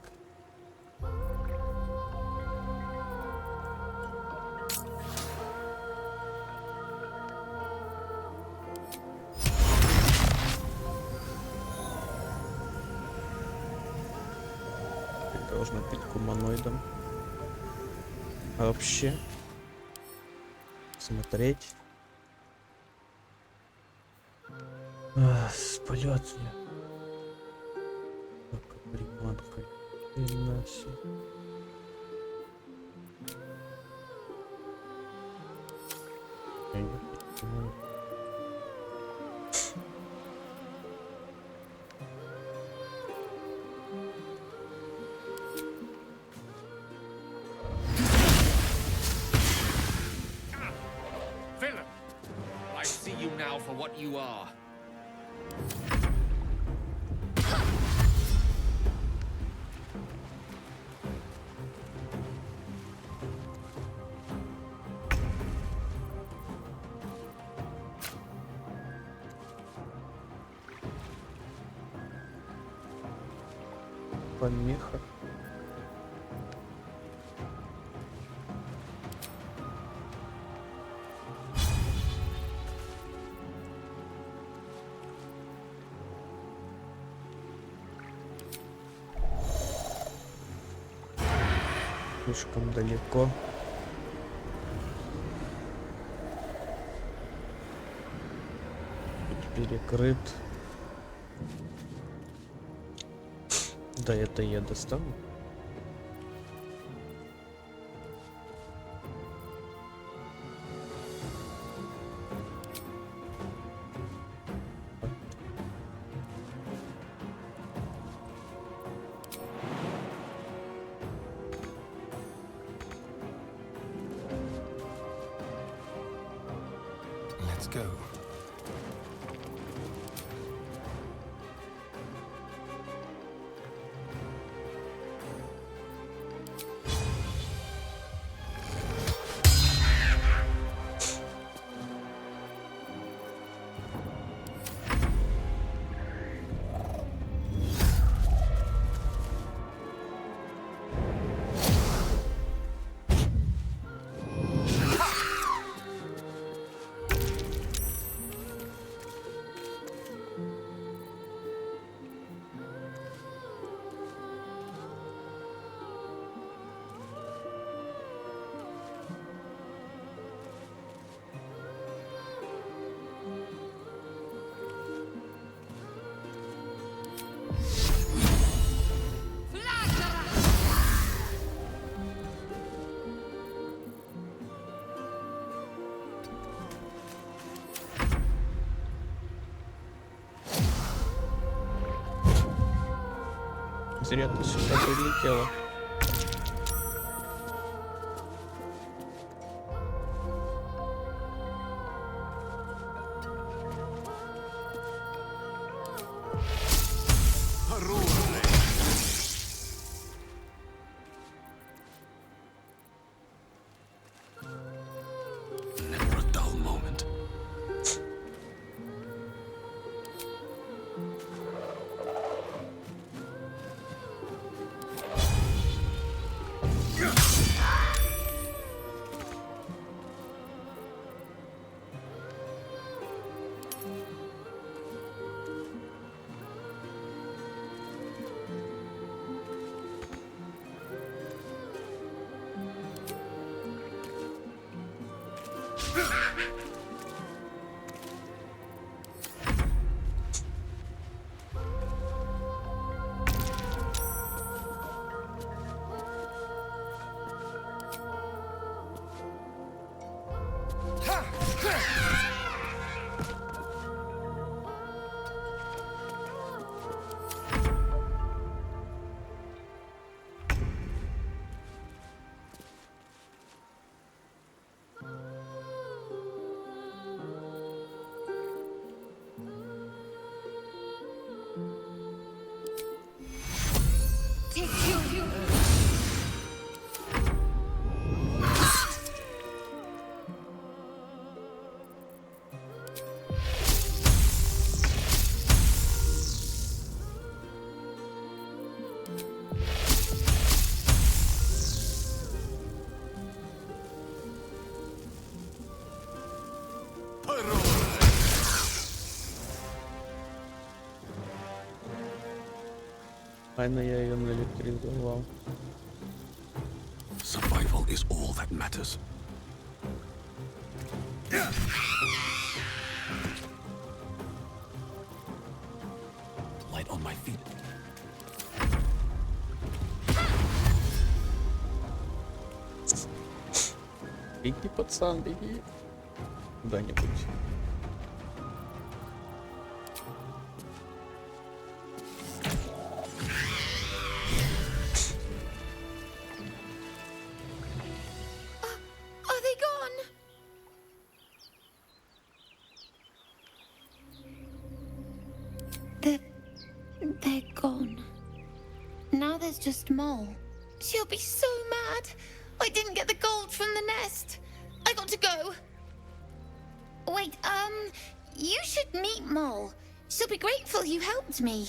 можно быть гуманоидом. А вообще смотреть с полетами. Как приманкой. Я не понимаю. Villain! I see you now for what you are. Помеха. Слишком далеко. Перекрыт. Да, это я достану. Let's go. Зря ты сюда прилетела. Never a dull moment. Тайно я ее наэлектризовал. Survival is all that matters. Light on my feet. Беги, пацан, беги. Куда-нибудь. Are they gone? They're gone. Now there's just Mole. She'll be so mad. I didn't get the gold from the nest. I got to go. Wait, you should meet Mole. She'll be grateful you helped me.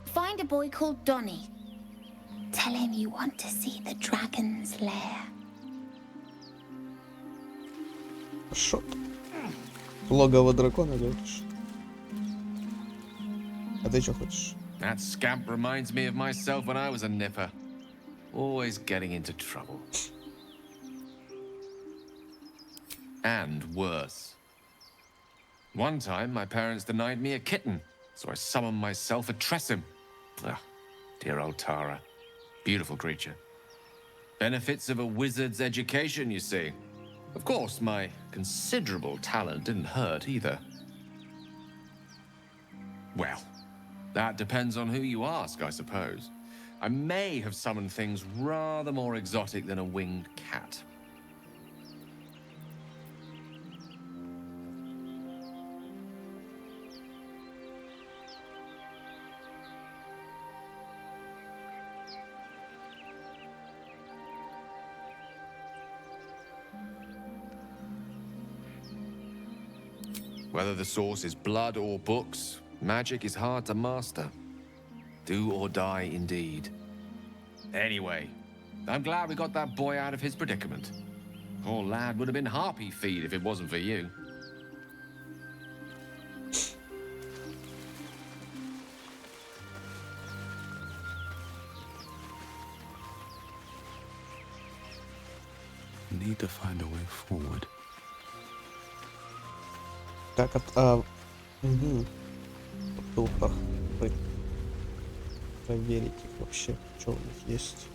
Find a boy called Donny. Tell him you want to see the dragon's lair. Шо? Логово дракона, говоришь? А ты что хочешь? That scamp reminds me of myself when I was a nipper. Always getting into trouble. And worse. One time, my parents denied me a kitten, so I summoned myself a Tressim. Ah, dear old Tara. Beautiful creature. Benefits of a wizard's education, you see. Of course, my considerable talent didn't hurt either. Well, that depends on who you ask, I suppose. I may have summoned things rather more exotic than a winged cat. Whether the source is blood or books, magic is hard to master. Do or die indeed. Anyway, I'm glad we got that boy out of his predicament. Poor lad would have been harpy feed if it wasn't for you. Need to find a way forward. Так, проверить их вообще, что у них есть.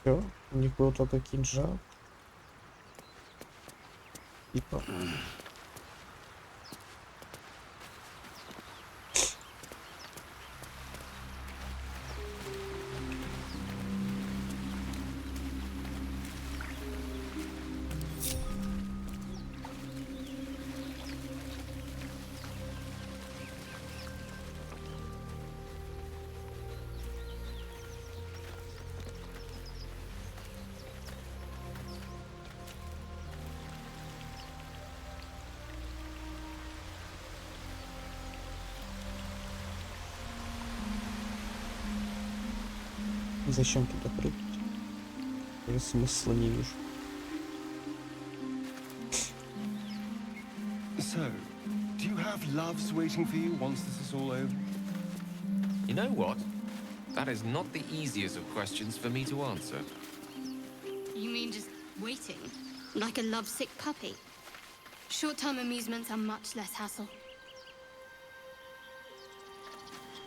Все, у них был только кинжал. Типа. Зачем туда прыгать? Я смысла не вижу. So, do you have loves waiting for you once this is all over? You know what? That is not the easiest of questions for me to answer. You mean just waiting? Like a lovesick puppy? Short-term amusements are much less hassle.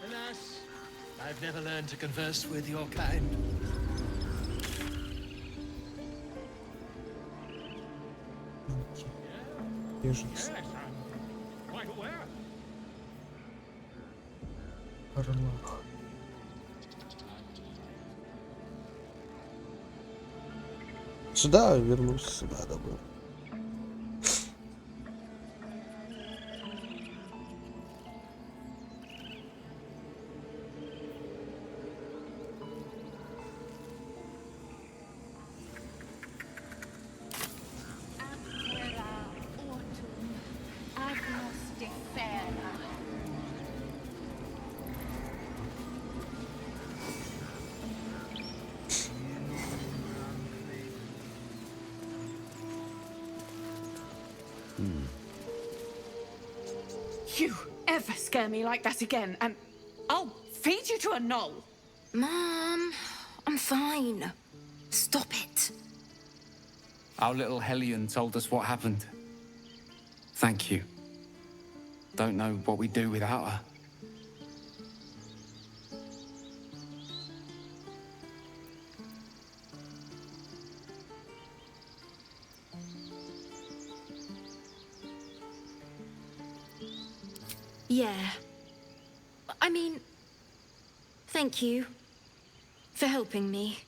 Alas, I've never learned to converse with your kind. Беженцы. Yes, I'm quite aware. Орлах. Сюда вернусь, сюда добыл. You ever scare me like that again, and I'll feed you to a knoll. Mom, I'm fine. Stop it. Our little Hellion told us what happened. Thank you. Don't know what we'd do without her. Yeah. I mean, thank you for helping me.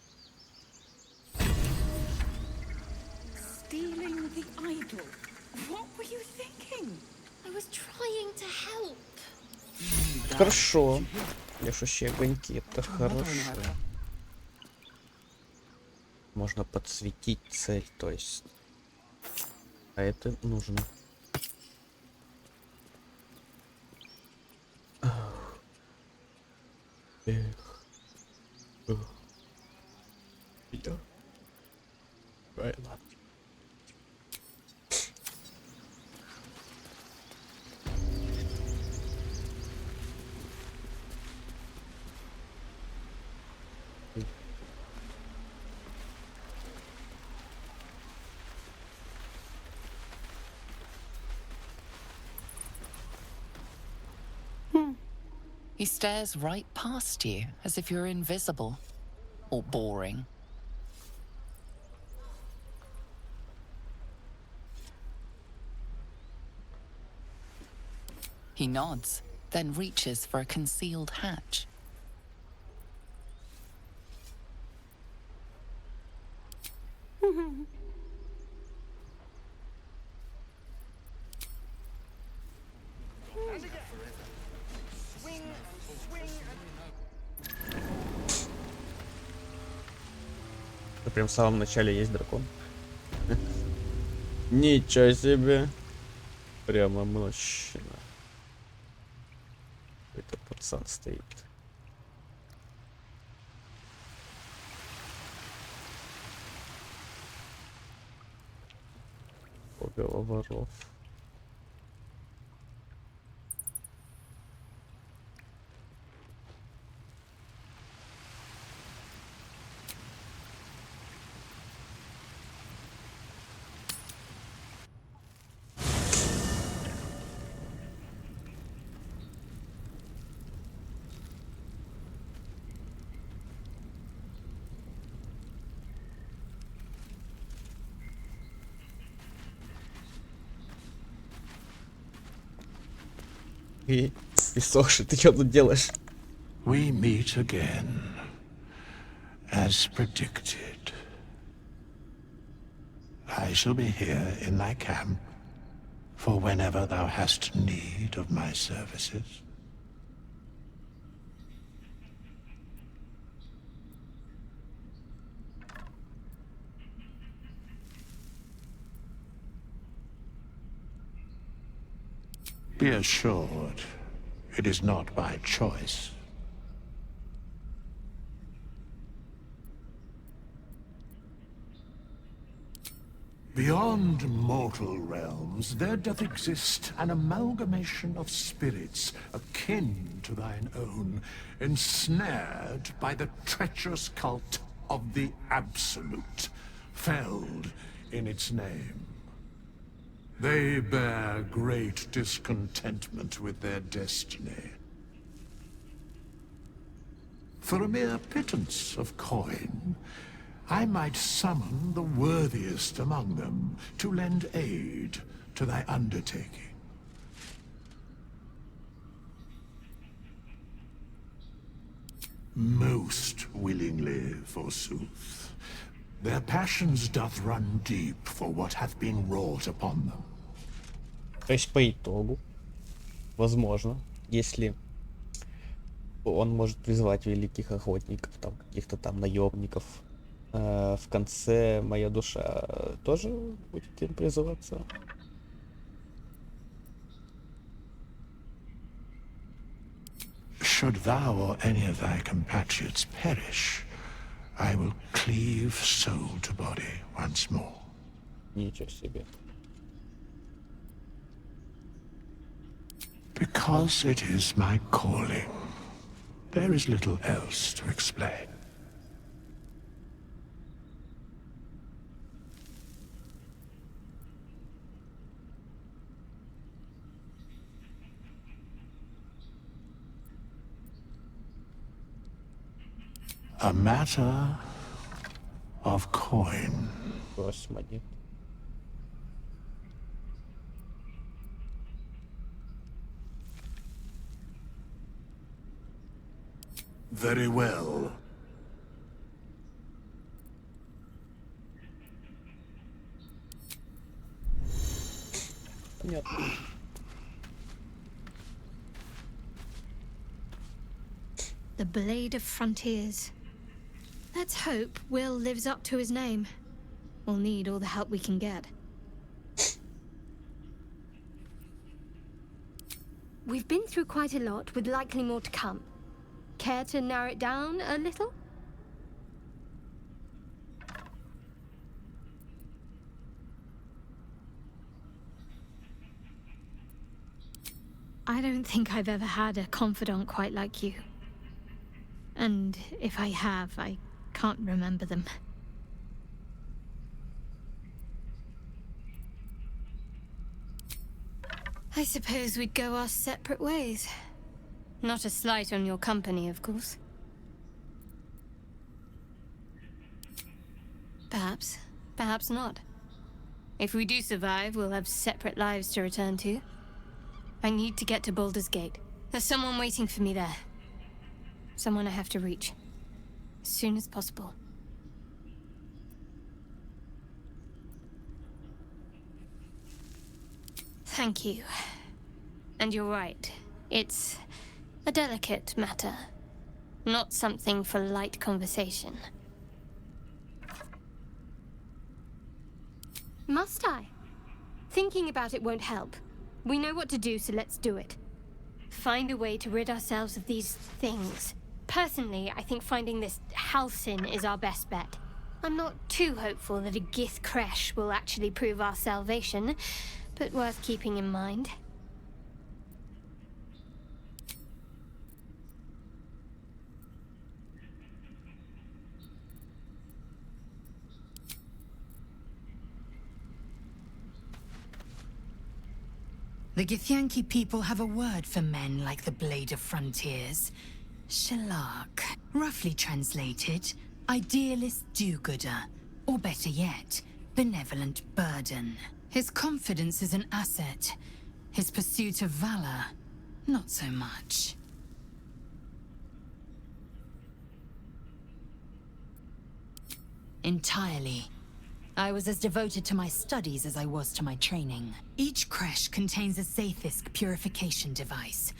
Stealing the idol? What were you thinking? I was trying to help. Хорошо. Пляшущие огоньки, это хорошо. Можно подсветить цель, то есть. А это нужно. Эх. Я. Ай, ладно. He stares right past you, as if you're invisible. Or boring. He nods, then reaches for a concealed hatch. Прям в самом начале есть дракон. Ничего себе. Прямо мощно. Какой-то пацан стоит. Воров. И Соши, ты что тут делаешь? We meet again, as predicted. I shall be here in thy camp for whenever thou hast need of my services. Be assured, it is not by choice. Beyond mortal realms, there doth exist an amalgamation of spirits akin to thine own, ensnared by the treacherous cult of the Absolute, felled in its name. They bear great discontentment with their destiny. For a mere pittance of coin, I might summon the worthiest among them to lend aid to thy undertaking. Most willingly, forsooth. Their passions doth run deep for what hath been wrought upon them. То есть по итогу, возможно, если он может призвать великих охотников, там каких-то там наемников, в конце моя душа тоже будет им призываться. Should thou or any of thy compatriots perish, I will cleave soul to body once more. Ничего себе. Because it is my calling. There is little else to explain. A matter of coin. Господи. Very well. Понятно. The Blade of Frontiers. Let's hope Will lives up to his name. We'll need all the help we can get. We've been through quite a lot, with likely more to come. Care to narrow it down a little? I don't think I've ever had a confidant quite like you. And if I have, I can't remember them. I suppose we'd go our separate ways. Not a slight on your company, of course. Perhaps. Perhaps not. If we do survive, we'll have separate lives to return to. I need to get to Baldur's Gate. There's someone waiting for me there. Someone I have to reach. As soon as possible. Thank you. And you're right. It's a delicate matter. Not something for light conversation. Must I? Thinking about it won't help. We know what to do, so let's do it. Find a way to rid ourselves of these things. Personally, I think finding this Halcyon is our best bet. I'm not too hopeful that a Gith Kresh will actually prove our salvation, but worth keeping in mind. The Githyanki people have a word for men like the Blade of Frontiers. Shalak. Roughly translated, idealist do-gooder. Or better yet, benevolent burden. His confidence is an asset. His pursuit of valor, not so much. Entirely. I was as devoted to my studies as I was to my training. Each Kresh contains a Zaithisk purification device.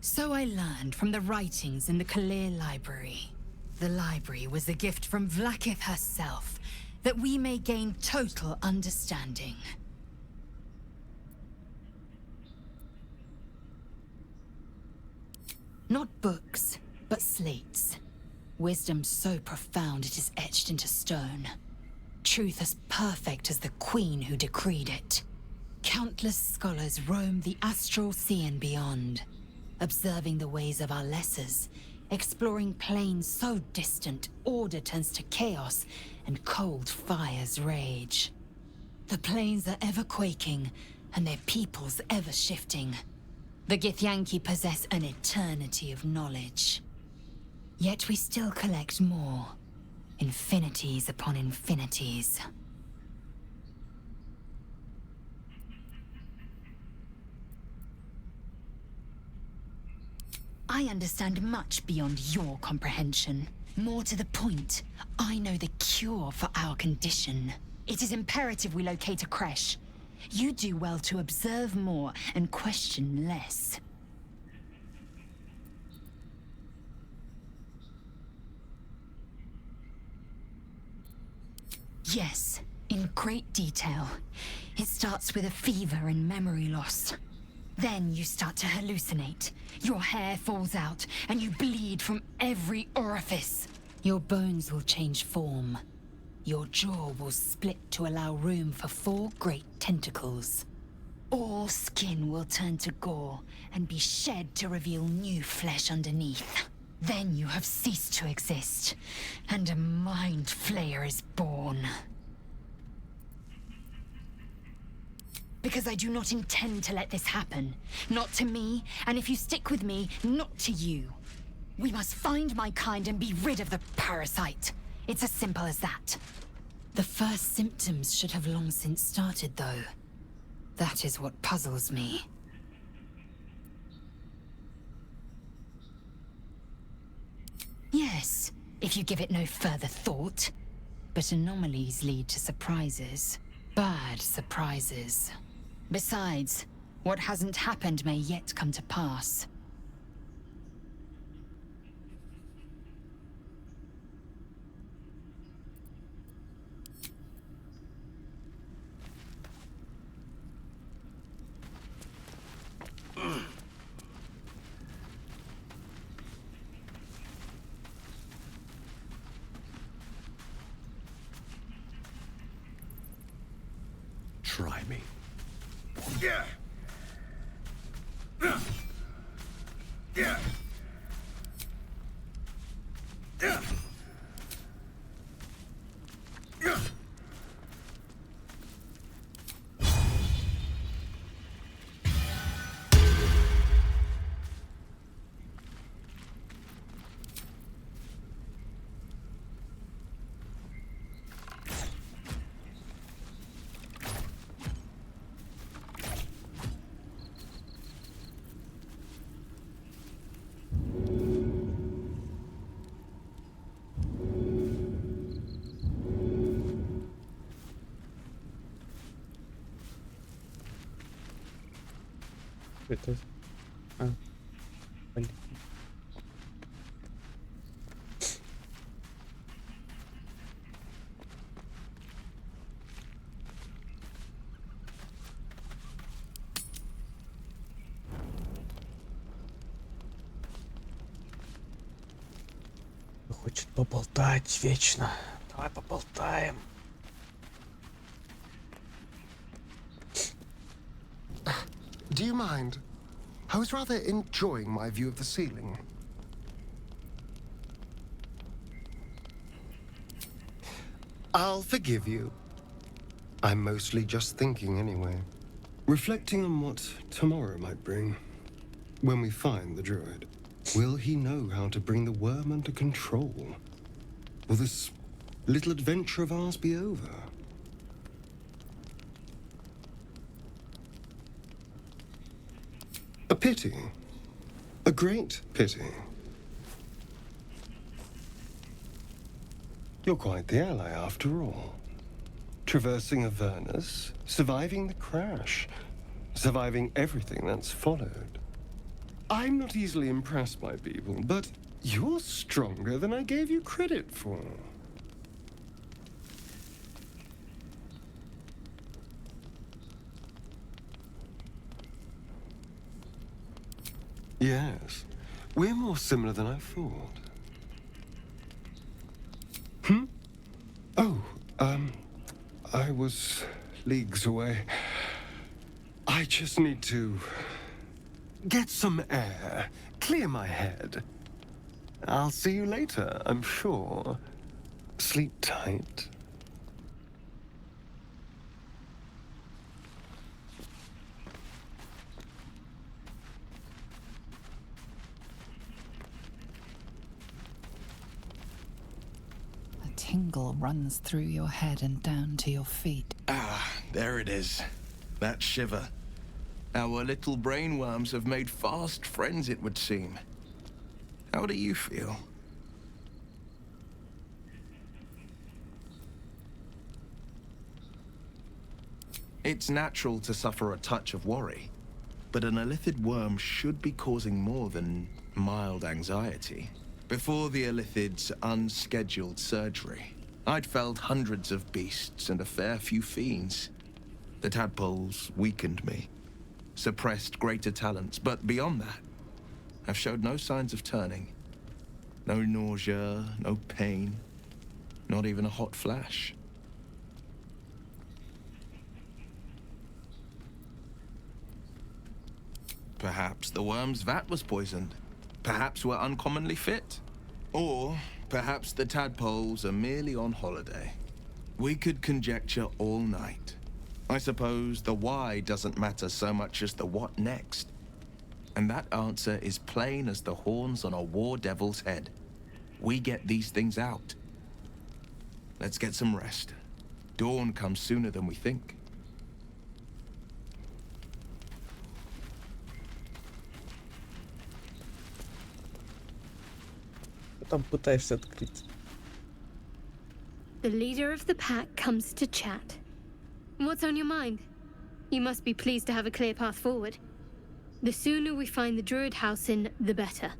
So I learned from the writings in the Kalir Library. The library was a gift from Vlaakith herself, that we may gain total understanding. Not books, but slates. Wisdom so profound it is etched into stone. Truth as perfect as the queen who decreed it. Countless scholars roam the astral sea and beyond, observing the ways of our lessers, exploring planes so distant order turns to chaos and cold fires rage. The planes are ever quaking, and their peoples ever shifting. The Githyanki possess an eternity of knowledge. Yet we still collect more. Infinities upon infinities. I understand much beyond your comprehension. More to the point, I know the cure for our condition. It is imperative we locate a creche. You do well to observe more and question less. Yes, in great detail. It starts with a fever and memory loss. Then you start to hallucinate. Your hair falls out, and you bleed from every orifice. Your bones will change form. Your jaw will split to allow room for 4 great tentacles. All skin will turn to gore and be shed to reveal new flesh underneath. Then you have ceased to exist, and a mind flayer is born. Because I do not intend to let this happen. Not to me, and if you stick with me, not to you. We must find my kind and be rid of the parasite. It's as simple as that. The first symptoms should have long since started, though. That is what puzzles me. Yes, if you give it no further thought. But anomalies lead to surprises. Bad surprises. Besides, what hasn't happened may yet come to pass. Try me. Yeah. Yeah. Yeah. Yeah. Yeah. Это... Понятно. Хочет поболтать вечно. Давай поболтаем. Do you mind? I was rather enjoying my view of the ceiling. I'll forgive you. I'm mostly just thinking anyway. Reflecting on what tomorrow might bring. When we find the druid, will he know how to bring the worm under control? Will this little adventure of ours be over? A pity. A great pity. You're quite the ally after all. Traversing Avernus, surviving the crash, surviving everything that's followed. I'm not easily impressed by people, but you're stronger than I gave you credit for. Yes, we're more similar than I thought. Oh, I was leagues away. I just need to get some air, clear my head. I'll see you later, I'm sure. Sleep tight. Tingle runs through your head and down to your feet. Ah, there it is. That shiver. Our little brainworms have made fast friends, it would seem. How do you feel? It's natural to suffer a touch of worry, but an illithid worm should be causing more than mild anxiety. Before the illithid's unscheduled surgery, I'd felled hundreds of beasts and a fair few fiends. The tadpoles weakened me, suppressed greater talents, but beyond that, I've showed no signs of turning. No nausea, no pain, not even a hot flash. Perhaps the worm's vat was poisoned. Perhaps we're uncommonly fit. Or perhaps the tadpoles are merely on holiday. We could conjecture all night. I suppose the why doesn't matter so much as the what next. And that answer is plain as the horns on a war devil's head. We get these things out. Let's get some rest. Dawn comes sooner than we think. Там пытаешься открыть. The leader of the pack comes to chat. What's on your mind? You must be pleased to have a clear path forward. The sooner we find the druid house in, the better.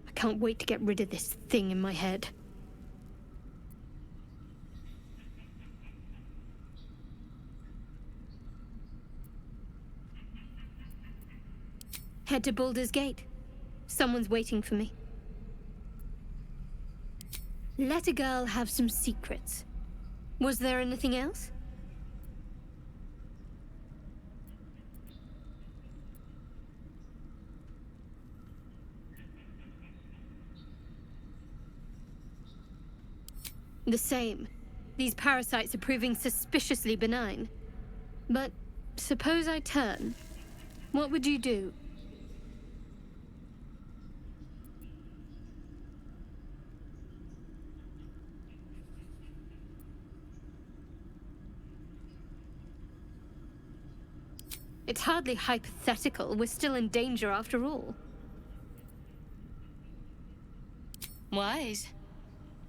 I can't wait to get rid of this thing in my head. Head to Baldur's Gate. Someone's waiting for me. Let a girl have some secrets. Was there anything else? The same. These parasites are proving suspiciously benign. But suppose I turn. What would you do? It's hardly hypothetical. We're still in danger after all. Wise.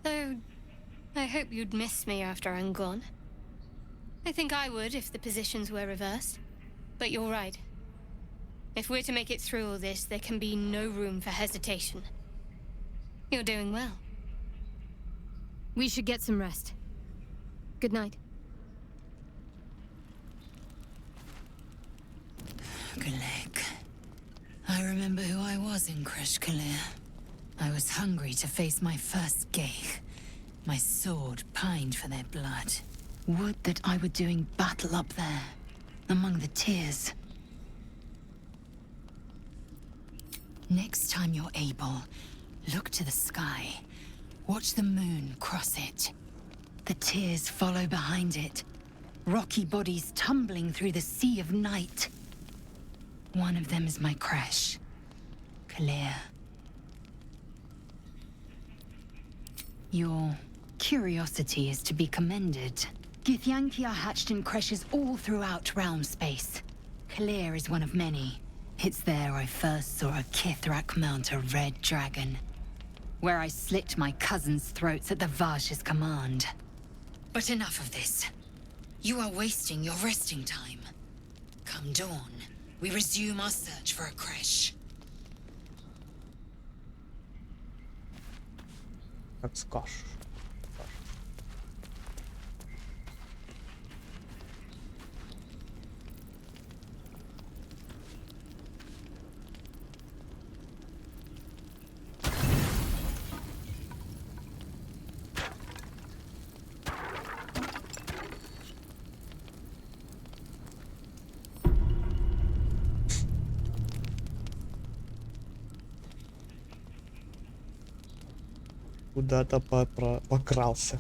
Though, I hope you'd miss me after I'm gone. I think I would if the positions were reversed. But you're right. If we're to make it through all this, there can be no room for hesitation. You're doing well. We should get some rest. Good night. Galek. I remember who I was in Kresh Kalir. I was hungry to face my first Geich. My sword pined for their blood. Would that I were doing battle up there, among the tears. Next time you're able, look to the sky. Watch the moon cross it. The tears follow behind it. Rocky bodies tumbling through the sea of night. One of them is my Kresh. Kalir. Your curiosity is to be commended. Githyanki are hatched in Kreshes all throughout realm space. Kalir is one of many. It's there I first saw a Kithrak mount a red dragon. Where I slit my cousins' throats at the Vash's command. But enough of this. You are wasting your resting time. Come dawn, we resume our search for a Kresh. Как скажешь. Куда-то покрался.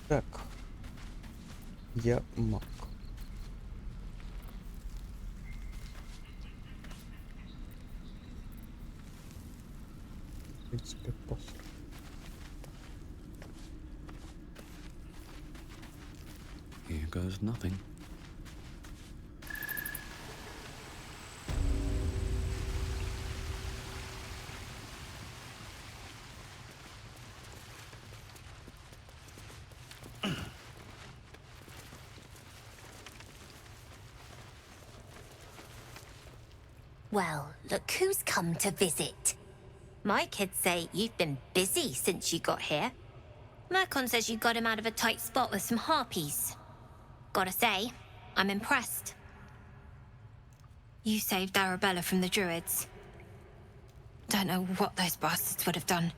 Так. Я маг. принципе, похер. Here goes nothing. Well, look who's come to visit. My kids say you've been busy since you got here. Mercon says you got him out of a tight spot with some harpies. Gotta say, I'm impressed. You saved Arabella from the Druids. Don't know what those bastards would have done.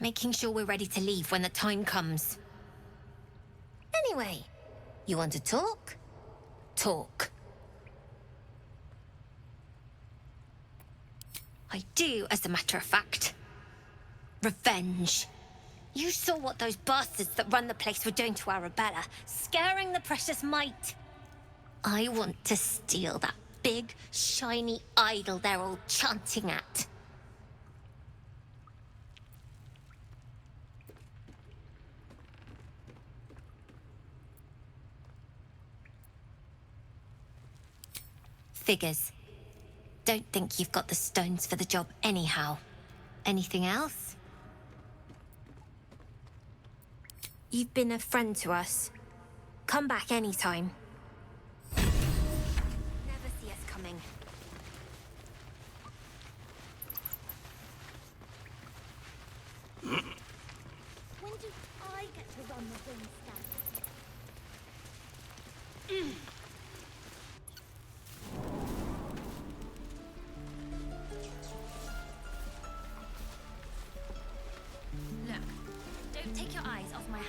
Making sure we're ready to leave when the time comes. Anyway, you want to talk? Talk. I do, as a matter of fact. Revenge. You saw what those bastards that run the place were doing to Arabella, scaring the precious mite. I want to steal that big, shiny idol they're all chanting at. Figures. Don't think you've got the stones for the job anyhow. Anything else? You've been a friend to us. Come back anytime. Never see us coming. When do I get to run the thing stand? Look, don't take your eyes off my hands.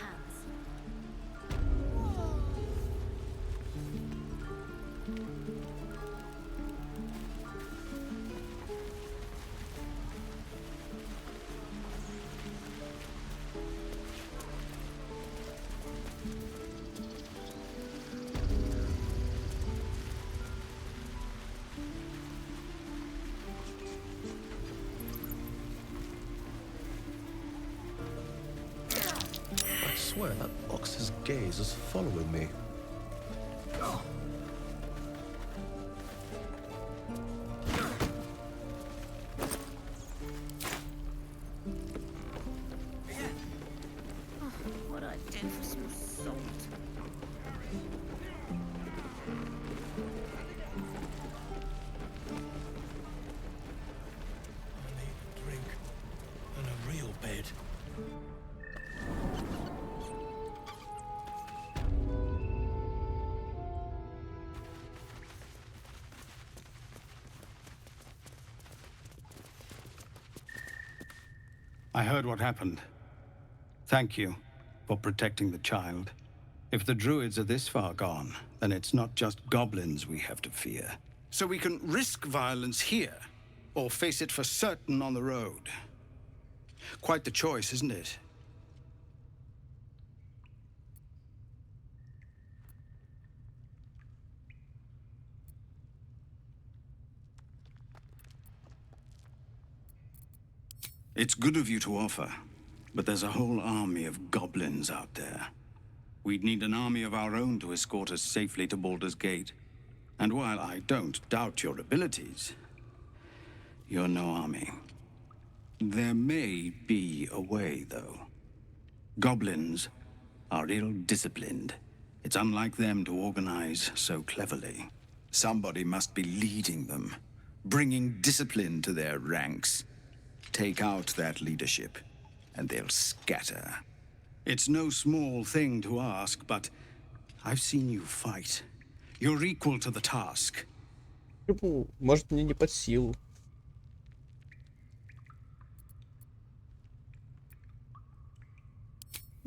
I swear that box's gaze is following me. What I do for some salt. Drink and a real bed. I heard what happened. Thank you for protecting the child. If the druids are this far gone, then it's not just goblins we have to fear. So we can risk violence here, or face it for certain on the road. Quite the choice, isn't it? It's good of you to offer, but there's a whole army of goblins out there. We'd need an army of our own to escort us safely to Baldur's Gate. And while I don't doubt your abilities, you're no army. There may be a way, though. Goblins are ill-disciplined. It's unlike them to organize so cleverly. Somebody must be leading them, bringing discipline to their ranks. Take out that leadership, and they'll scatter. It's no small thing to ask, but I've seen you fight. You're equal to the task. Может, мне не под силу.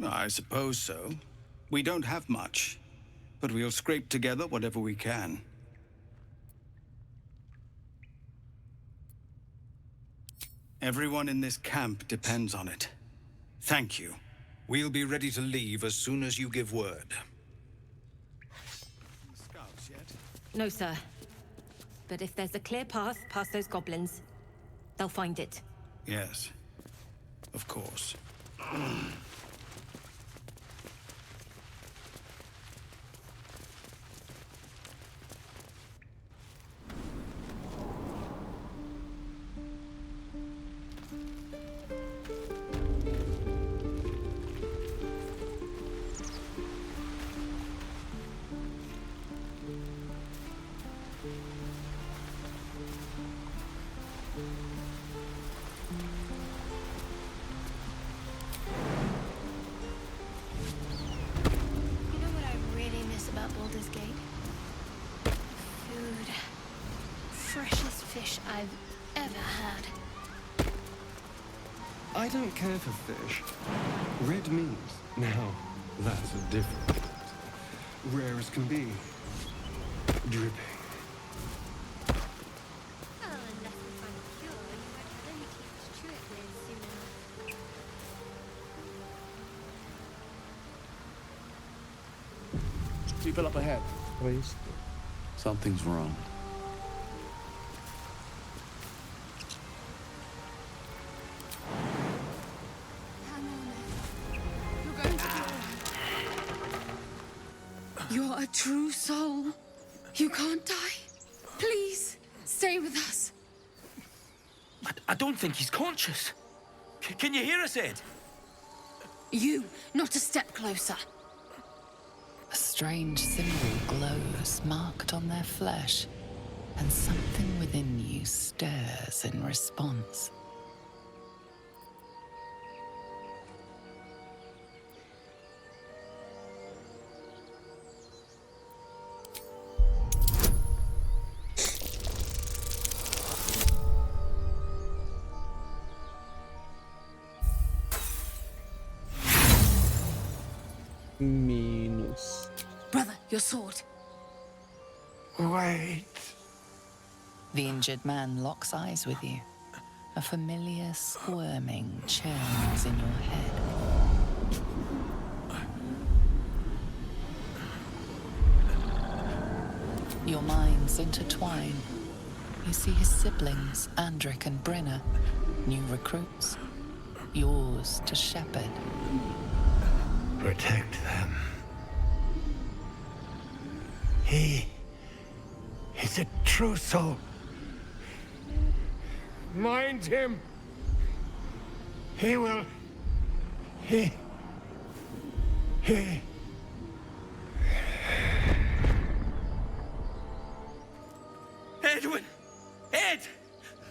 I suppose so. We don't have much, but we'll scrape together whatever we can. Everyone in this camp depends on it. Thank you. We'll be ready to leave as soon as you give word. No, sir. but if there's a clear path past those goblins, they'll find it. Yes, of course. You know what I really miss about Baldur's Gate? Food. Freshest fish I've ever had. I don't care for fish. Red meat. Now, that's a different. Rare as can be. Dripping. People up ahead. Please. Something's wrong. You're a true soul. You can't die. Please, stay with us. I don't think he's conscious. Can you hear us, Ed? You, not a step closer. A strange symbol glows, marked on their flesh, and something within you stirs in response. Minus. Brother, your sword. Wait. The injured man locks eyes with you. A familiar squirming churns in your head. Your minds intertwine. You see his siblings, Andric and Brenna, new recruits, yours to shepherd. Protect them. He is a true soul. Mind him. He will. He. Edwin! Ed!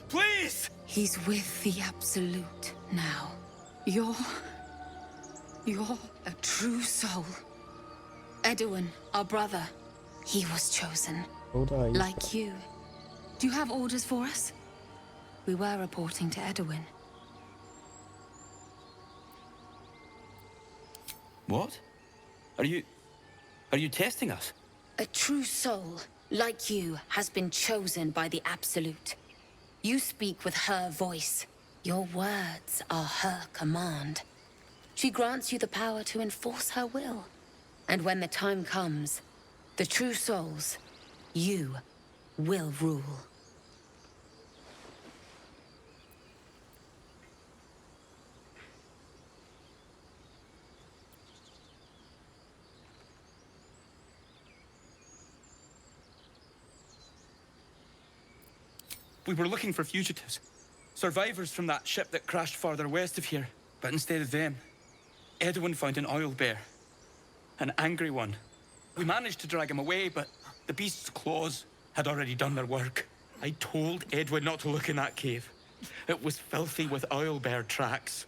Please! He's with the Absolute now. You're a true soul. Edwin, our brother, he was chosen. Like you. Do you have orders for us? We were reporting to Edwin. What? Are you testing us? A true soul, like you, has been chosen by the Absolute. You speak with her voice. Your words are her command. She grants you the power to enforce her will. And when the time comes, the true souls, you will rule. We were looking for fugitives. Survivors from that ship that crashed farther west of here. But instead of them, Edwin found an oil bear. An angry one. We managed to drag him away, but the beast's claws had already done their work. I told Edwin not to look in that cave. It was filthy with oil bear tracks.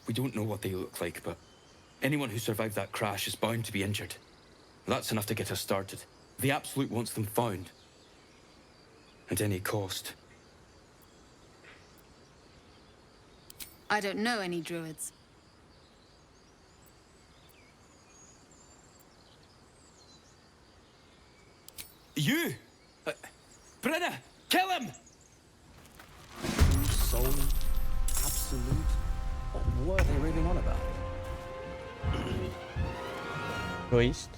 We don't know what they look like, but anyone who survived that crash is bound to be injured. That's enough to get us started. The Absolute wants them found. At any cost. I don't know any druids. You? Brenna! Kill him! Soul, absolute. What are they raving on about? То есть?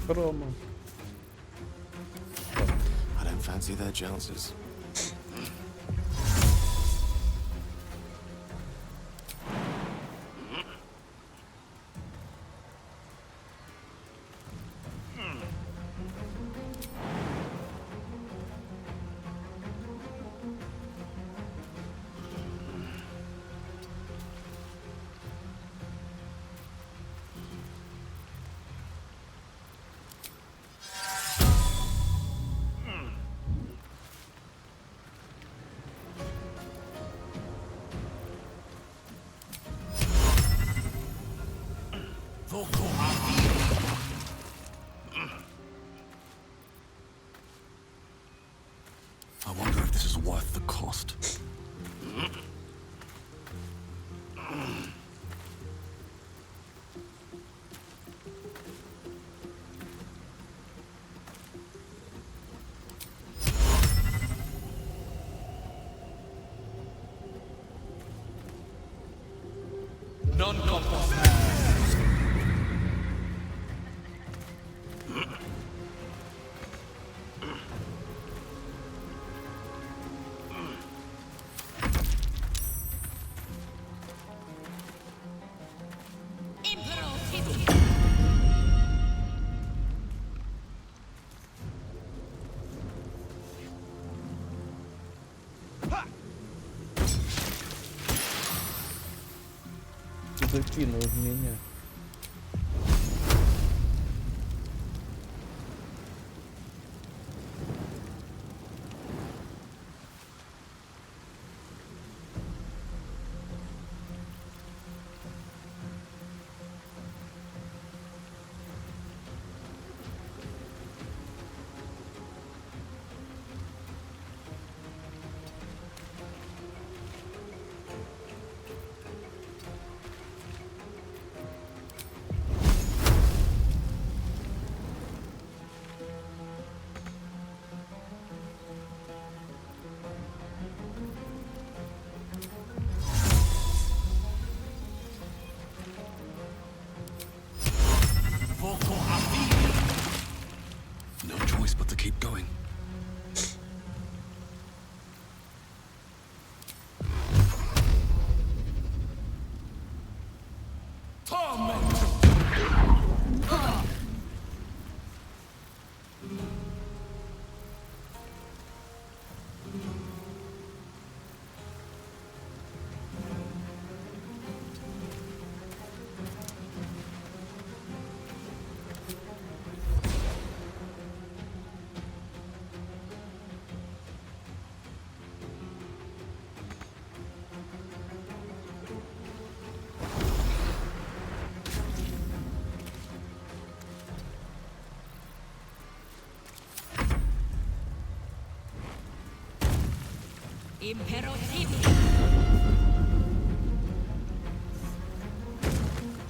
Рома. I don't fancy their chances. I wonder if this is worth the cost. Non-composite. Закинул в меня. No choice but to keep going.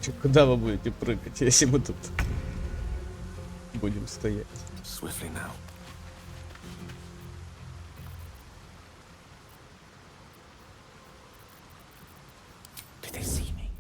Чё, куда вы будете прыгать, если мы тут будем стоять? Swiftly now. Did they see me?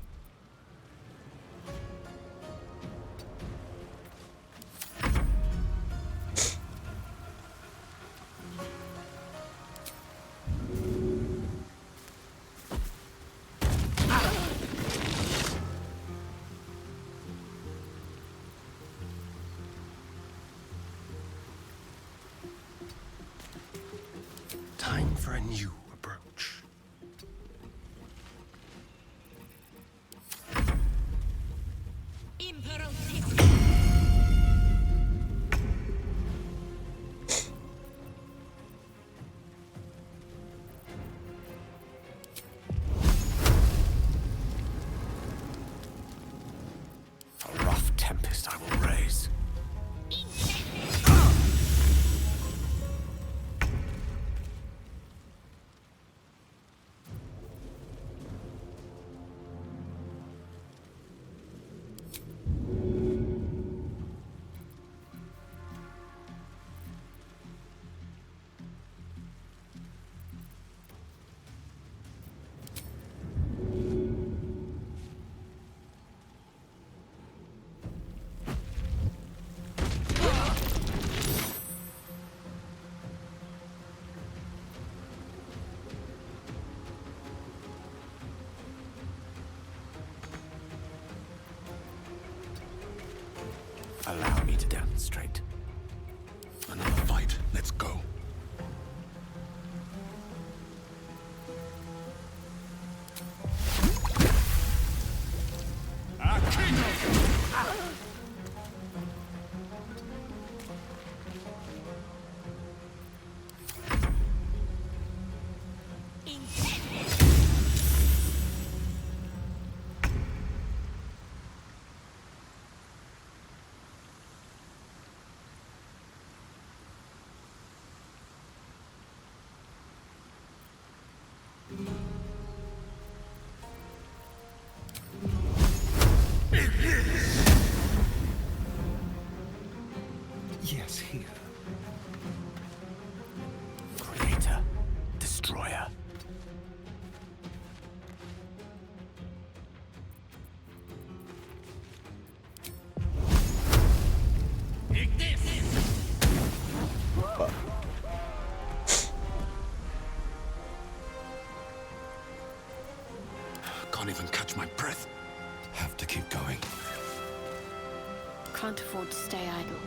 Time for a new approach. Allow me to demonstrate. Another fight. Let's go. Yes, here. Creator, destroyer. Can't even catch my breath. Have to keep going. Can't afford to stay idle.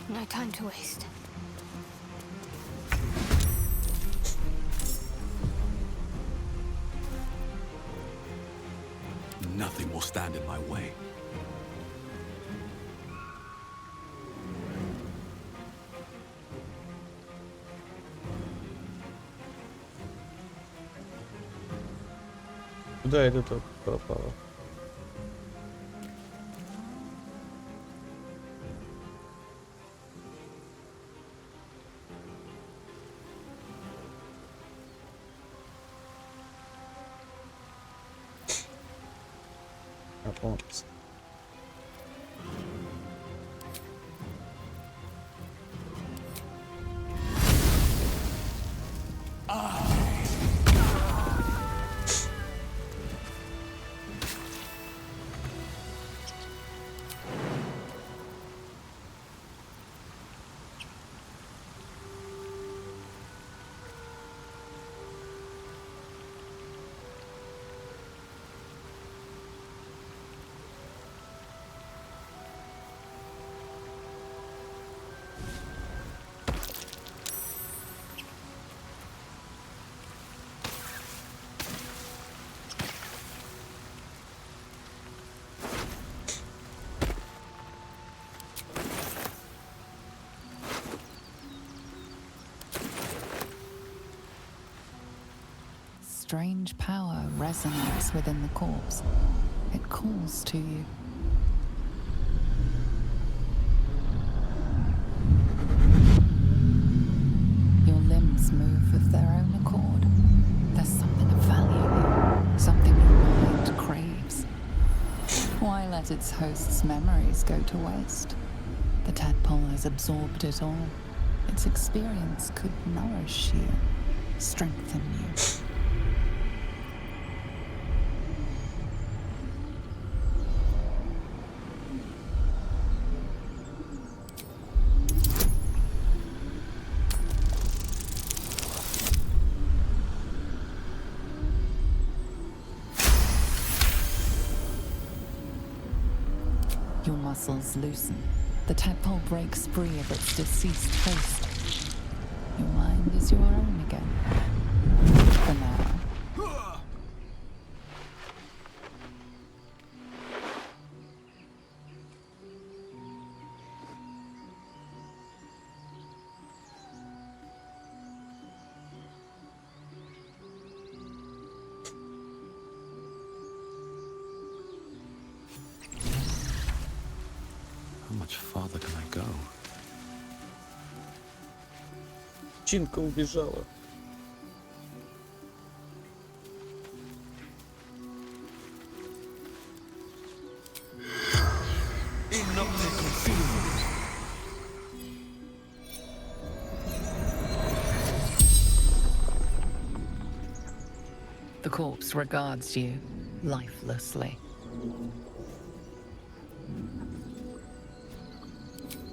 No time to waste. Nothing will stand in my way. Куда это тут пропало? Опомнился. Strange power resonates within the corpse. It calls to you. Your limbs move of their own accord. There's something of value here, something your mind craves. Why let its host's memories go to waste? The tadpole has absorbed it all. Its experience could nourish you, strengthen you. Your muscles loosen. The tadpole breaks free of its deceased host. Your mind is your own again. For now. How much farther can I go? Чинка убежала. The corpse regards you lifelessly.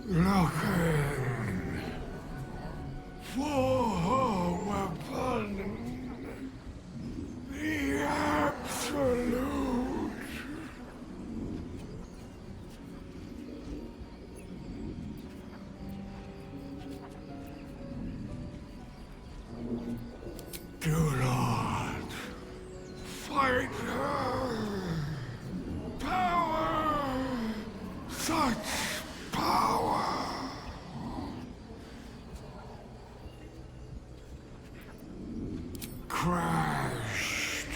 Looking for a weapon. crashed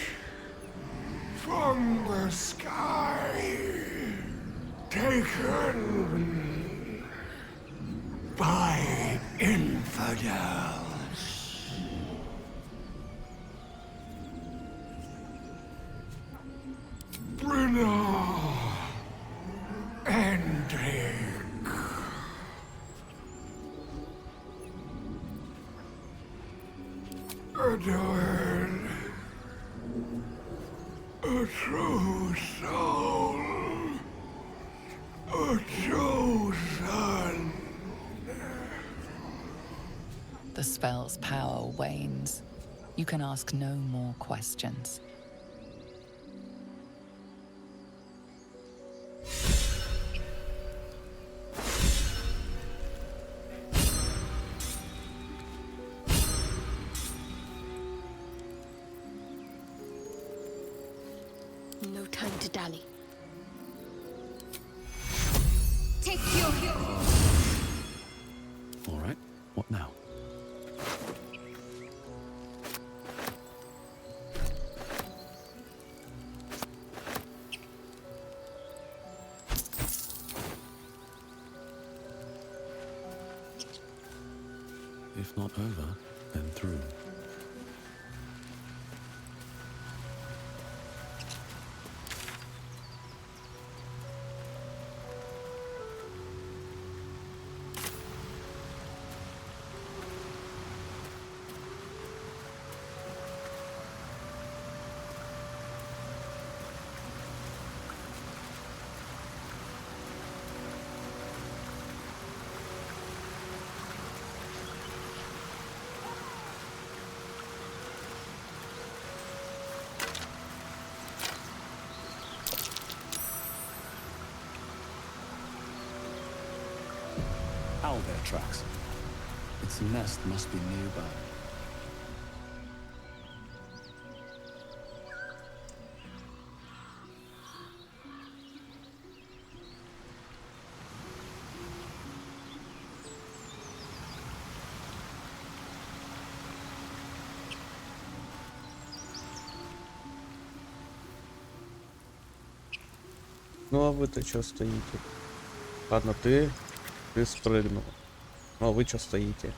from the sky, taken by infidels. Brynna and Drake. Edward, a true soul, a chosen. The spell's power wanes. You can ask no more questions. No time to dally. Take your All right, what now? If not over, then through. Owlbear tracks. Its nest must be nearby. Ну а вы-то что стоите? Ладно, ты спрыгнул. Ну а вы что стоите?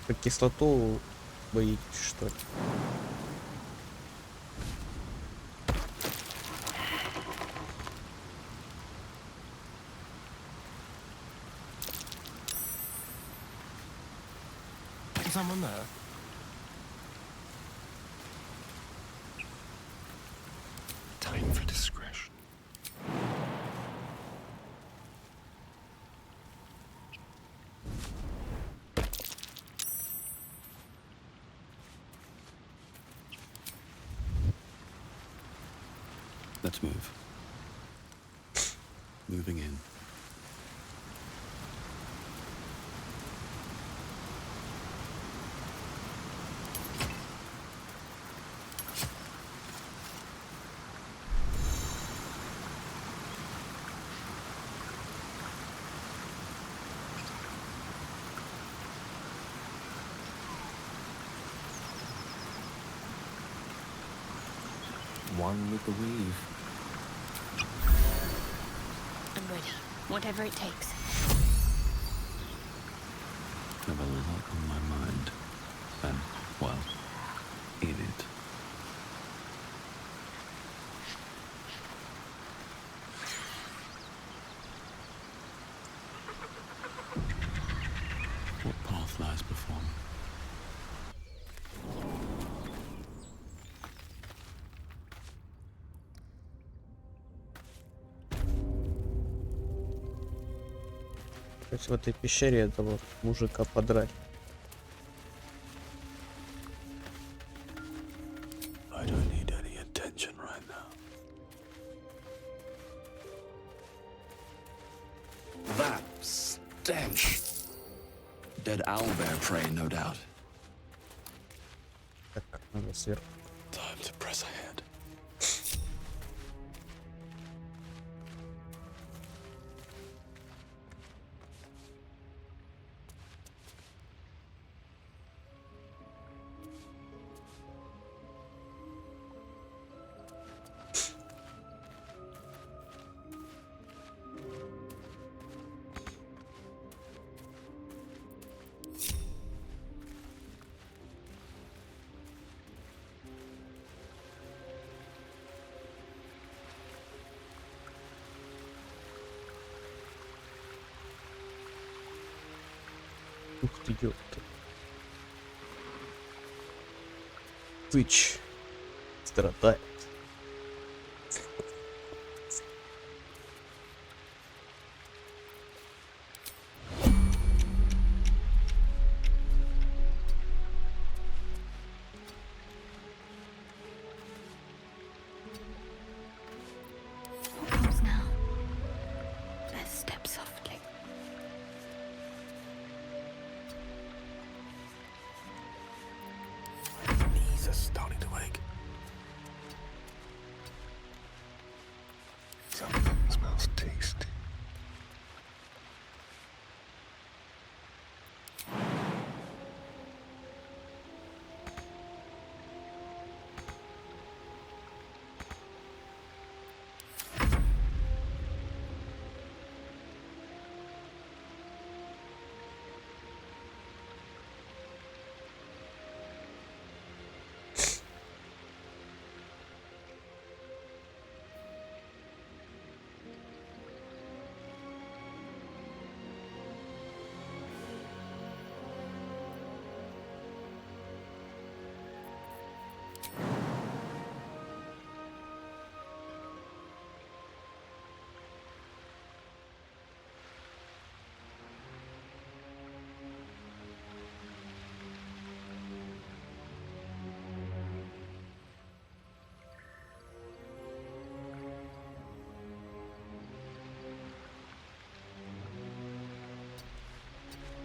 Под кислоту боитесь, что ли? Someone there? Time for discretion. Let's move. Moving in. One with the weave. I'm ready. Whatever it takes. Have a lot on my mind. And, well, in it. What path lies before me? То есть в этой пещере этого мужика подрать. I don't need any attention right now. That stench. Dead owlbear prey, no doubt. Так, надо сверху. Time to press ahead. Ух ты, ёпта. Сыч страдает. What comes now? Let's step softly. My knees are starting to ache. Something smells tasty.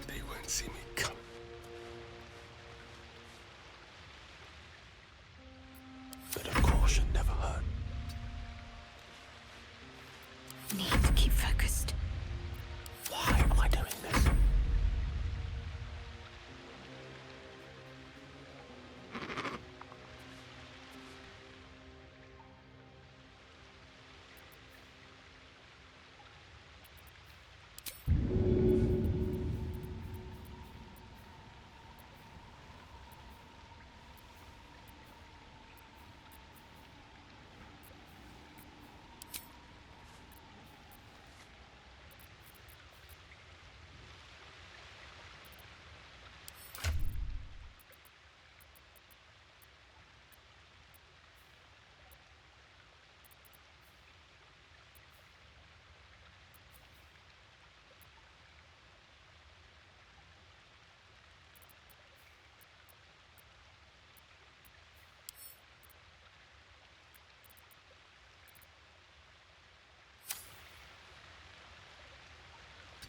They won't see me come. But of caution never hurt. Need to keep focused. Why am I doing this?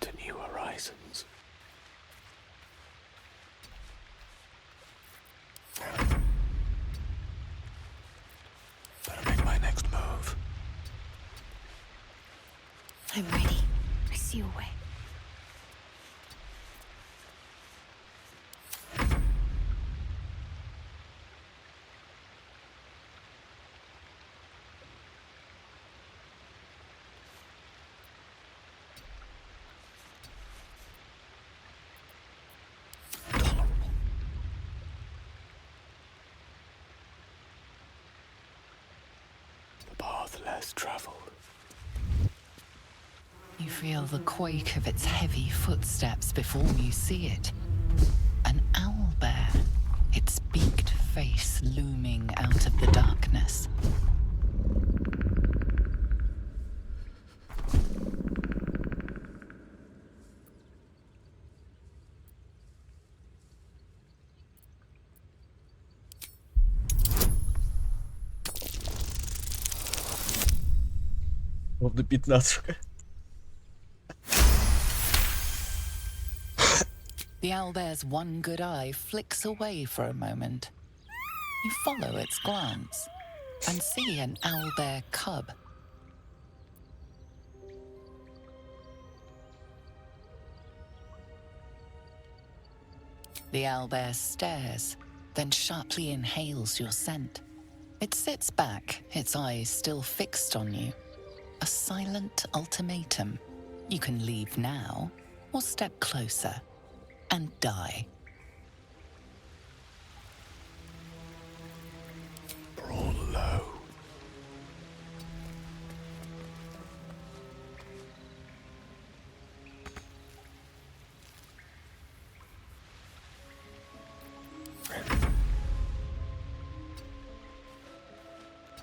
To new horizons. Better make my next move. I'm ready. I see your way. The path less traveled. You feel the quake of its heavy footsteps before you see it. An owlbear, its beaked face looming out of the darkness. Ровно 15. The owlbear's one good eye flicks away for a moment. You follow its glance and see an owlbear cub. The owlbear stares, then sharply inhales your scent. It sits back, its eyes still fixed on you. A silent ultimatum. You can leave now, or step closer and die. Brawl low.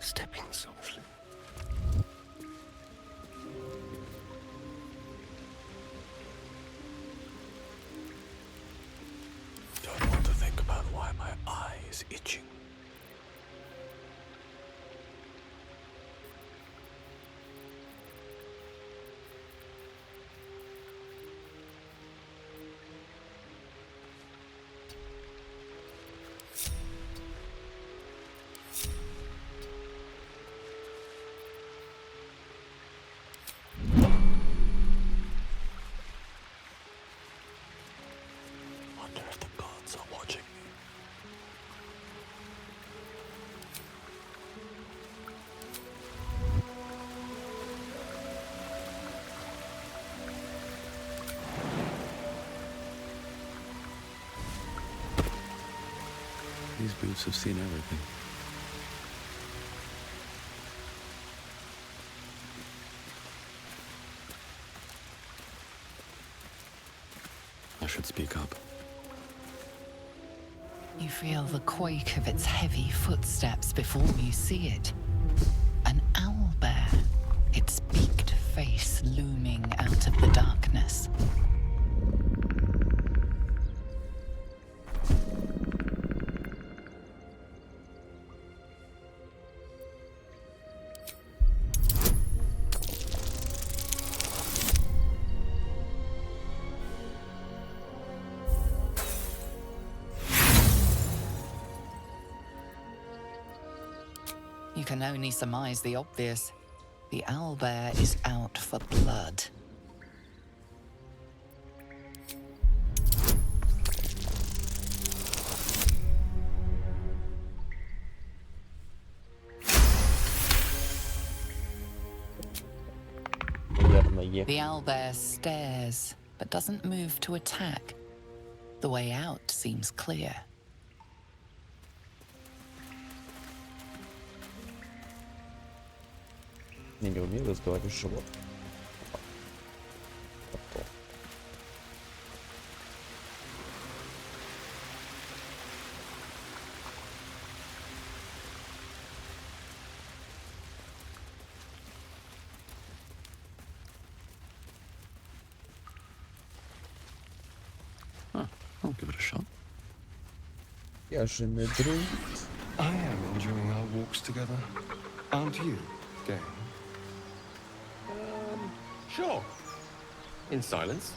stepping softly. Don't want to think about why my eye is itching. Wonder if the gods are watching me. These boots have seen everything. I should speak up. You feel the quake of its heavy footsteps before you see it. An owlbear, its beaked face looming out of the darkness. You can only surmise the obvious. The owlbear is out for blood. The owlbear stares, but doesn't move to attack. The way out seems clear. Я не умею разговаривать с животным. I'll give it a shot. Я же не друг. I am enjoying our walks together. Aren't you, Gay? Sure. In silence.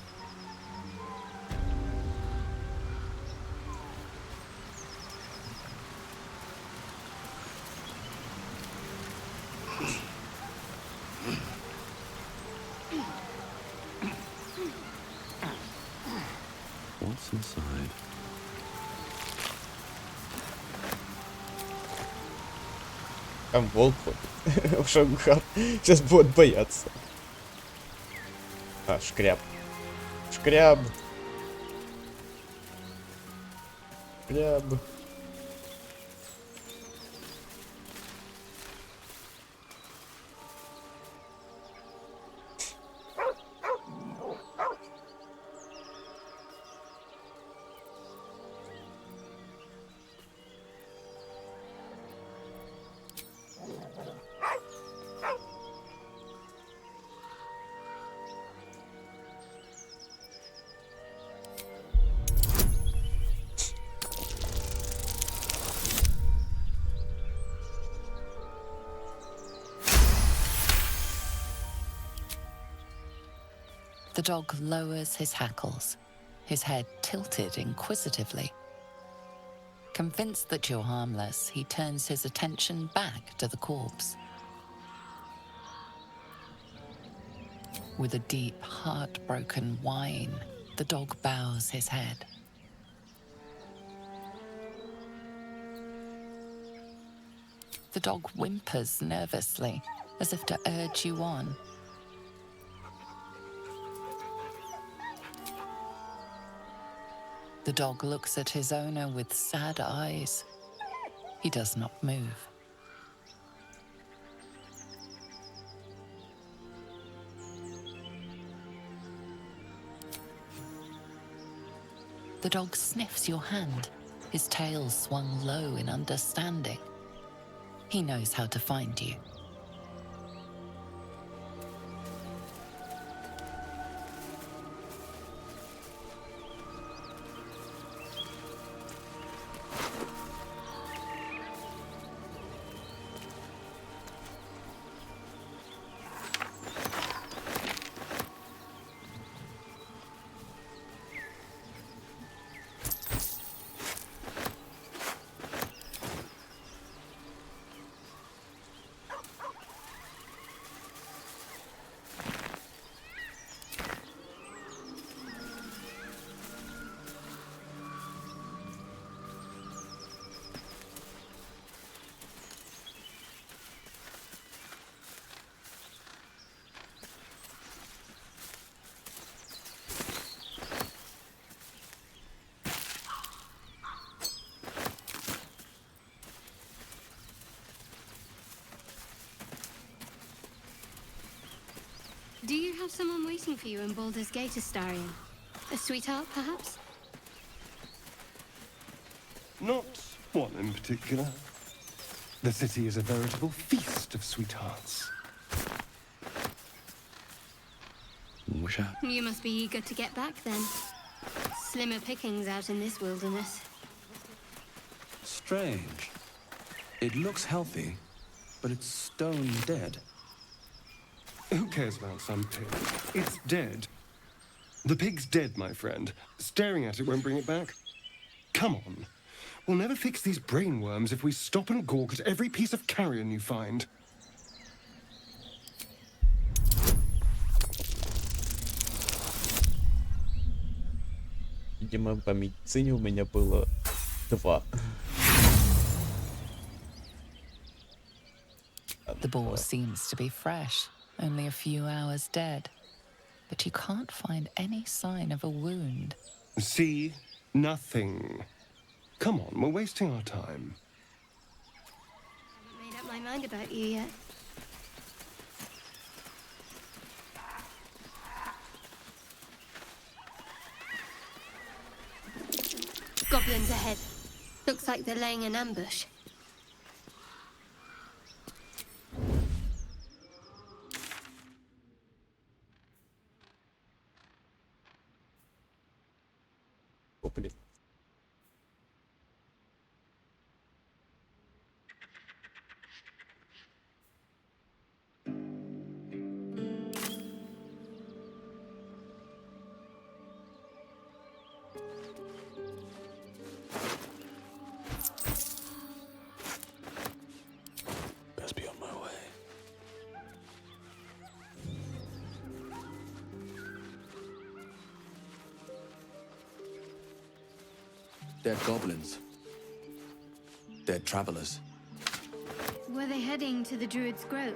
What's inside? Там волк ходит. В Шангхар. Сейчас будет бояться. А, шкряб. Шкряб. Шкряб. The dog lowers his hackles, his head tilted inquisitively. Convinced that you're harmless, he turns his attention back to the corpse. With a deep, heartbroken whine, the dog bows his head. The dog whimpers nervously, as if to urge you on. The dog looks at his owner with sad eyes. He does not move. The dog sniffs your hand, his tail swung low in understanding. He knows how to find you. Do you have someone waiting for you in Baldur's Gate, Astarion? A sweetheart, perhaps? Not one in particular. The city is a veritable feast of sweethearts. You must be eager to get back, then. Slimmer pickings out in this wilderness. Strange. It looks healthy, but it's stone dead. Who cares about some pig? It's dead. The pig's dead, my friend. Staring at it won't bring it back. Come on. We'll never fix these brainworms if we stop and gawk at every piece of carrion you find. Видимо, по медицине у меня было 2. The boar seems to be fresh, only a few hours dead. But you can't find any sign of a wound. See? Nothing. Come on, we're wasting our time. I haven't made up my mind about you yet. Goblins ahead. Looks like they're laying an ambush. Блин. Best be on my way. Dead goblins. Dead travelers. Were they heading to the Druid's Grove?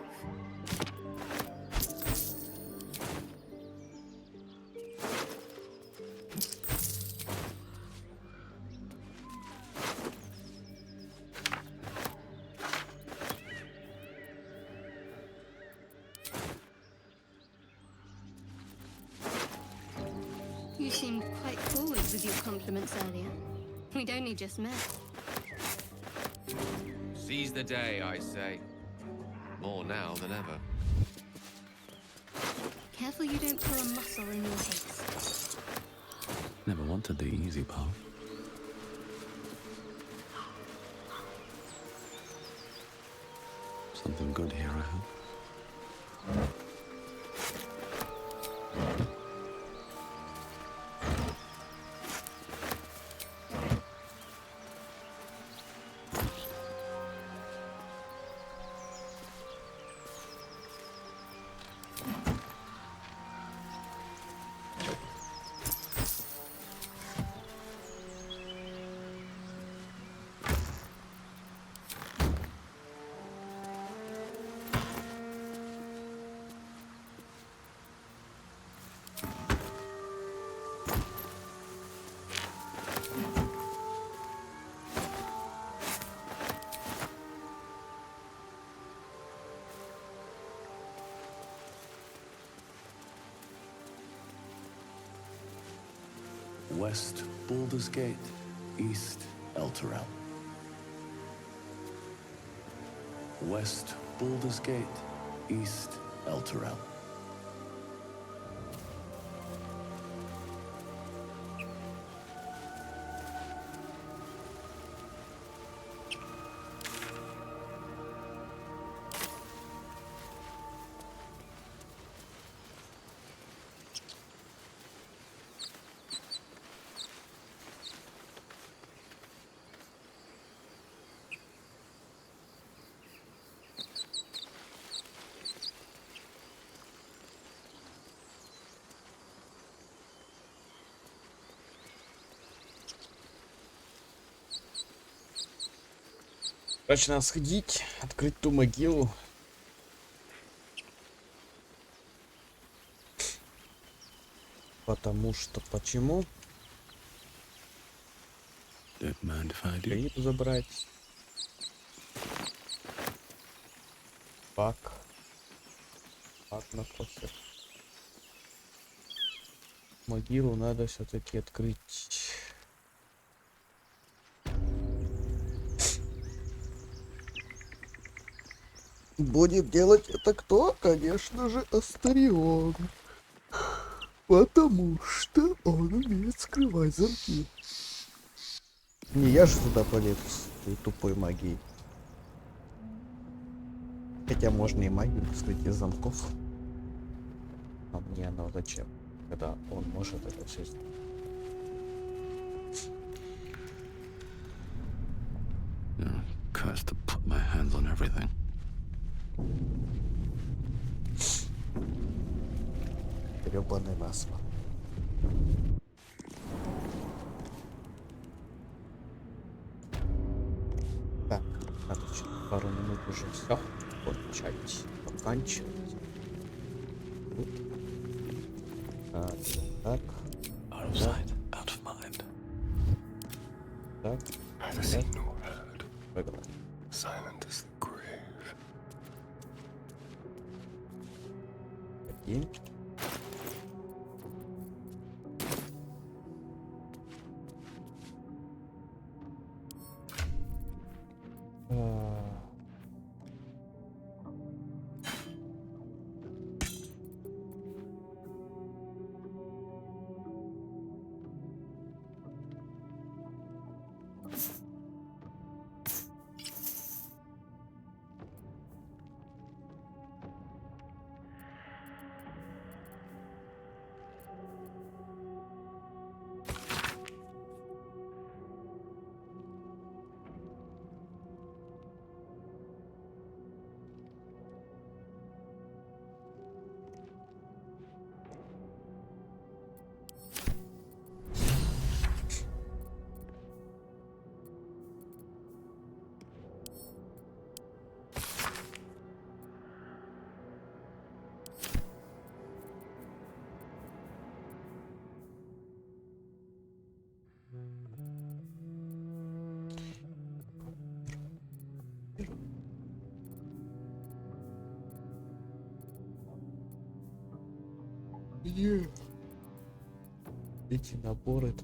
You seemed quite forward with your compliments earlier. We'd only just met. Seize the day, I say. More now than ever. Careful you don't pull a muscle in your haste. Never wanted the easy path. Something good here, I hope. West Baldur's Gate, East Elturel. West, Baldur's Gate. East, Elturel. Короче, надо сходить, открыть ту могилу. Потому что почему? Гриб забрать. Пак. Пак на кофе. Могилу надо все-таки открыть. Будет делать это кто? Конечно же, Астарион. Потому что он умеет скрывать замки. Не я же туда полез с этой тупой магией. Хотя можно и магию скрыть из замков. А мне оно зачем? Когда он может это все сделать. Cursed to put my hands on everything. Гребаное масло. Так, короче, пару минут уже все. Кончать, заканчивать. Так. Out of sight, out of mind. Так. Neither seen nor heard. Выиграли. Silent as the grave. Окей. Где эти наборы-то?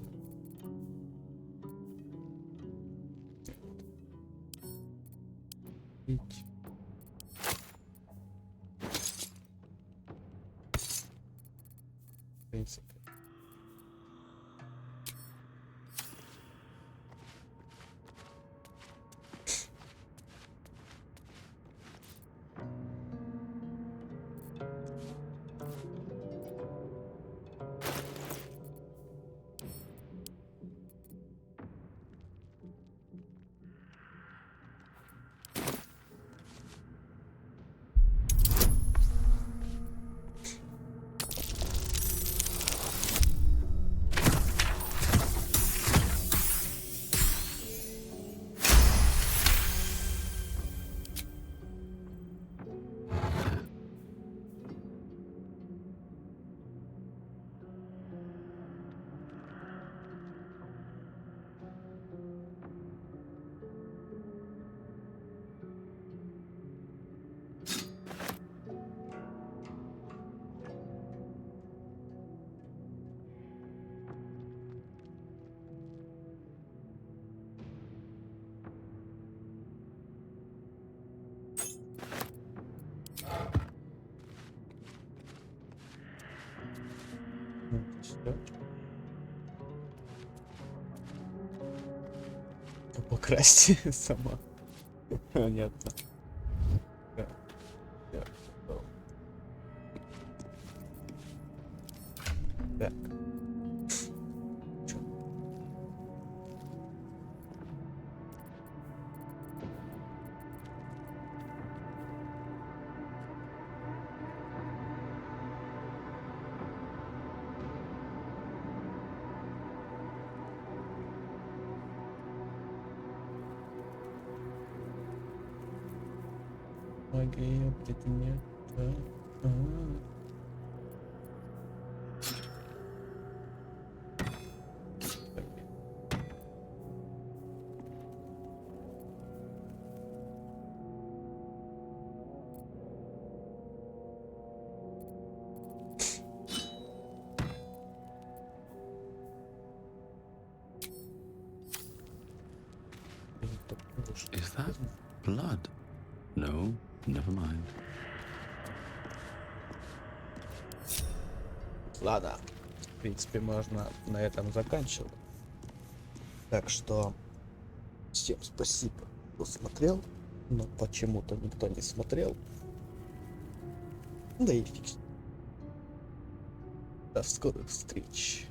Видите? В принципе. красть сама. Понятно. Так. Так. Магия предмета. Is that blood? No, never mind. Ладно, в принципе, можно на этом заканчивать. Так что всем спасибо, кто смотрел, но почему-то никто не смотрел. Да и фиг. До скорых встреч.